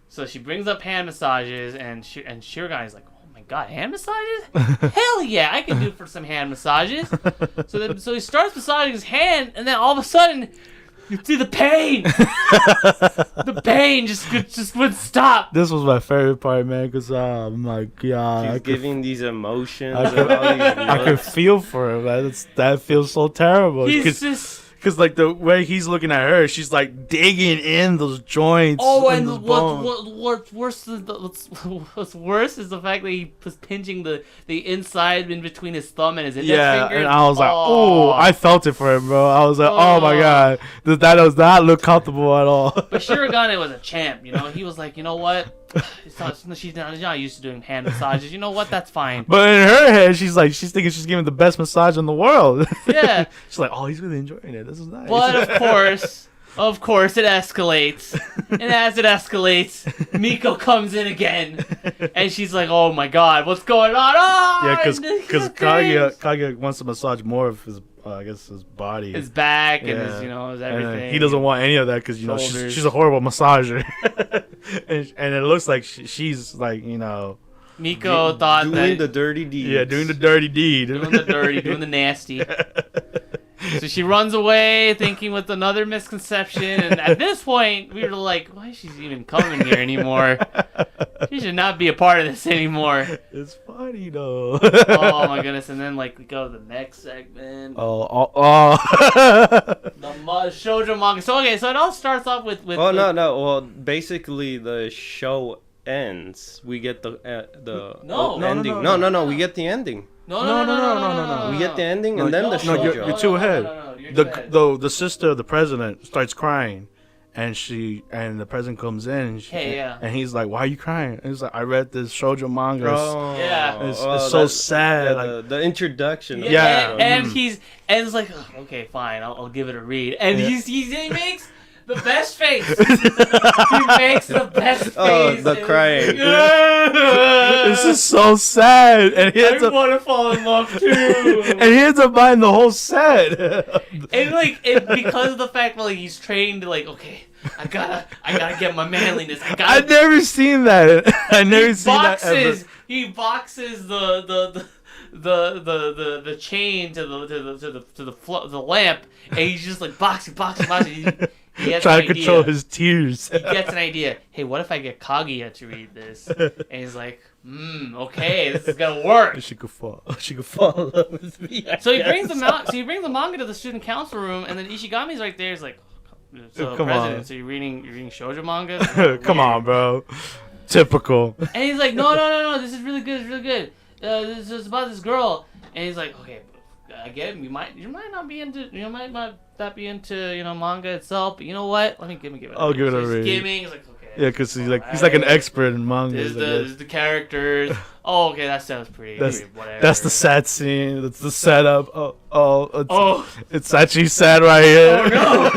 So she brings up hand massages, and Shirogane like, "Oh my god, hand massages? Hell yeah, I can do for some hand massages." So he starts massaging his hand, and then all of a sudden, you see the pain. The pain just wouldn't stop. This was my favorite part, man, because oh my god, she's giving these emotions. I could feel for him, man. That feels so terrible. He's just Because like the way he's looking at her, she's like digging in those joints. Oh, and and what's worse is the fact that he was pinching the inside in between his thumb and his index finger. And I was like, oh, I felt it for him, bro. I was like, oh my god, that does not look comfortable at all. But Shirogane was a champ, you know. He was like, you know what? She's not used to doing hand massages. You know what? That's fine. But in her head, she's thinking she's giving the best massage in the world. Yeah. She's like, oh, he's really enjoying it. This is nice. But of course, it escalates. And as it escalates, Miko comes in again. And she's like, oh my god, what's going on? Oh, yeah, because Kaguya wants to massage more of his, I guess, his body. His back and his, his everything. And he doesn't want any of that because, she's a horrible massager. and it looks like she's like, Miko thought doing the dirty deed. Yeah, doing the dirty deed. Doing the nasty. So she runs away, thinking with another misconception. And at this point, we were like, why is she even coming here anymore? She should not be a part of this anymore. It's funny, though. Oh, my goodness. And then, we go to the next segment. Oh. The shoujo manga. So, okay, so it all starts off with no. Well, basically, the show ends. We get the ending. No. We get the ending. No. We get the ending and then the shoujo. No, you're too ahead. The sister of the president starts crying, and the president comes in. And he's like, "Why are you crying?" And he's like, "I read this shoujo manga. It's so sad." The introduction. Yeah. And it's like, okay, fine, I'll give it a read. And he makes the best face. He makes the best face. Oh, the crying. This is so sad. And I want to fall in love too. And he ends up buying the whole set. And because of the fact that he's trained to okay, I gotta get my manliness. I've never seen that. I never seen that ever. He boxes the chain to the lamp, and he's just boxing. He has trying to control his tears. He gets an idea. Hey, what if I get Kaguya to read this? And he's like, okay, this is gonna work. She could fall in love with me. So he brings the manga to the student council room, and then Ishigami's right there. He's like, so come president, on. So you're reading shoujo manga? Come on, bro. Typical. And he's like, no, this is really good. It's really good. This is about this girl. And he's like, okay, I get it. You might not be into manga itself, but you know what? Let me give it. I'll give it a read. Skimming. He's like, okay. Yeah, because he's like an expert in manga. This is the characters. Oh, okay, that sounds pretty. Whatever. That's the sad scene. That's the setup. It's actually sad right here. Oh no!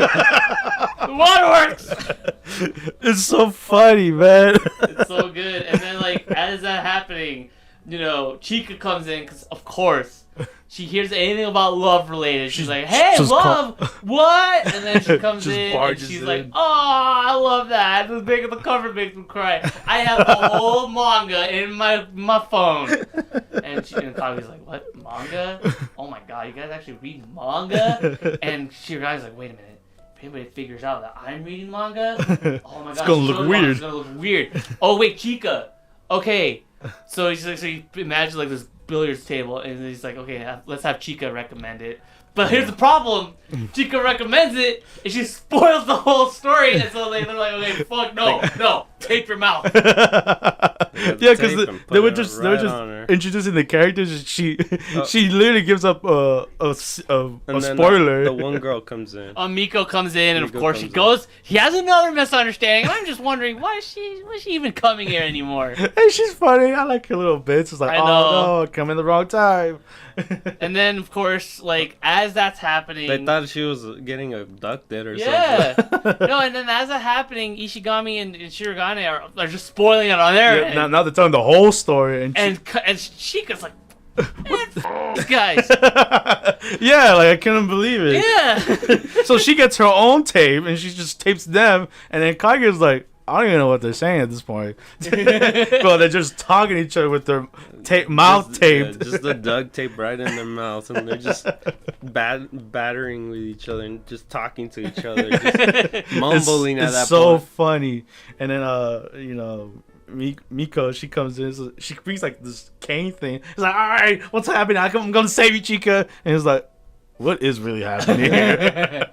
The waterworks. It's so funny, man. It's so good. And then as that happening, Chika comes in because of course. She hears anything about love related. She's like, hey, love, what? And then she comes in and she's like, oh, I love that. The cover makes me cry. I have the whole manga in my phone. And Kaguya's like, what, manga? Oh my god, you guys actually read manga? And Shirogai's like, wait a minute. If anybody figures out that I'm reading manga, oh my god, it's gonna look weird. It's gonna look weird. Oh wait, Chika. Okay. So he's like, so you imagine this billiards table, and he's like, okay, let's have Chika recommend it. But here's the problem: Chika recommends it, and she spoils the whole story. And so they're like, okay, fuck, no, tape your mouth. Yeah, because they were just introducing the characters. She literally gives up a spoiler. The one girl comes in. Miko comes in, and of course she goes. He has another misunderstanding. I'm just wondering why is she even coming here anymore? Hey, she's funny. I like her little bits. It's like, oh no, come in the wrong time. And then, of course, as that's happening, they thought she was getting abducted or something. Yeah. No, and then as that's happening, Ishigami and Shirogane are just spoiling it on their end. Now they're telling the whole story, and Chika's like, man, these guys. Yeah, I couldn't believe it. Yeah. So she gets her own tape, and she just tapes them, and then Kaguya's like, I don't even know what they're saying at this point. Well, they're just talking to each other with their mouth taped. Just the duct tape right in their mouth, and they're just battering with each other and just talking to each other, just mumbling at that point. It's so funny. And then, Miko, she comes in, so she brings this cane thing. It's like, all right, what's happening? I'm going to save you, Chika. And it's like, what is really happening here?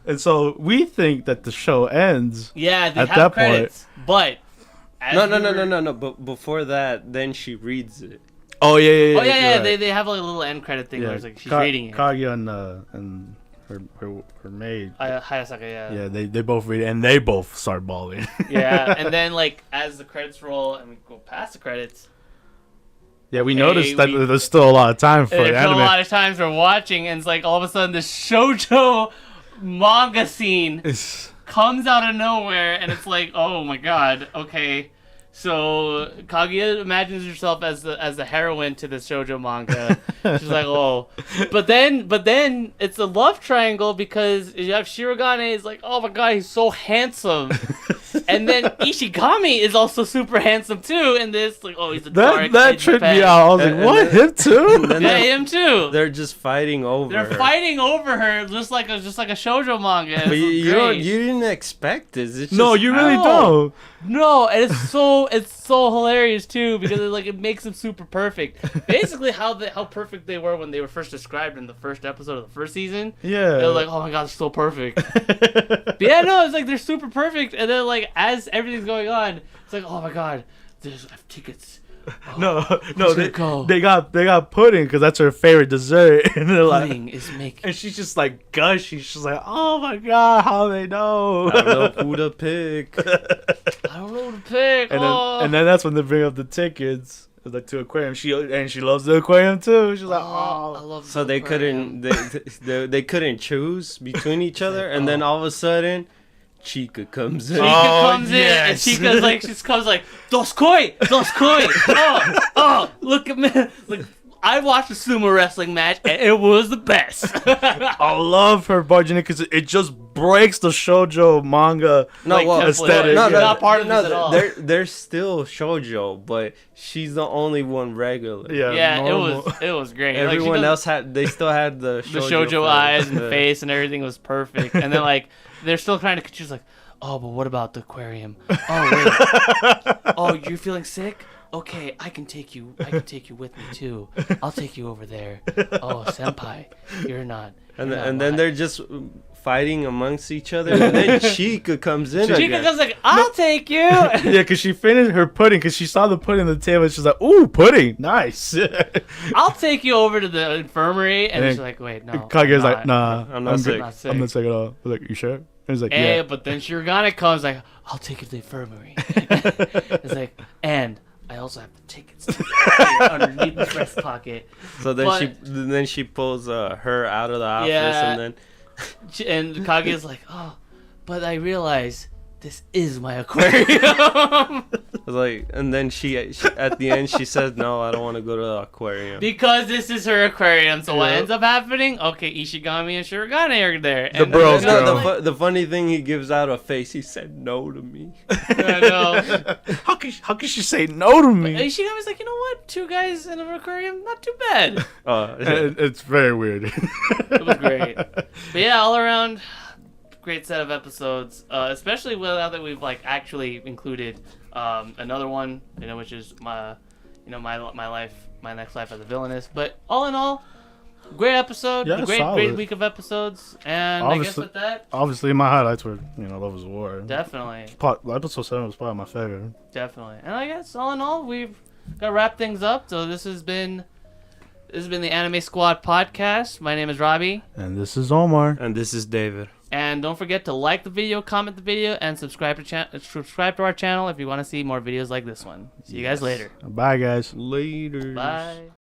And so we think that the show ends. Yeah, they at have that credits, but No. But before that, then she reads it. Oh yeah. Oh yeah. Right. They have like a little end credit thing where it's like she's reading it. Kaguya and her maid. Hayasaka, Yeah, they both read it and they both start bawling. Yeah, and then like as the credits roll and we go past the credits. Yeah, we noticed that there's still a lot of time for the There's anime. a lot of times we're watching, and it's like all of a sudden this shoujo manga scene comes out of nowhere, and it's like, oh my god, okay. So Kaguya imagines herself as the heroine to the shoujo manga. She's like, oh, but then it's a love triangle because you have Shirogane is like, oh my god, he's so handsome, and then Ishigami is also super handsome too. And this like, oh, he's a dark. That tripped me out. I was like, what, him too? Yeah, him too. They're just fighting over. They're fighting over her, just like a shoujo manga. But you didn't expect this. It's No, just you really out. don't. No, and it's so hilarious too because it makes them super perfect. Basically, how perfect they were when they were first described in the first episode of the first season. Yeah, they're like, oh my god, they're so perfect. But yeah, no, it's like they're super perfect, and then like as everything's going on, it's like, oh my god, I have tickets. Oh, no, they got pudding because that's her favorite dessert, and they're pudding like, is making. and she's just like gushing. She's like, oh my god, how they know? I don't know who to pick. I don't know who to pick. And then that's when they bring up the tickets. It's like to aquarium. She loves the aquarium too. She's like, I love. So the they aquarium. couldn't they couldn't choose between each other, and then all of a sudden, Chica comes in. Chica comes in, and Chica's like, she comes like, dos koi. Oh, look at me. Like, I watched a sumo wrestling match, and it was the best. I love her barging in because it just breaks the shoujo manga aesthetic. not part of this at all. They're still shoujo, but she's the only one regular. Yeah, normal. it was great. Everyone else still had the shoujo eyes and the face and everything was perfect. And then like they're still trying to. She's like, oh, but what about the aquarium? Oh wait. Oh, you're feeling sick? Okay, I can take you with me too. I'll take you over there. Oh, senpai, you're not. And then they're just fighting amongst each other, and then Chica comes in. Chica comes like, I'll take you. Yeah, because she finished her pudding because she saw the pudding on the table. And she's like, ooh, pudding, nice. I'll take you over to the infirmary, and she's like, wait, no. Kaguya's like, nah, I'm not sick. I'm not sick at all. I was like, you sure? And he's like, hey, yeah. But then Shirogane comes like, I'll take you to the infirmary. It's like, and I also have the tickets underneath the breast pocket. So then she pulls her out of the office, and Kaguya's like, oh, but I realize this is my aquarium. like, and then she at the end she says, no, I don't want to go to the aquarium because this is her aquarium. So what ends up happening? Okay, Ishigami and Shirogane are there. The bros. The funny thing, he gives out a face. He said no to me. I know. How can she say no to me? Ishigami's like, you know what? 2 guys in an aquarium, not too bad. It's very weird. It was great. But yeah, all around, great set of episodes. Especially now that we've like actually included another one, which is my next life as a villainess. But all in all, great episode. Yeah, great week of episodes. And I guess with that, obviously my highlights were Love is War. Definitely. Episode 7 was probably my favorite. Definitely. And I guess all in all, we've got to wrap things up. So this has been the Anime Squad podcast. My name is Robbie. And this is Omar. And this is David. And don't forget to like the video, comment the video, and subscribe to our channel if you want to see more videos like this one. See you guys later. Bye, guys. Later. Bye.